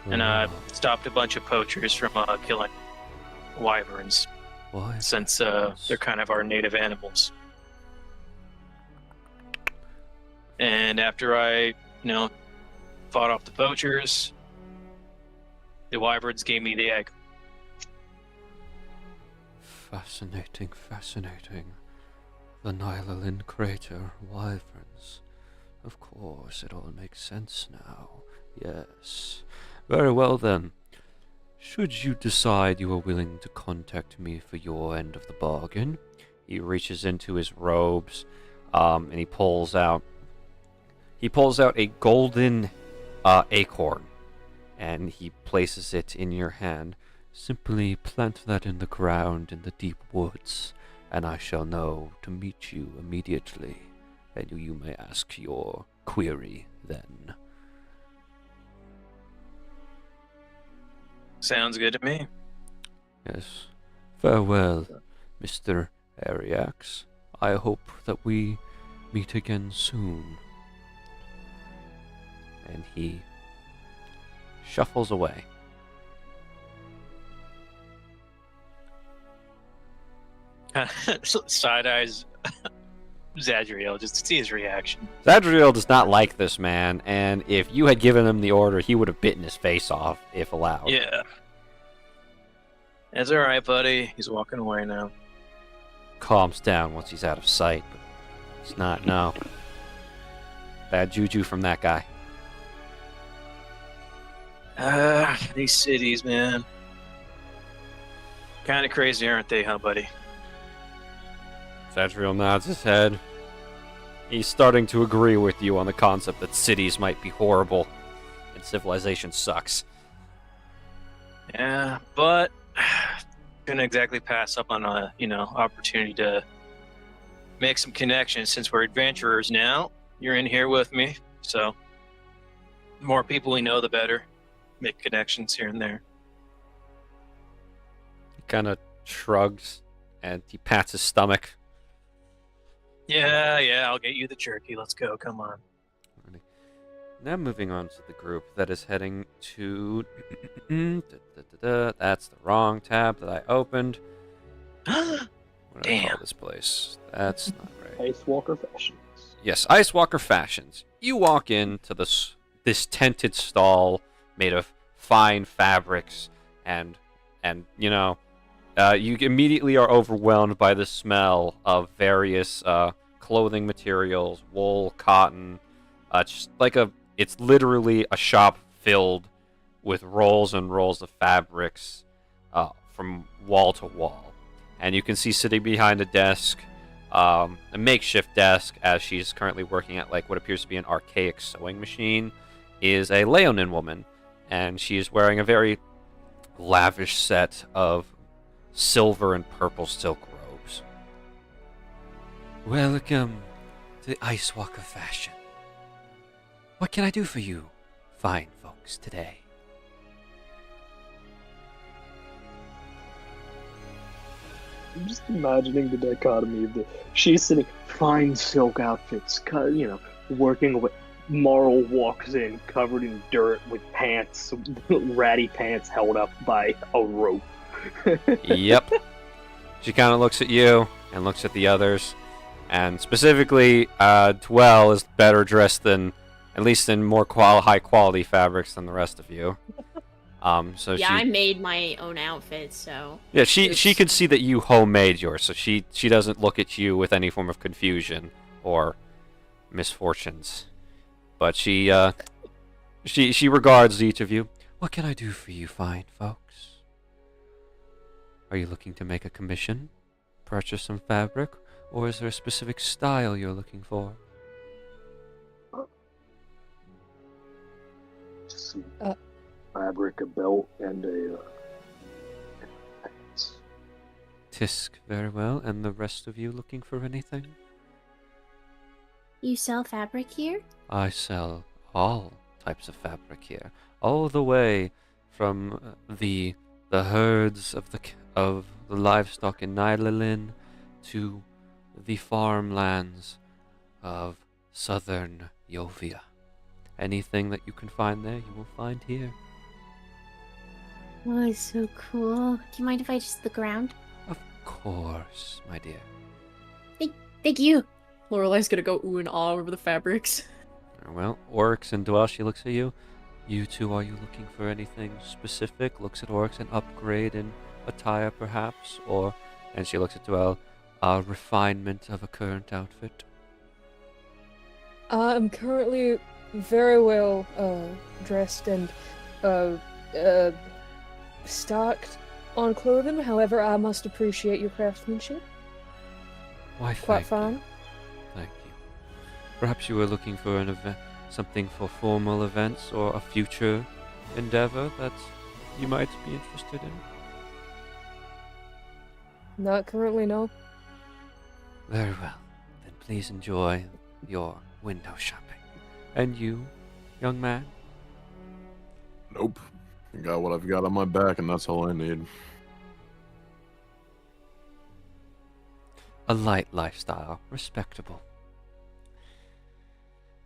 S4: and stopped a bunch of poachers from killing wyverns, since they're kind of our native animals. And after I, fought off the poachers, the wyverns gave me the egg.
S1: Fascinating, fascinating. The Nylalin crater, wyverns. Of course, it all makes sense now. Yes. Very well then. Should you decide you are willing to contact me for your end of the bargain, he reaches into his robes, and he pulls out a golden acorn, and he places it in your hand. Simply plant that in the ground in the deep woods, and I shall know to meet you immediately, and you may ask your query then.
S4: Sounds good to me.
S1: Yes. Farewell, Mr. Ariax. I hope that we meet again soon. And he shuffles away.
S4: Side eyes Zadriel just to see his reaction.
S1: Zadriel does not like this man, and if you had given him the order, he would have bitten his face off if allowed.
S4: Yeah. That's alright, buddy. He's walking away now.
S1: Calms down once he's out of sight, but it's not, no. Bad juju from that guy.
S4: These cities, man. Kind of crazy, aren't they, huh, buddy?
S1: Zadriel nods his head. He's starting to agree with you on the concept that cities might be horrible and civilization sucks.
S4: Yeah, but couldn't exactly pass up on a, opportunity to make some connections since we're adventurers now. You're in here with me, so the more people we know, the better. Make connections here and there.
S1: He kind of shrugs and he pats his stomach.
S4: Yeah, I'll get you the jerky. Let's go, come on.
S1: Now moving on to the group that is heading to... That's the wrong tab that I opened. What do I call this place? That's not right.
S3: Ice Walker Fashions.
S1: Yes, Ice Walker Fashions. You walk into this tented stall made of fine fabrics, and you immediately are overwhelmed by the smell of various clothing materials, wool, cotton. It's literally a shop filled with rolls and rolls of fabrics from wall to wall. And you can see sitting behind a desk, a makeshift desk, as she's currently working at what appears to be an archaic sewing machine, is a Leonin woman. And she is wearing a very lavish set of silver and purple silk robes. Welcome to Ice Walker Fashion. What can I do for you, fine folks, today?
S3: I'm just imagining the dichotomy of she's sitting fine silk outfits, working away. Marl walks in covered in dirt with pants, ratty pants held up by a rope.
S1: Yep. She kind of looks at you and looks at the others, and specifically, Dwell is better dressed than, at least in more high quality fabrics than the rest of you.
S2: I made my own outfit, so
S1: yeah, she could see that you homemade yours, so she doesn't look at you with any form of confusion or misfortunes. But she regards each of you. What can I do for you, fine folks? Are you looking to make a commission, purchase some fabric, or is there a specific style you're looking for?
S3: Just some fabric, a belt, and a pants.
S1: Tisk, very well. And the rest of you looking for anything?
S6: You sell fabric here?
S1: I sell all types of fabric here, all the way from the herds of the livestock in Nylalin to the farmlands of southern Yovia. Anything that you can find there, you will find here.
S6: Oh, it's so cool. Do you mind if I just look around?
S1: Of course, my dear.
S6: Thank you.
S2: Lorelai's gonna go ooh and ah over the fabrics.
S1: Well, Oryx and Dwell, she looks at you. You two, are you looking for anything specific? Looks at Oryx, an upgrade in attire, perhaps? Or, and she looks at Dwell, a refinement of a current outfit?
S7: I'm currently very well dressed and stocked on clothing. However, I must appreciate your craftsmanship.
S1: Why,
S7: Quite
S1: thank
S7: fine.
S1: you. Thank you. Perhaps you were looking for an event, something for formal events, or a future endeavor that you might be interested in?
S7: Not currently, no.
S1: Very well. Then please enjoy your window shopping. And you, young man?
S5: Nope. I got what I've got on my back, and that's all I need.
S1: A light lifestyle. Respectable.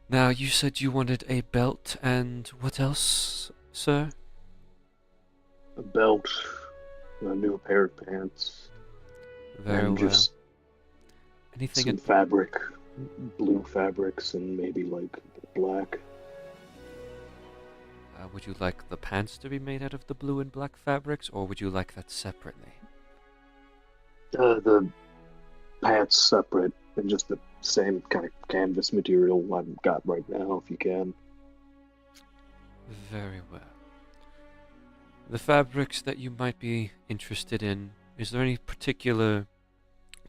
S1: Now, you said you wanted a belt, and what else, sir?
S3: A belt, a new pair of pants,
S1: Very
S3: and
S1: well.
S3: just
S1: Anything
S3: some
S1: in
S3: fabric, blue fabrics, and maybe like black.
S1: Would you like the pants to be made out of the blue and black fabrics, or would you like that separately?
S3: The pants separate and just the same kind of canvas material I've got right now, if you can.
S1: Very well. The fabrics that you might be interested in, is there any particular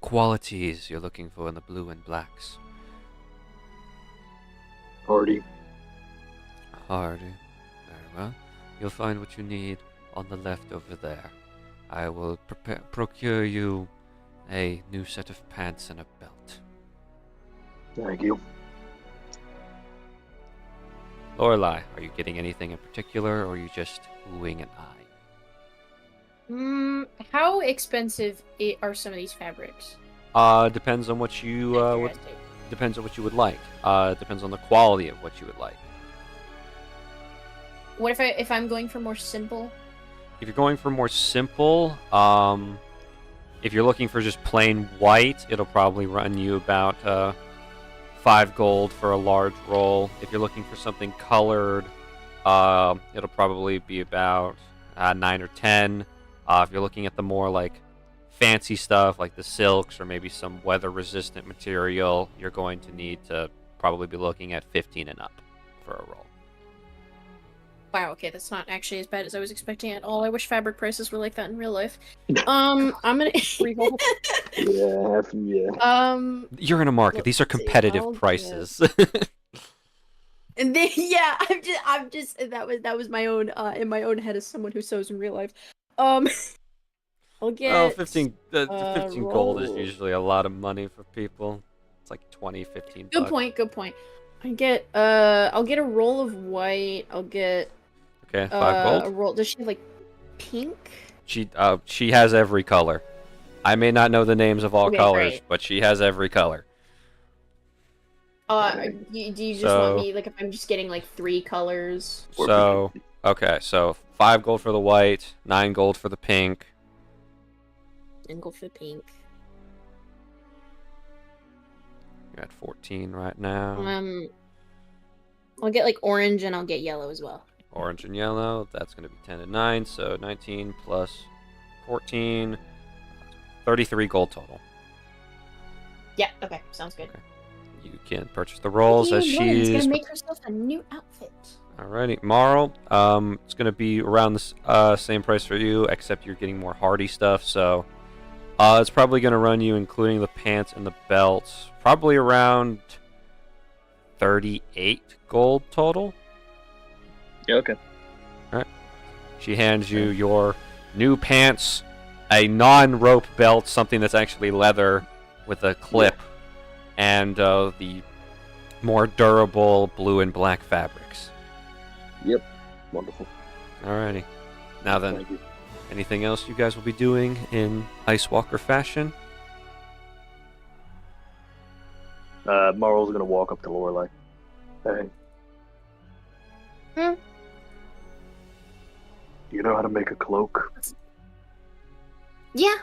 S1: qualities you're looking for in the blue and blacks?
S3: Hardy.
S1: Hardy. Very well. You'll find what you need on the left over there. I will procure you a new set of pants and a belt.
S3: Thank you.
S1: Lorelai, are you getting anything in particular, or are you just oohing an eye?
S2: How expensive are some of these fabrics?
S1: Depends on what you
S2: Curiosity.
S1: depends on what you would like. Depends on the quality of what you would like.
S2: What if I'm going for more simple?
S1: If you're going for more simple, if you're looking for just plain white, it'll probably run you about 5 gold for a large roll. If you're looking for something colored, it'll probably be about 9 or 10. If you're looking at the more like fancy stuff, like the silks or maybe some weather-resistant material, you're going to need to probably be looking at 15 and up for a roll.
S2: Wow, okay, that's not actually as bad as I was expecting at all. I wish fabric prices were like that in real life. I'm gonna
S3: Yeah.
S1: You're in a market. These are
S2: Let's see,
S1: competitive
S2: I'll
S1: prices.
S2: And then, yeah, I'm just that was my own in my own head as someone who sews in real life. I'll get
S1: Well, 15 gold is
S2: roll.
S1: usually a lot of money for people. It's like 20, 15
S2: Good
S1: bucks.
S2: point. I'll get a roll of white. I'll get
S1: Okay, 5
S2: a
S1: gold.
S2: roll. Does she have like pink?
S1: She has every color. I may not know the names of all
S2: Okay,
S1: colors,
S2: great.
S1: but she has every color.
S2: Do you just
S1: So-
S2: want me like if I'm just getting like 3 colors?
S1: So, okay, so 5 gold for the white, 9 gold for the pink.
S2: And go for pink.
S1: You're at 14 right now.
S2: I'll get like orange and I'll get yellow as well.
S1: Orange and yellow, that's going to be 10 and 9, so 19 plus 14, 33 gold total.
S2: Yeah. Okay. Sounds good.
S1: Okay. You can purchase the rolls as
S2: Lauren's
S1: she's...
S2: gonna make herself a new outfit.
S1: Alrighty, Marl, it's going to be around the same price for you, except you're getting more hardy stuff, so... it's probably going to run you, including the pants and the belts, probably around 38 gold total.
S3: Yeah, okay.
S1: She hands you your new pants, a non-rope belt, something that's actually leather with a clip, and the more durable blue and black fabrics.
S3: Yep. Wonderful.
S1: Alrighty. Now then,
S3: Thank you.
S1: anything else you guys will be doing in Ice Walker fashion?
S3: Marl's gonna walk up to Lorelai. Hey, Do you know how to make a cloak?
S6: Yeah.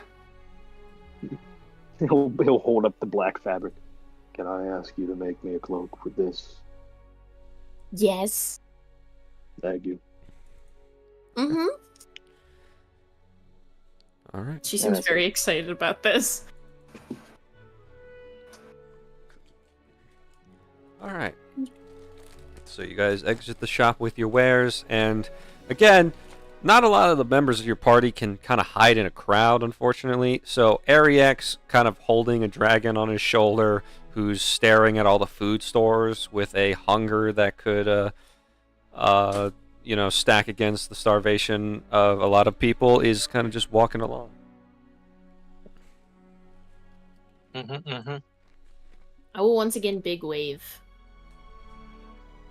S3: He'll hold up the black fabric. Can I ask you to make me a cloak with this?
S6: Yes.
S3: Thank you.
S6: Mm-hmm.
S1: All right.
S2: She seems very excited about this.
S1: All right. So you guys exit the shop with your wares, and again, not a lot of the members of your party can kind of hide in a crowd, unfortunately. So Ariax, kind of holding a dragon on his shoulder, who's staring at all the food stores with a hunger that could, stack against the starvation of a lot of people, is kind of just walking along.
S2: I will once again big wave.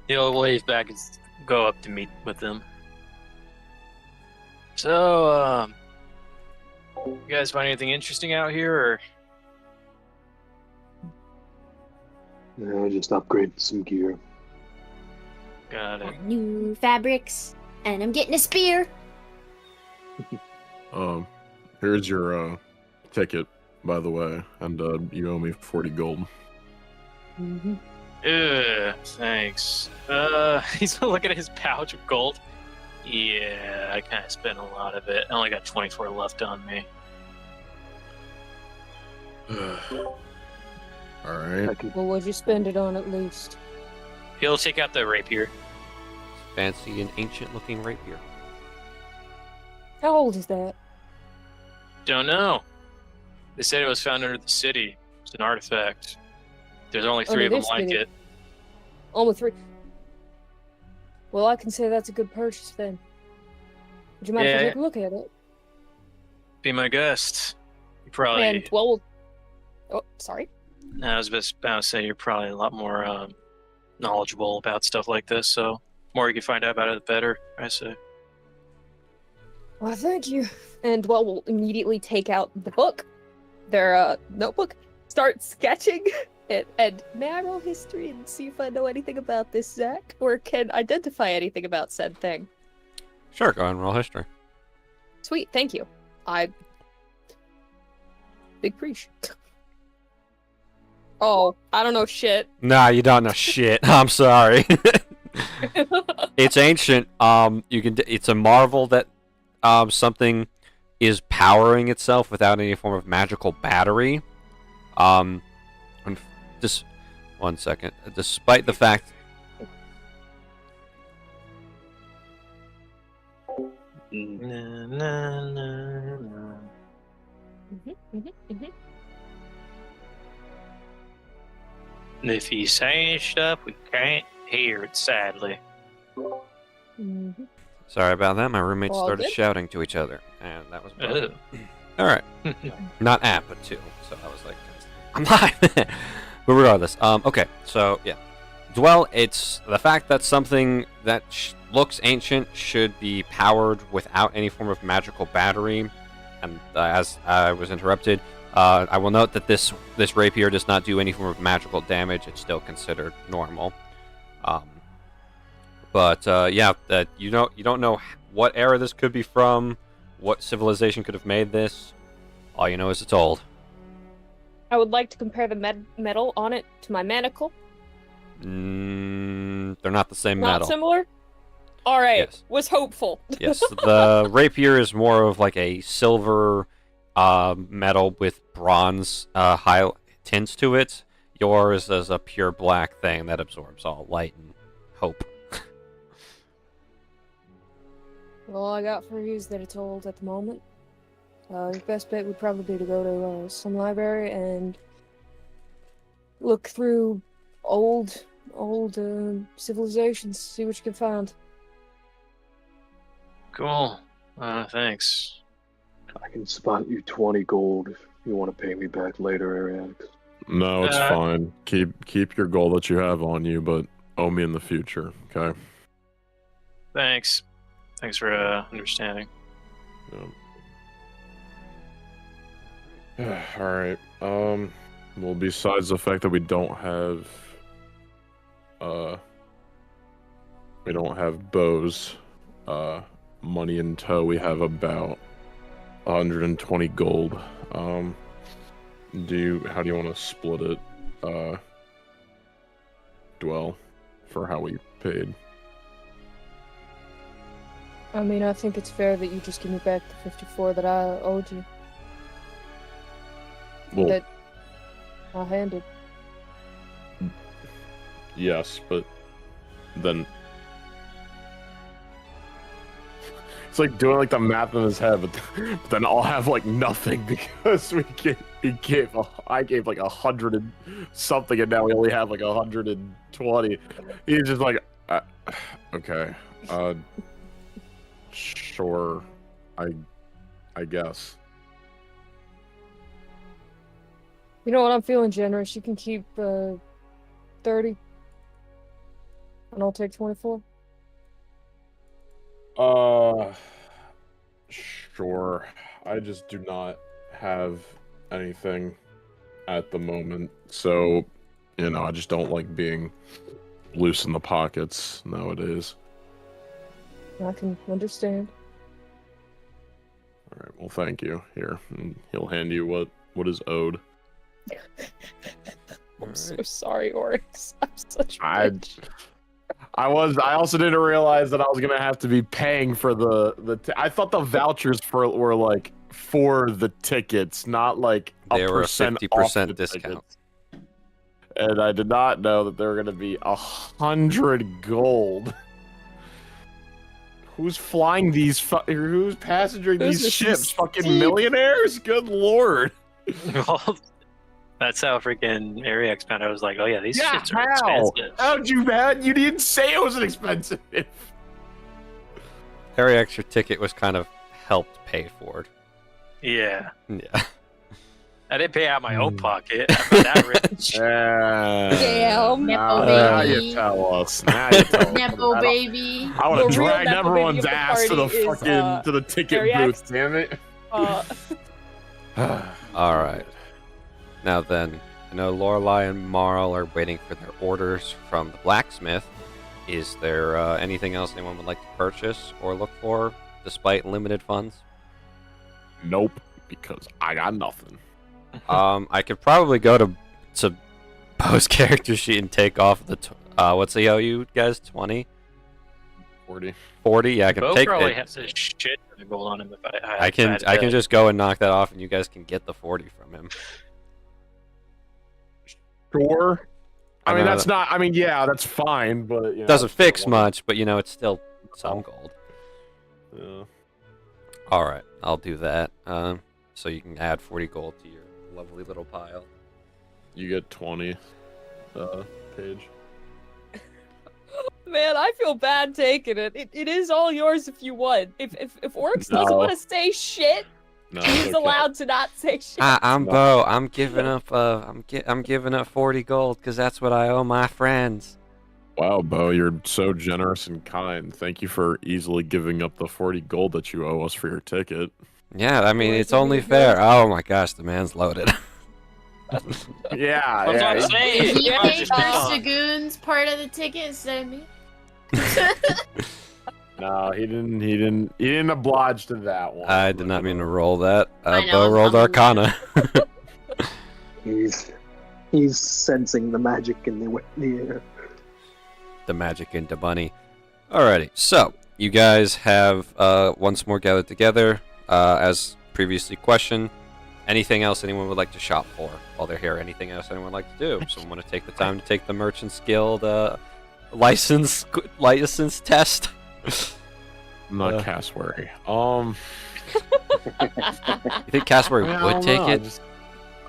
S4: He'll wave back and go up to meet with them. So, you guys find anything interesting out here, or?
S3: I just upgraded some gear.
S4: Got it.
S6: New fabrics, and I'm getting a spear.
S5: Here's your ticket, by the way, and you owe me 40 gold.
S4: Thanks. He's looking at his pouch of gold. Yeah, I kind of spent a lot of it. I only got 24 left on me.
S5: All right.
S7: What would you spend it on at least?
S4: He'll take out the rapier.
S1: Fancy and ancient-looking rapier.
S7: How old is that?
S4: Don't know. They said it was found under the city. It's an artifact. There's only 3 of them
S7: this
S4: like
S7: city.
S4: it.
S7: Only 3. Well, I can say that's a good purchase then. Would you mind if I
S4: Yeah.
S7: take a look at it?
S4: Be my guest. You probably.
S7: And well, oh, sorry.
S4: I was just about to say you're probably a lot more knowledgeable about stuff like this. So, the more you can find out about it, the better. I say.
S7: Well, thank you. And well, we'll immediately take out the book, their notebook, start sketching it. And may I roll history and see if I know anything about this, Zach, or can identify anything about said thing?
S1: Sure, go ahead and roll history.
S7: Sweet, thank you. Big preach. Oh, I don't know shit.
S1: Nah, you don't know shit. I'm sorry. It's ancient. It's a marvel that something is powering itself without any form of magical battery. Just 1 second. Despite the fact.
S4: Na, na, na, na. And if he's saying stuff, we can't hear it, sadly.
S1: Sorry about that. My roommates
S7: All
S1: started
S7: good?
S1: shouting to each other, and that was bad.
S4: Ugh.
S1: All right. Not at, but to. So I was like, I'm live. But regardless, okay. So yeah, Dwell. It's the fact that something that looks ancient should be powered without any form of magical battery. And as I was interrupted, I will note that this rapier does not do any form of magical damage. It's still considered normal. But yeah, that you don't know what era this could be from, what civilization could have made this. All you know is it's old.
S7: I would like to compare the metal on it to my manacle.
S1: They're not the same
S7: Not
S1: metal.
S7: similar? Alright,
S1: Yes.
S7: was hopeful.
S1: Yes, the rapier is more of like a silver metal with bronze high tints to it. Yours is a pure black thing that absorbs all light and hope.
S7: All I got for you is that it's old at the moment. Your best bet would probably be to go to some library and look through old civilizations, see what you can find.
S4: Cool. Thanks.
S3: I can spot you 20 gold if you want to pay me back later, Ariax.
S5: No, it's fine. Keep your goal that you have on you, but owe me in the future, okay?
S4: Thanks. Thanks for understanding.
S5: Yeah. All right. Well, besides the fact that we don't have We don't have Bo's money in tow. We have about 120 gold. How do you want to split it? Dwell, for how we paid.
S7: I mean, I think it's fair that you just give me back the 54 that I owed you.
S5: Well,
S7: That I handed.
S5: yes, but then it's like doing like the math in his head, but then I'll have like nothing because I gave like 100 and something, and now we only have like 120. He's just like, okay, sure, I guess.
S7: You know what? I'm feeling generous. You can keep 30, and I'll take 24.
S5: Sure. I just do not have anything at the moment, so I just don't like being loose in the pockets nowadays.
S7: I can understand.
S5: All right. Well, thank you. Here, and he'll hand you what is owed.
S7: I'm so sorry, Oryx. I'm such a
S5: I
S7: bitch.
S5: I also didn't realize that I was gonna have to be paying for I thought the vouchers were like for the tickets, not like
S1: They were a
S5: percent
S1: 50%
S5: off
S1: discount.
S5: tickets. And I did not know that they were gonna be 100 gold. Who's flying these? Who's passengering
S7: Who's
S5: these
S7: this
S5: ships? Fucking
S7: Steve?
S5: millionaires? Good lord!
S4: Well, that's how freaking Ariax found out. I was like, oh yeah, these
S5: Yeah,
S4: shits are
S5: how?
S4: expensive.
S5: How'd you, man? You didn't say it was expensive.
S1: Every extra ticket was kind of helped pay for it.
S4: Yeah.
S1: Yeah.
S4: I didn't pay out my own pocket. I'm not that rich.
S7: Damn.
S2: Nepo
S5: Now
S2: baby.
S5: you tell us. Now you tell us.
S2: Nepo baby.
S5: I would
S7: The
S5: have
S7: real
S5: dragged
S7: Nepo baby
S5: everyone's
S7: of the
S5: ass to the
S7: party is,
S5: fucking to the ticket
S7: Ariax.
S5: booth. Damn it.
S1: All right. Now then, I know Lorelai and Marl are waiting for their orders from the blacksmith. Is there anything else anyone would like to purchase or look for, despite limited funds?
S5: Nope, because I got nothing.
S1: I could probably go to Poe's character sheet and take off the what's the owe you guys? 20?
S5: 40.
S1: 40? Yeah, I can
S4: Bo
S1: take
S4: probably
S1: it.
S4: has a shit ton of gold on him if
S1: I can just go and knock that off, and you guys can get the 40 from him.
S5: Sure. I mean,
S1: know
S5: that's not. I mean, yeah, that's fine, but
S1: Doesn't fix much, but it's still some gold.
S5: Yeah.
S1: All right, I'll do that. So you can add 40 gold to your lovely little pile.
S5: You get 20. Page.
S7: Man, I feel bad taking it. It is all yours if you want. If Oryx doesn't
S5: No.
S7: want to say shit,
S5: No,
S7: he's
S5: it's okay.
S7: allowed to not say shit.
S1: I'm
S5: No.
S1: Bo. I'm giving up. I'm giving up 40 gold because that's what I owe my friends.
S5: Wow, Bo, you're so generous and kind. Thank you for easily giving up the 40 gold that you owe us for your ticket.
S1: Yeah, I mean
S7: Boys
S1: it's
S7: are
S1: only
S7: really
S1: fair.
S7: good.
S1: Oh my gosh, the man's loaded.
S5: Yeah,
S4: That's what I'm
S5: yeah.
S4: saying.
S2: He
S4: Yeah,
S2: paid
S4: just
S2: for
S4: pick on.
S2: Sagoon's part of the ticket instead of me.
S5: No, he didn't oblige to that one.
S1: I did not mean to roll that.
S2: I know,
S1: Bo rolled
S2: I'm a
S1: Arcana.
S3: He's sensing the magic in the air.
S1: The magic into Bunny. Alrighty, so you guys have once more gathered together. As previously questioned, anything else anyone would like to shop for while they're here? Anything else anyone would like to do? Someone want to take the time to take the Merchant's Guild license test?
S5: I'm not Casswary.
S1: You think Casswary
S5: I
S1: would
S5: don't
S1: take
S5: know, I
S1: it?
S5: just-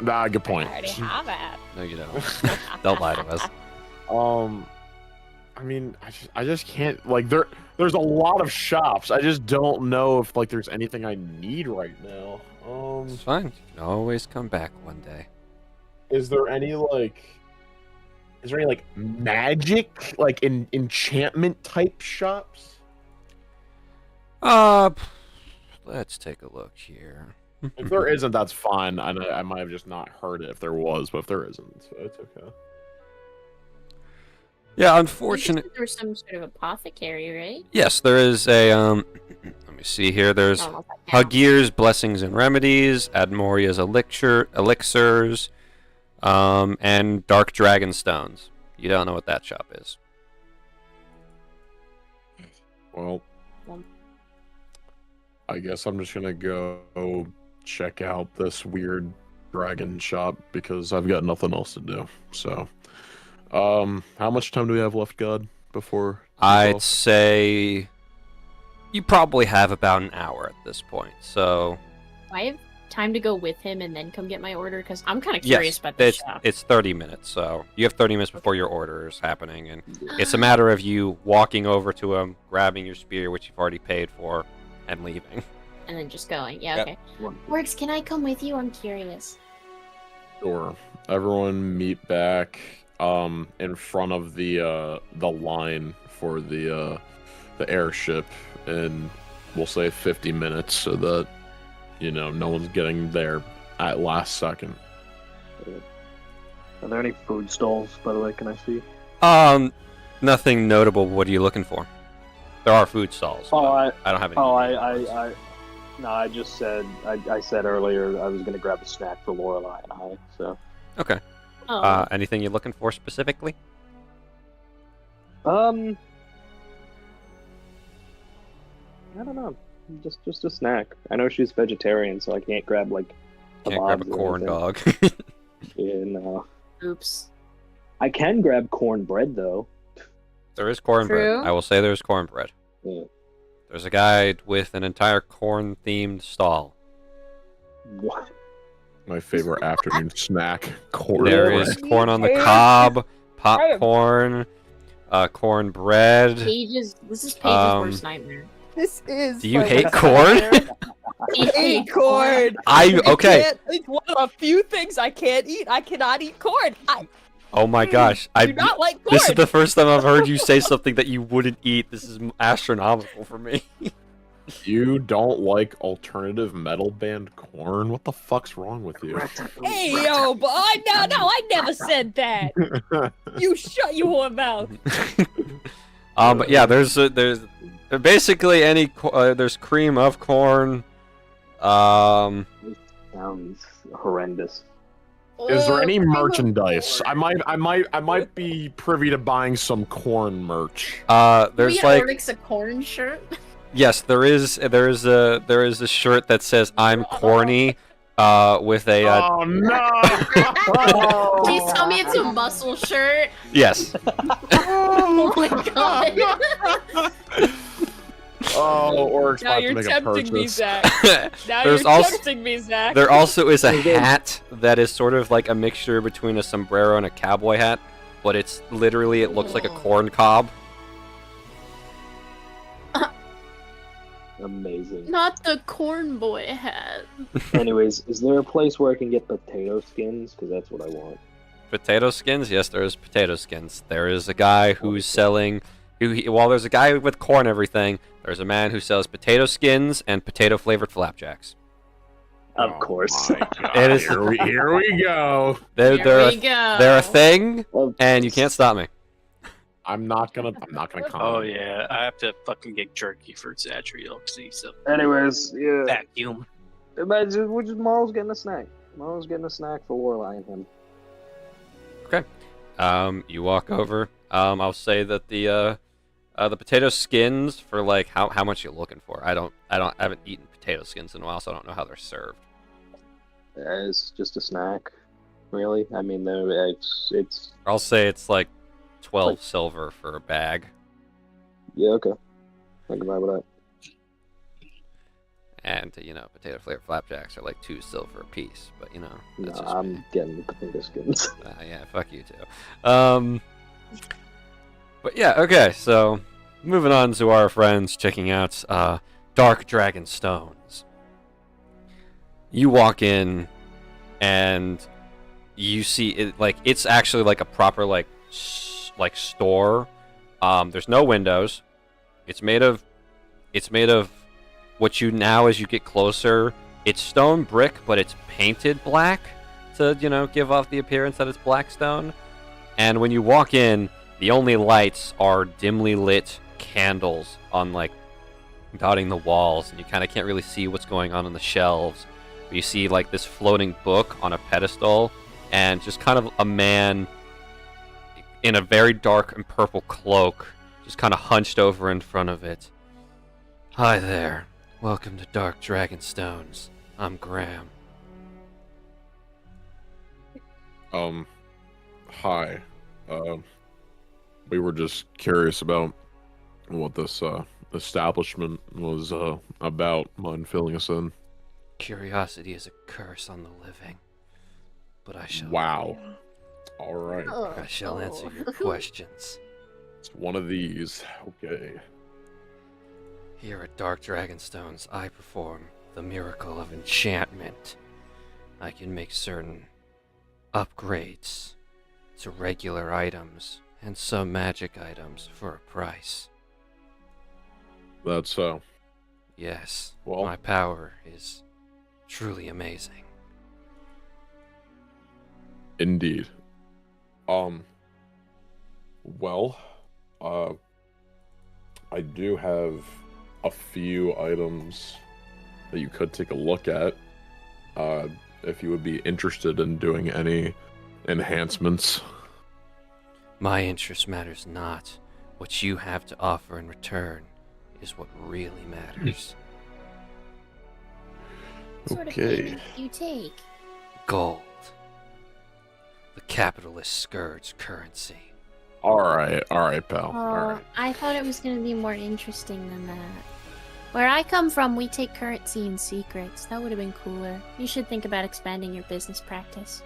S5: Nah, good point.
S7: I already have it.
S1: No, you don't. Don't lie to us.
S5: I mean, I just can't like there's a lot of shops. I just don't know if like there's anything I need right now.
S1: It's fine. You can always come back one day.
S5: Is there any magic like enchantment type shops?
S1: Let's take a look here.
S5: If there isn't, that's fine. I might have just not heard it if there was, but if there isn't, so it's okay.
S1: Yeah,
S2: You
S1: unfortunate.
S2: said there was some sort of apothecary, right?
S1: Yes, there is a let me see here. There's
S2: I don't know if that counts.
S1: Hagir's Blessings and Remedies, Admoria's Elixirs, and Dark Dragon Stones. You don't know what that shop is.
S5: Well, I guess I'm just gonna go check out this weird dragon shop because I've got nothing else to do. So, how much time do we have left, God, before?
S1: I'd say you probably have about an hour at this point. So
S2: Do I have time to go with him and then come get my order? Because I'm kind of curious
S1: yes,
S2: about this shop.
S1: it's 30 minutes. So you have 30 minutes before your order is happening, and it's a matter of you walking over to him, grabbing your spear, which you've already paid for, and leaving.
S2: And then just going. Yeah,
S1: Yep.
S2: okay. Works, can I come with you? I'm curious.
S5: Sure. Everyone meet back in front of the line for the airship in, we'll say, 50 minutes, so that no one's getting there at last second.
S3: Are there any food stalls, by the way? Can I see?
S1: Nothing notable. What are you looking for? There are food stalls.
S3: Oh,
S1: but I don't have any.
S3: No, I just said I said earlier I was gonna grab a snack for Lorelai and I. So.
S1: Okay.
S2: Oh,
S1: Anything you're looking for specifically?
S3: I don't know. Just a snack. I know she's vegetarian, so I can't grab like.
S1: Can't grab a
S3: kebabs or
S1: corn
S3: anything.
S1: dog.
S3: Yeah, no.
S2: oops.
S3: I can grab cornbread though.
S1: There is cornbread.
S2: True.
S1: I will say there's cornbread.
S3: Yeah.
S1: There's a guy with an entire corn-themed stall.
S3: What?
S5: My favorite afternoon snack, corn.
S1: There
S5: bread.
S1: is corn on the cob, popcorn, cornbread.
S2: This is Paige's worst nightmare.
S7: This is.
S1: Do you
S7: my
S1: hate
S7: best
S1: corn?
S7: nightmare. I hate corn.
S1: Okay.
S7: It's one of the few things I can't eat. I cannot eat corn. I
S1: Oh my gosh!
S7: do not like corn.
S1: This is the first time I've heard you say something that you wouldn't eat. This is astronomical for me.
S5: You don't like alternative metal band corn? What the fuck's wrong with you?
S7: Hey yo, boy! No, I never said that. You shut your mouth.
S1: But yeah, there's basically there's cream of corn.
S3: Sounds horrendous.
S5: Is there any
S2: cream of
S5: merchandise?
S2: corn.
S5: I might be privy to buying some corn merch.
S1: There's
S2: Can we get
S1: like
S2: Oryx a corn shirt?
S1: yes, there is a shirt that says "I'm corny," with a
S5: Oh no!
S2: Please tell me it's a muscle shirt.
S1: yes.
S2: Oh my god.
S5: Oh, Oryx
S7: Now
S5: about
S7: you're
S5: to make a
S7: tempting me,
S5: purchase.
S7: Zach. Now
S1: There's
S7: you're
S1: also-
S7: tempting me, Zach.
S1: There also is a hat that is sort of like a mixture between a sombrero and a cowboy hat, but it looks like a corn cob.
S3: Amazing.
S2: Not the corn boy hat.
S3: Anyways, is there a place where I can get potato skins? Because that's what I want.
S1: Potato skins? Yes, there is potato skins. There is a guy who's selling. While there's a guy with corn everything, there's a man who sells potato skins and potato flavored flapjacks.
S3: Of
S5: Oh
S3: course.
S5: my God,
S1: It is-
S5: here we go.
S1: They're
S2: There we go.
S1: they're a thing,
S3: Well,
S1: and you can't stop me.
S5: I'm not gonna comment.
S4: Oh yeah, I have to fucking get jerky for Zadriel because he's a
S3: Anyways, yeah.
S4: vacuum.
S3: Marl's getting a snack. Marl's getting a snack for Lorelai and him.
S1: You walk over. I'll say that the potato skins for like how much you looking for? I haven't eaten potato skins in a while, so I don't know how they're served.
S3: It's just a snack, really. I mean, it's
S1: I'll say it's like 12 silver for a bag,
S3: yeah, okay. I can buy with that.
S1: and potato flavored flapjacks are like 2 silver a piece. But
S3: No,
S1: that's just
S3: I'm
S1: me.
S3: getting the potato skins.
S1: Yeah, fuck you too. But yeah, okay. So moving on to our friends checking out Dark Dragon Stones. You walk in, and you see it like it's actually like a proper like store. There's no windows. It's made of what you now as you get closer. It's stone brick, but it's painted black to give off the appearance that it's black stone. And when you walk in, The only lights are dimly lit candles on like dotting the walls, and you kind of can't really see what's going on the shelves. But you see like this floating book on a pedestal, and just kind of a man in a very dark and purple cloak, just kind of hunched over in front of it. Hi there. Welcome to Dark Dragonstones. I'm Graham.
S5: Hi. We were just curious about what this establishment was about. Mind filling us in?
S1: Curiosity is a curse on the living, but I shall.
S5: Wow. All right.
S1: I shall answer your questions.
S5: It's one of these. Okay.
S1: Here at Dark Dragonstones, I perform the miracle of enchantment. I can make certain upgrades to regular items and some magic items for a price.
S5: That's so.
S1: Yes,
S5: Well,
S1: my power is truly amazing.
S5: indeed. Well, I do have a few items that you could take a look at. If you would be interested in doing any enhancements.
S1: My interest matters not. What you have to offer in return is what really matters.
S6: What sort of
S5: Okay.
S6: payment do you take?
S1: Gold. The capitalist scourge currency.
S5: All right, pal.
S6: Oh,
S5: All right.
S6: I thought it was going to be more interesting than that. Where I come from, we take currency in secrets. That would have been cooler. You should think about expanding your business practice.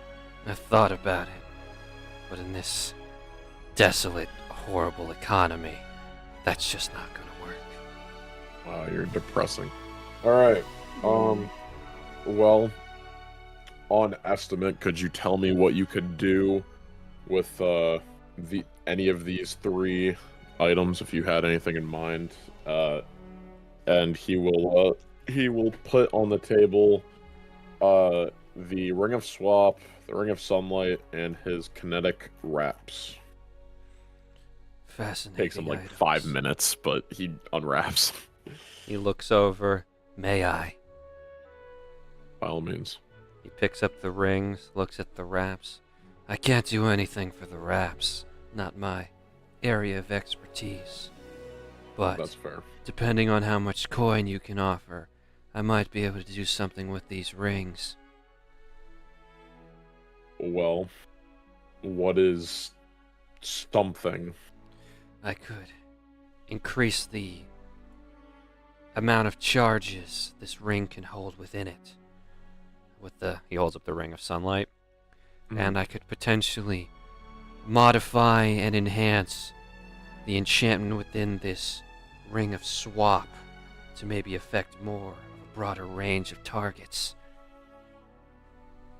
S1: I've thought about it, but in this desolate, horrible economy, that's just not gonna work.
S5: Wow, you're depressing. All right. Well, on estimate, could you tell me what you could do with any of these three items, if you had anything in mind? And he will put on the table the Ring of Swap, the Ring of Sunlight, and his kinetic wraps.
S1: Fascinating.
S5: Takes him like
S1: items.
S5: 5 minutes, but he unwraps.
S1: He looks over. May I?
S5: By all means.
S1: He picks up the rings, looks at the wraps. I can't do anything for the wraps. Not my area of expertise. But
S5: That's fair.
S1: depending on how much coin you can offer, I might be able to do something with these rings.
S5: Well, what is something?
S1: I could increase the amount of charges this ring can hold within it. He holds up the Ring of Sunlight, and I could potentially modify and enhance the enchantment within this Ring of Swap to maybe affect more of a broader range of targets.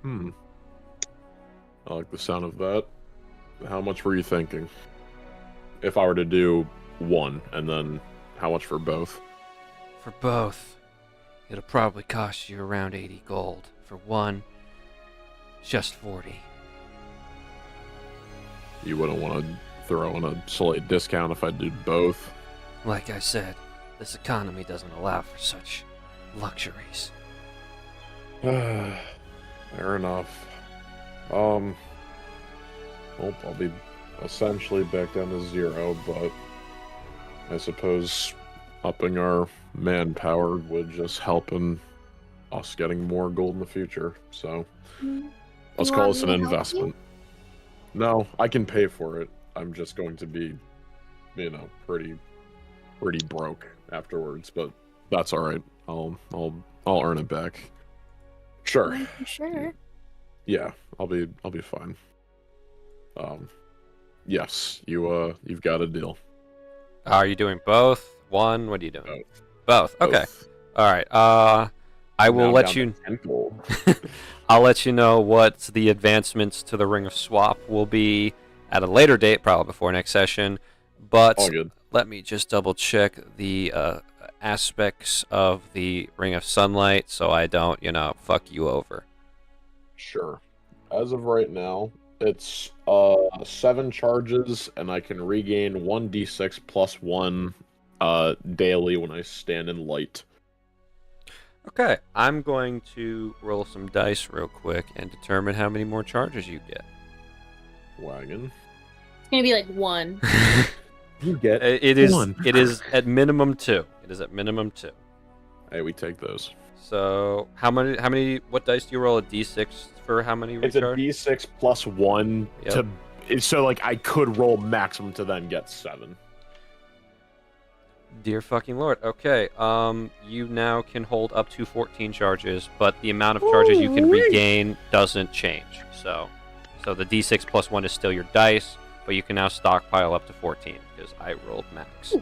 S5: I like the sound of that. How much were you thinking? If I were to do one, and then how much for both?
S1: For both, it'll probably cost you around 80 gold. For one, just 40.
S5: You wouldn't want to throw in a slight discount if I did both.
S1: Like I said, this economy doesn't allow for such luxuries.
S5: Fair enough. Well, I'll be essentially back down to 0, but I suppose upping our manpower would just help in us getting more gold in the future. So let's
S6: You
S5: call
S6: want
S5: this
S6: me
S5: an
S6: to help
S5: investment. No, I can pay for it. I'm just going to be, pretty broke afterwards, but that's all right. I'll earn it back. Sure.
S6: Sure.
S5: Yeah, I'll be fine. Yes, you've got a deal.
S1: Are you doing both? One? What are you doing? Both. Okay.
S5: Both.
S1: All right. I will
S5: Now
S1: let
S5: down
S1: you.
S5: to 10 gold.
S1: I'll let you know what the advancements to the Ring of Swap will be at a later date, probably before next session. But
S5: All good.
S1: let me just double check the aspects of the Ring of Sunlight so I don't, fuck you over.
S5: Sure. As of right now, It's 7 charges, and I can regain 1d6 plus 1 daily when I stand in light.
S1: Okay, I'm going to roll some dice real quick and determine how many more charges you get.
S5: Wagon.
S2: It's gonna be like 1.
S5: You get
S1: It is
S5: 1.
S1: it is at minimum 2. It is at minimum 2.
S5: Hey, we take those.
S1: So how many what dice do you roll? A d6 for how many
S5: It's a
S1: recharge?
S5: d6 plus 1
S1: Yep.
S5: so like I could roll maximum to then get 7.
S1: Dear fucking lord. Okay. You now can hold up to 14 charges, but the amount of charges you can
S5: Ooh-wee.
S1: regain doesn't change. So the d6 plus 1 is still your dice, but you can now stockpile up to 14 because I rolled max.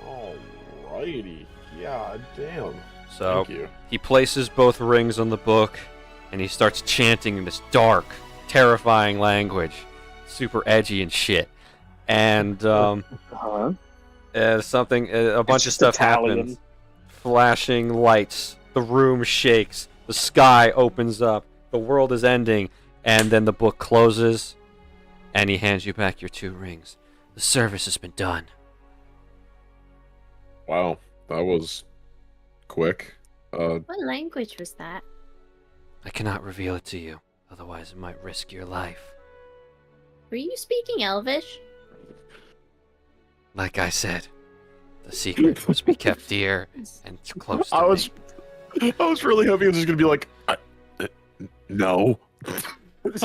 S5: Alrighty. Yeah, damn.
S1: So
S5: Thank you.
S1: he places both rings on the book, and he starts chanting in this dark, terrifying language, super edgy and shit. And
S3: Huh?
S1: a bunch of
S3: just
S1: stuff
S3: Italian.
S1: happens. Flashing lights, the room shakes, the sky opens up, the world is ending, and then the book closes, and he hands you back your 2 rings. The service has been done.
S5: Wow, that was quick.
S6: What language was that?
S1: I cannot reveal it to you, otherwise it might risk your life.
S6: Were you speaking Elvish?
S1: Like I said, the secret must be kept dear and close to
S5: I was really hoping it was just gonna be like, no.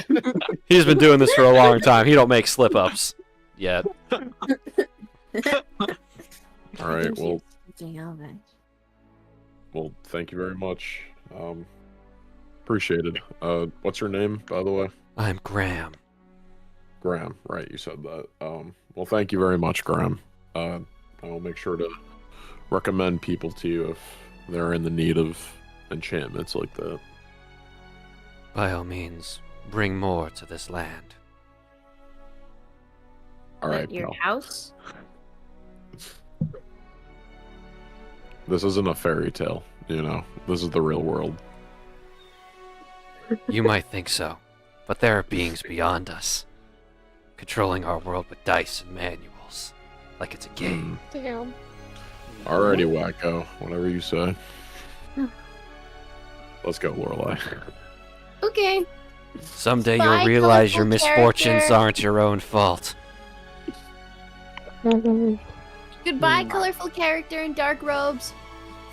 S1: me. He's been doing this for a long time. He don't make slip-ups yet.
S5: All right, well,
S6: Speaking Elvish.
S5: well, thank you very much. Appreciated. What's your name, by the way?
S1: I'm Graham.
S5: Graham, right? You said that. Well, thank you very much, Graham. I will make sure to recommend people to you if they're in the need of enchantments like that.
S1: By all means, bring more to this land.
S5: All right,
S6: Your
S5: pal.
S6: house?
S5: This isn't a fairy tale, you know. This is the real world.
S1: You might think so, but there are beings beyond us, controlling our world with dice and manuals, like it's a game.
S7: Damn.
S5: Alrighty, wacko. Whatever you say. Let's go, Lorelai.
S6: Okay.
S1: Someday
S6: Bye,
S1: you'll realize your
S6: colorful
S1: misfortunes
S6: character.
S1: aren't your own fault.
S6: Goodbye, colorful character in dark robes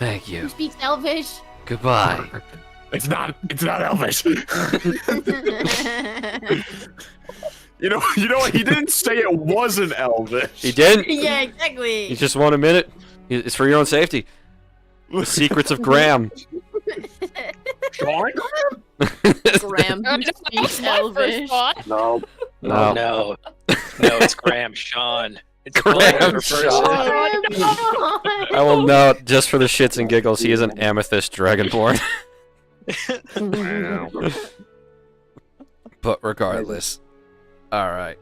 S1: Thank
S6: who
S1: you.
S6: speaks Elvish.
S1: Goodbye.
S5: It's not Elvish. You know what? He didn't say it wasn't Elvish.
S1: He didn't?
S2: Yeah, exactly.
S1: You just want a minute? It's for your own safety. The secrets of Graham.
S5: Sean?
S2: Graham who speaks Elvish.
S3: No.
S1: No.
S4: No, it's Graham Sean. It's a
S1: Graham
S4: clever
S1: Sean.
S4: person.
S1: I will note, just for the shits and giggles, he is an amethyst dragonborn. But regardless. Alright.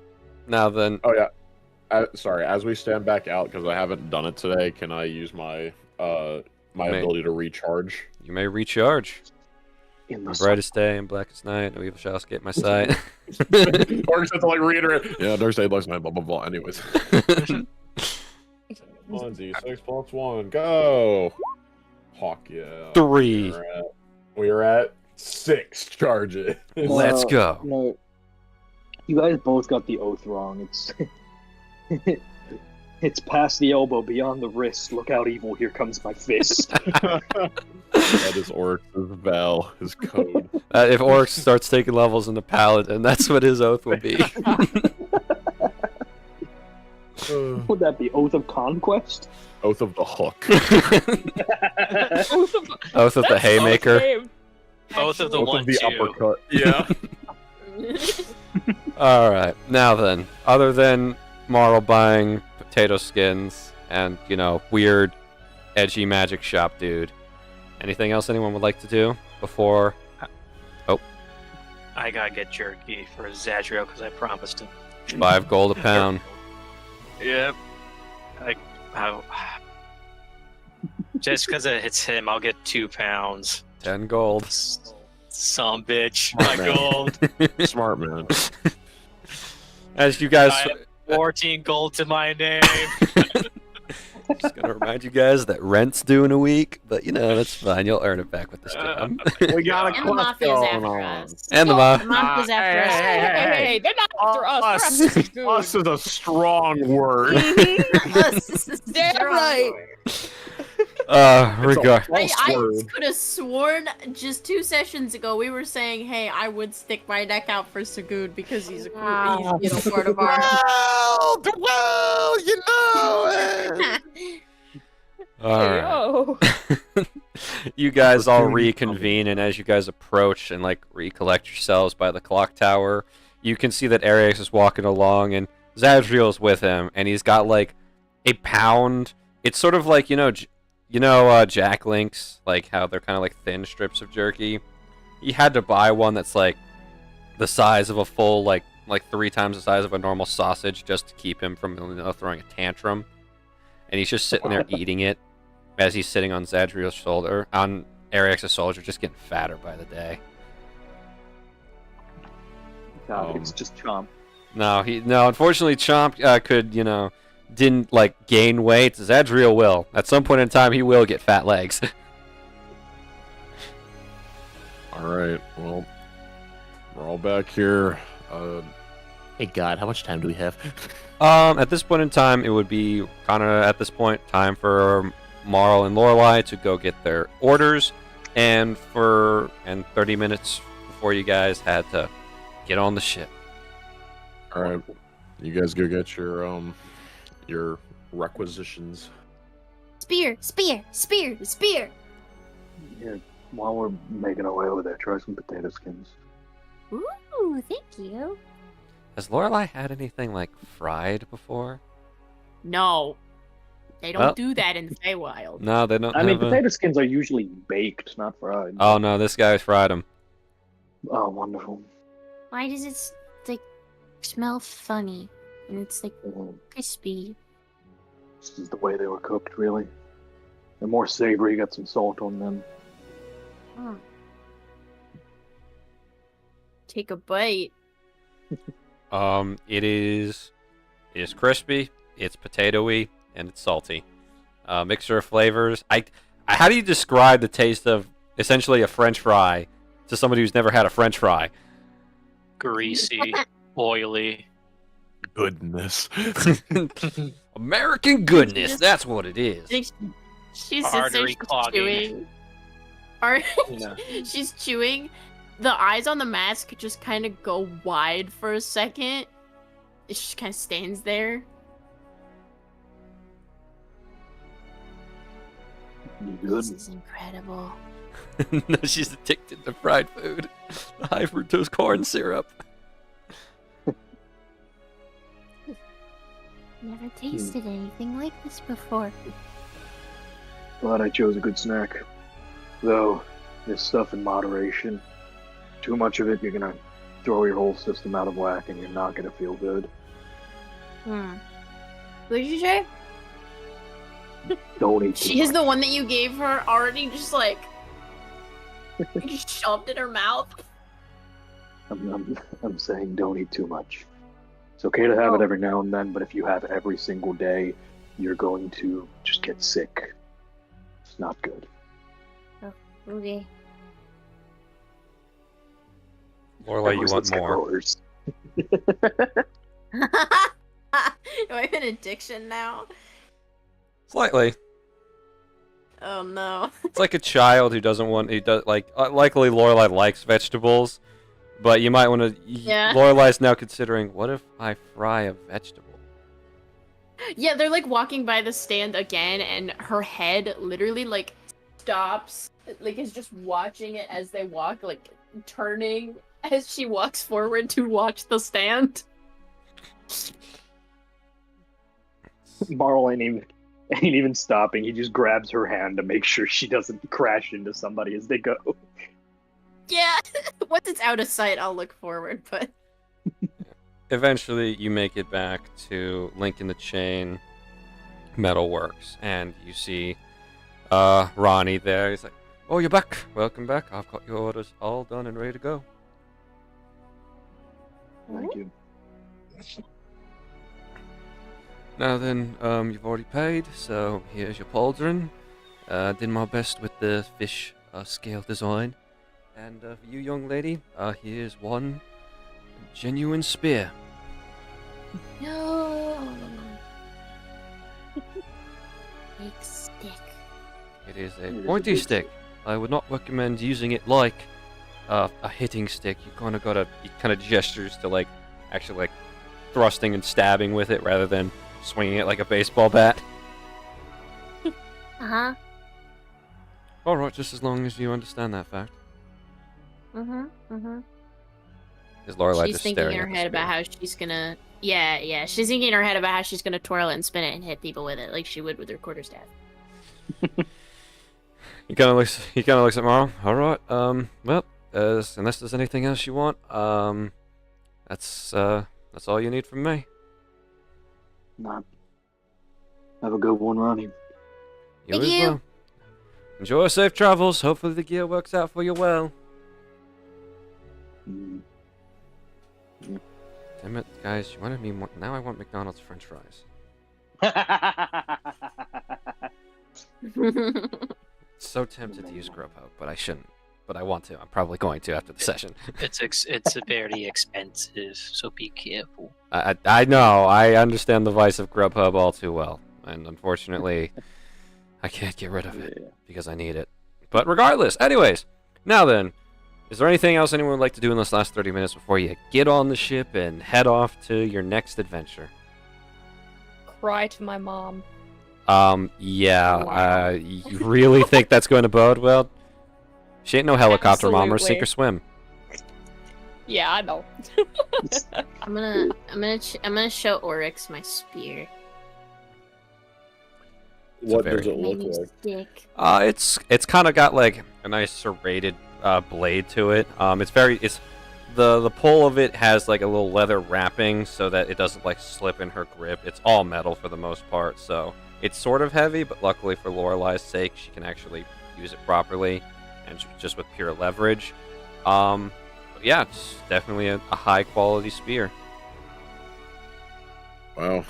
S1: Now then,
S5: Oh yeah. Sorry. As we stand back out, because I haven't done it today, can I use my
S1: May.
S5: ability to recharge?
S1: you may recharge.
S3: In
S1: On
S3: the
S1: brightest day and blackest night, no evil shall escape my sight.
S5: Or just have to like reiterate. Yeah, dark day, black night, blah blah blah. Anyways. 1d6 plus 1, go! Hawk, yeah.
S1: 3.
S5: We're at 6 charges.
S1: Let's go.
S3: No. You guys both got the oath wrong. It's it's past the elbow, beyond the wrist. Look out, evil! Here comes my fist.
S5: That is Oryx's Val, his code.
S1: If Oryx starts taking levels in the Paladin, that's what his oath will be.
S3: Would that be oath of conquest?
S5: Oath of the Hook.
S1: Oath of the Haymaker.
S4: Both of the
S5: Oath
S4: one
S5: of the
S4: two.
S5: uppercut. Yeah.
S1: Alright, now then, other than Marl buying potato skins and, weird, edgy magic shop dude, anything else anyone would like to do before?
S4: I gotta get jerky for Zadriel because I promised him.
S1: 5 gold a pound.
S4: Yep. Just because it's him, I'll get 2 pounds.
S1: 10 gold.
S4: Some bitch.
S5: Smart
S4: My
S5: man.
S4: gold.
S5: Smart man.
S1: As you guys,
S4: I have 14 gold to my name.
S1: just gonna remind you guys that rent's due in a week, but you know that's fine. You'll earn it back with this job.
S5: We got a
S2: And the
S5: quest
S2: mafia's
S5: going
S2: after
S5: on.
S2: us.
S1: And the
S2: The
S1: ma.
S2: mafia's after us.
S7: Hey, they're not after us. They're after Sagoon.
S5: Us is a strong word.
S7: Damn right.
S1: Regard.
S2: I
S5: word.
S2: could have sworn just 2 sessions ago we were saying, hey, I would stick my neck out for Sagoon because he's a cool, he's, part of our.
S5: Well, you know.
S1: All right.
S7: Oh.
S1: You guys all reconvene, and as you guys approach and like recollect yourselves by the clock tower, you can see that Arius is walking along, and Zadriel's with him, and he's got like a pound. It's sort of like Jack Links, like how they're kind of like thin strips of jerky. He had to buy one that's like the size of a full like 3 times the size of a normal sausage just to keep him from throwing a tantrum. And he's just sitting there eating it as he's sitting on Zadriel's shoulder, on Ariex's shoulder, just getting fatter by the day.
S3: It's just Chomp.
S1: No, unfortunately Chomp could, didn't like gain weight. Zadriel will. At some point in time he will get fat legs.
S5: Alright, well, we're all back here. Hey God, how much time do we have?
S1: At this point in time, it would be kind of at this point time for Marl and Lorelei to go get their orders, and 30 minutes before you guys had to get on the ship.
S5: Alright, you guys go get your requisitions.
S6: Spear, spear, spear, spear.
S3: Yeah, while we're making our way over there, try some potato skins.
S6: Ooh, thank you.
S1: Has Lorelei had anything like fried before?
S2: No. They don't
S1: Well-
S2: do that in the Feywild.
S1: No, they don't.
S3: I mean,
S1: have a-
S3: potato skins are usually baked, not fried.
S1: Oh no, this guy fried them.
S3: Oh, wonderful.
S6: Why does it like smell funny? And it's like
S3: Well,
S6: crispy.
S3: this is the way they were cooked, really. They're more savory, got some salt on them.
S6: Oh.
S2: Take a bite.
S1: It is crispy, it's potatoey, and it's salty. Mixture of flavors. How do you describe the taste of essentially a French fry to somebody who's never had a French fry?
S4: Greasy, oily.
S5: Goodness.
S1: American goodness, that's what it is.
S2: She's
S4: Artery clogging.
S2: chewing.
S4: Yeah.
S2: She's chewing. The eyes on the mask just kind of go wide for a second. It just kind of stands there.
S3: You good?
S6: This is incredible.
S1: No, she's addicted to fried food. The high fructose corn syrup.
S6: Never tasted anything like this before.
S3: Glad I chose a good snack. Though, this stuff in moderation. Too much of it, you're gonna throw your whole system out of whack and you're not gonna feel good.
S2: What did you say?
S3: Don't eat too
S2: She is
S3: much.
S2: the one that you gave her already just like just shoved in her mouth.
S3: I'm saying don't eat too much. It's okay to have it every now and then, but if you have it every single day, you're going to just get sick. It's not good.
S6: Okay.
S1: Lorelei, you want
S3: Everyone's
S1: more?
S3: growers.
S2: Do I have an addiction now?
S1: Slightly.
S2: Oh no.
S1: It's like a child who doesn't want. He does like. Likely, Lorelei likes vegetables, but you might want to.
S2: Yeah.
S1: Lorelei's now considering, what if I fry a vegetable?
S2: Yeah, they're like walking by the stand again, and her head literally like stops, like is just watching it as they walk, like turning as she walks forward to watch the stand.
S3: Marl ain't even stopping. He just grabs her hand to make sure she doesn't crash into somebody as they go.
S2: Yeah, once it's out of sight, I'll look forward, but
S1: Eventually, you make it back to Link in the Chain Metalworks, and you see Ronnie there. He's like, Oh, you're back. Welcome back. I've got your orders all done and ready to go.
S3: Thank you.
S1: Now then, you've already paid, so here's your pauldron. Did my best with the fish scale design. And for you, young lady, here's one genuine spear.
S6: No. Big stick.
S1: It is a
S3: It is a
S1: pointy
S3: big
S1: stick. I would not recommend using it like a hitting stick. You kind of gestures to like actually like thrusting and stabbing with it rather than swinging it like a baseball bat.
S6: Uh-huh.
S1: All right, just as long as you understand that fact.
S6: Mm-hmm.
S1: Is Lorelei
S2: She's
S1: just
S2: thinking
S1: staring
S2: in her
S1: at the
S2: head about
S1: spear?
S2: how she's gonna. Yeah. She's thinking in her head about how she's gonna twirl it and spin it and hit people with it, like she would with her quarterstaff.
S1: He kind of looks at Morrow. All right. Well, unless there's anything else you want, that's all you need from me.
S3: Not. Have a good one, Ronnie.
S1: You
S6: Thank
S1: as
S6: you.
S1: well. Enjoy safe travels. Hopefully the gear works out for you well.
S3: Mm.
S1: Damn it, guys! You wanted me more. Now I want McDonald's French fries. So tempted to use Grubhub, but I shouldn't. But I want to. I'm probably going to after the session.
S4: It's very expensive, so be careful.
S1: I know. I understand the vice of Grubhub all too well, and unfortunately, I can't get rid of it
S3: Yeah.
S1: because I need it. But regardless, anyways, now then, is there anything else anyone would like to do in this last 30 minutes before you get on the ship and head off to your next adventure?
S7: Cry to my mom.
S1: Yeah.
S2: Wow.
S1: You really think that's going to bode well? She ain't no helicopter mom or sink or
S7: Absolutely.
S1: swim.
S7: Yeah, I know.
S2: I'm gonna show Oryx my spear.
S5: What
S1: very-
S5: does it look
S2: Maybe
S5: like?
S2: stick.
S1: It's kind of got like a nice serrated blade to it. It's the pull of it has like a little leather wrapping so that it doesn't like slip in her grip. It's all metal for the most part, so it's sort of heavy, but luckily for Lorelei's sake, she can actually use it properly and just with pure leverage. But yeah, it's definitely a high quality spear.
S5: Wow,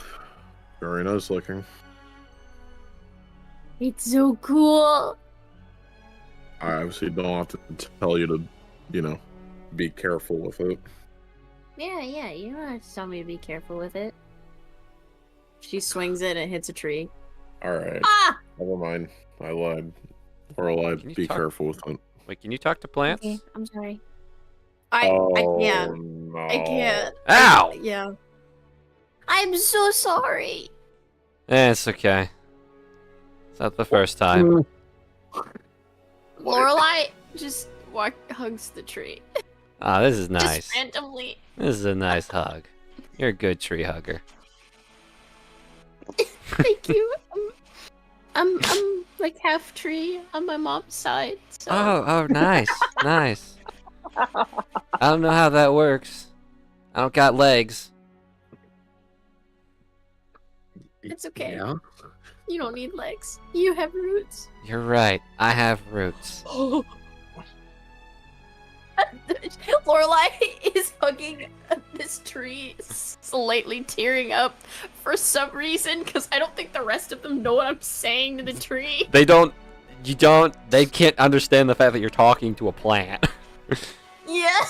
S5: very nice looking.
S2: It's so cool.
S5: I obviously don't have to tell you to, be careful with it.
S2: Yeah, you don't have to tell me to be careful with it. She swings it and hits a tree.
S5: All right,
S2: Ah!
S5: never mind. I lied. Or I lied.
S1: Can you
S5: Be
S1: talk-
S5: careful with it.
S1: Wait, can you talk to plants?
S2: Okay, I'm sorry.
S5: Oh,
S2: I can't.
S5: No.
S2: I can't.
S1: Ow!
S2: Yeah. I'm so sorry.
S1: It's okay. It's not the first time.
S2: Lorelai just hugs the tree.
S1: Ah, this is nice.
S2: Just randomly.
S1: This is a nice hug. You're a good tree hugger.
S2: Thank you. I'm like half tree on my mom's side. So.
S1: Oh, nice, nice. I don't know how that works. I don't got legs.
S2: It's okay.
S5: Yeah.
S2: You don't need legs. You have roots.
S1: You're right. I have roots.
S2: Lorelai is hugging this tree, slightly tearing up for some reason, because I don't think the rest of them know what I'm saying to the tree.
S1: They can't understand the fact that you're talking to a plant.
S2: Yeah.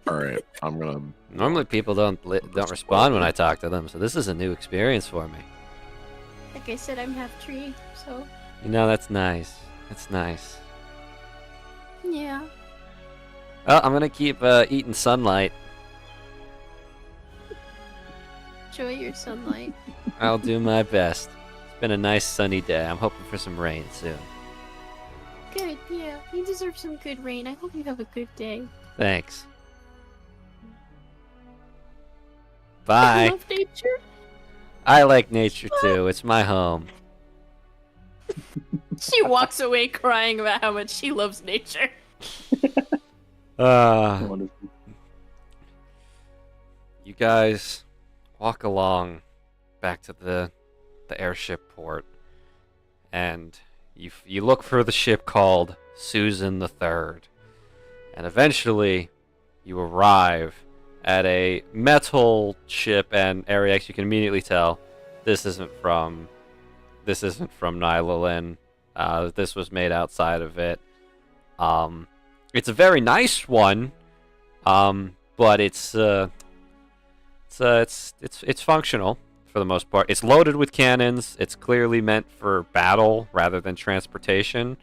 S5: All right, I'm gonna.
S1: Normally people don't respond when I talk to them, so this is a new experience for me.
S2: Like I said, I'm half tree, so
S1: That's nice. That's nice.
S2: yeah.
S1: Well, I'm gonna keep eating sunlight.
S2: Enjoy your sunlight.
S1: I'll do my best. It's been a nice sunny day. I'm hoping for some rain soon.
S2: Good, yeah. You deserve some good rain. I hope you have a good day.
S1: Thanks.
S2: I
S1: Bye.
S2: love nature.
S1: I like nature too. It's my home.
S2: She walks away crying about how much she loves nature.
S3: Wonderful.
S1: You guys walk along back to the airship port, and You look for the ship called Susan the Third, and eventually you arrive at a metal ship. And Ariax, you can immediately tell this isn't from Nylolin. This was made outside of it. It's a very nice one, but it's functional for the most part. It's loaded with cannons. It's clearly meant for battle rather than transportation.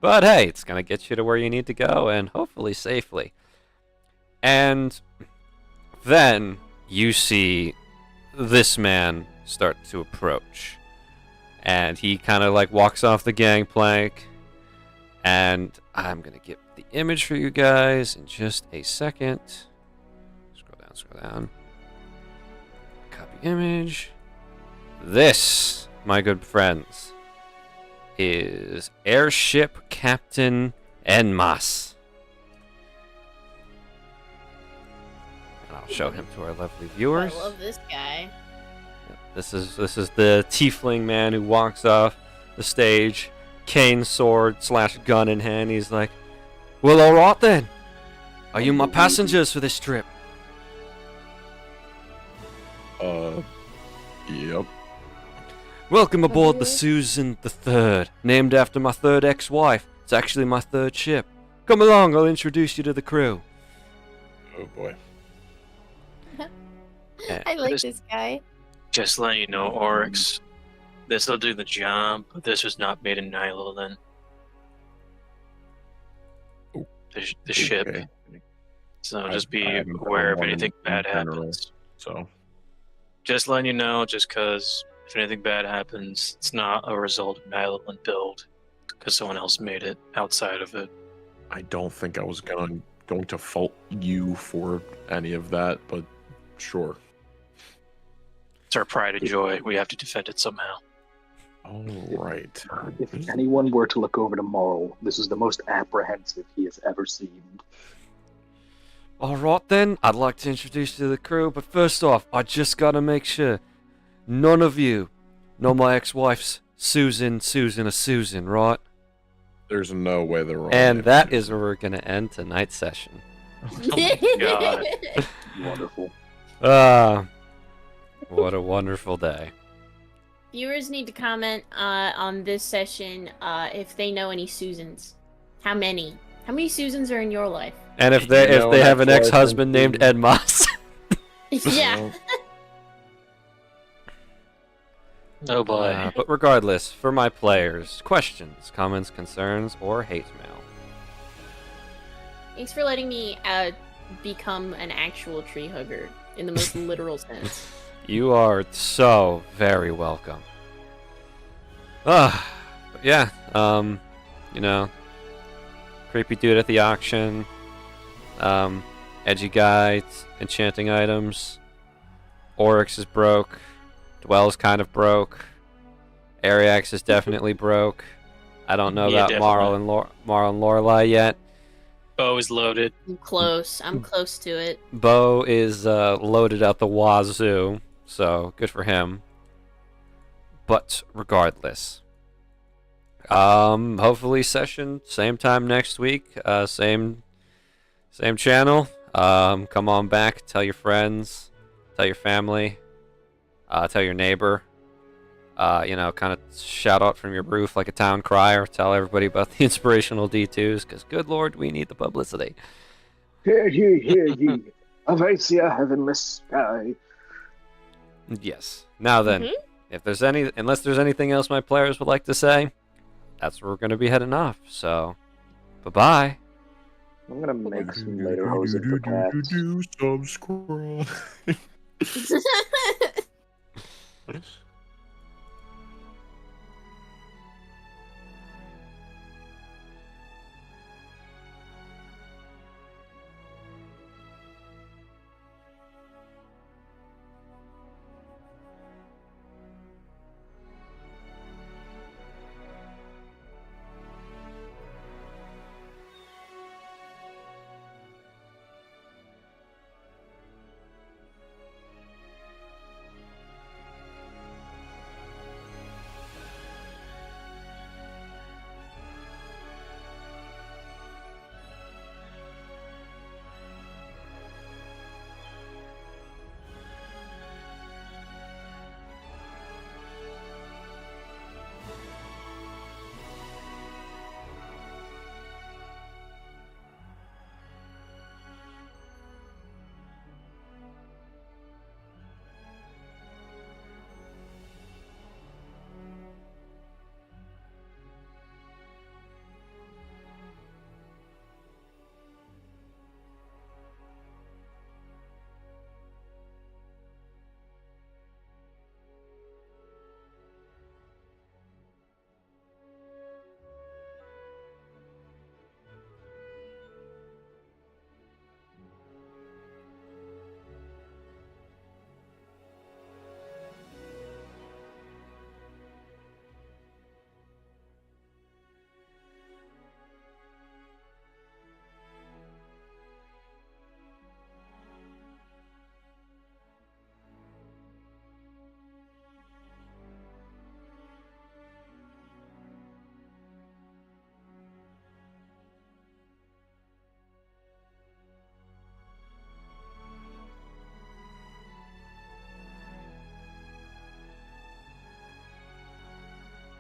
S1: But hey, it's gonna get you to where you need to go, and hopefully safely. And then you see this man start to approach. And he kind of like walks off the gangplank. And I'm going to get the image for you guys in just a second. Scroll down. Copy image. This, my good friends, is Airship Captain Enmas. And I'll show him to our lovely viewers.
S2: I love this guy.
S1: This is the tiefling man who walks off the stage, cane sword / gun in hand. He's like, "Well, all right then. Are you my passengers for this trip?"
S5: Yep.
S1: Welcome aboard the Susan the Third, named after my third ex-wife. It's actually my third ship. Come along, I'll introduce you to the crew.
S5: Oh boy.
S2: I like this guy.
S4: Just letting you know, Oryx, this'll do the job, but this was not made in Nylolin. The ship.
S5: Okay.
S4: So just be
S5: I haven't
S4: aware if
S5: done one
S4: anything
S5: in
S4: bad
S5: general.
S4: happens.
S5: So,
S4: Just letting you know, just because if anything bad happens, it's not a result of Nylolin build, because someone else made it outside of it.
S5: I don't think I was going to fault you for any of that, but sure.
S4: It's our pride and joy. We have to defend it somehow.
S5: All right.
S3: If anyone were to look over tomorrow, this is the most apprehensive he has ever seemed.
S1: Alright then, I'd like to introduce you to the crew, but first off, I just gotta make sure none of you know my ex-wife's Susan, right?
S5: There's no way they're wrong.
S1: And that is where we're gonna end tonight's session.
S4: Oh my god.
S3: Wonderful.
S1: What a wonderful day.
S2: Viewers need to comment on this session if they know any Susans. How many? How many Susans are in your life?
S1: And if they have an
S5: ex-wife
S1: ex-husband
S5: and
S1: named Ed Moss.
S2: Yeah.
S4: Oh boy.
S1: But regardless, for my players, questions, comments, concerns, or hate mail.
S2: Thanks for letting me become an actual tree hugger in the most literal sense.
S1: You are so very welcome. But yeah, you know, creepy dude at the auction, edgy guy, enchanting items, Oryx is broke, Dwell's kind of broke, Ariax is definitely broke. I don't know about Marl and Lorelei yet.
S4: Bo is loaded.
S2: I'm close. I'm close to it.
S1: Bo is loaded out the wazoo, so good for him. But regardless, hopefully session same time next week, same channel. Come on back, tell your friends, tell your family, tell your neighbor. You know, kind of shout out from your roof like a town crier. Tell everybody about the inspirational D2s, because good lord, we need the publicity.
S3: Hear ye, hear ye. Avacia, heavenless sky.
S1: Yes. Now then, if there's unless there's anything else my players would like to say, that's where we're going to be heading off. So, bye-bye.
S3: I'm gonna make some later hosing for cats.
S5: Subscribe.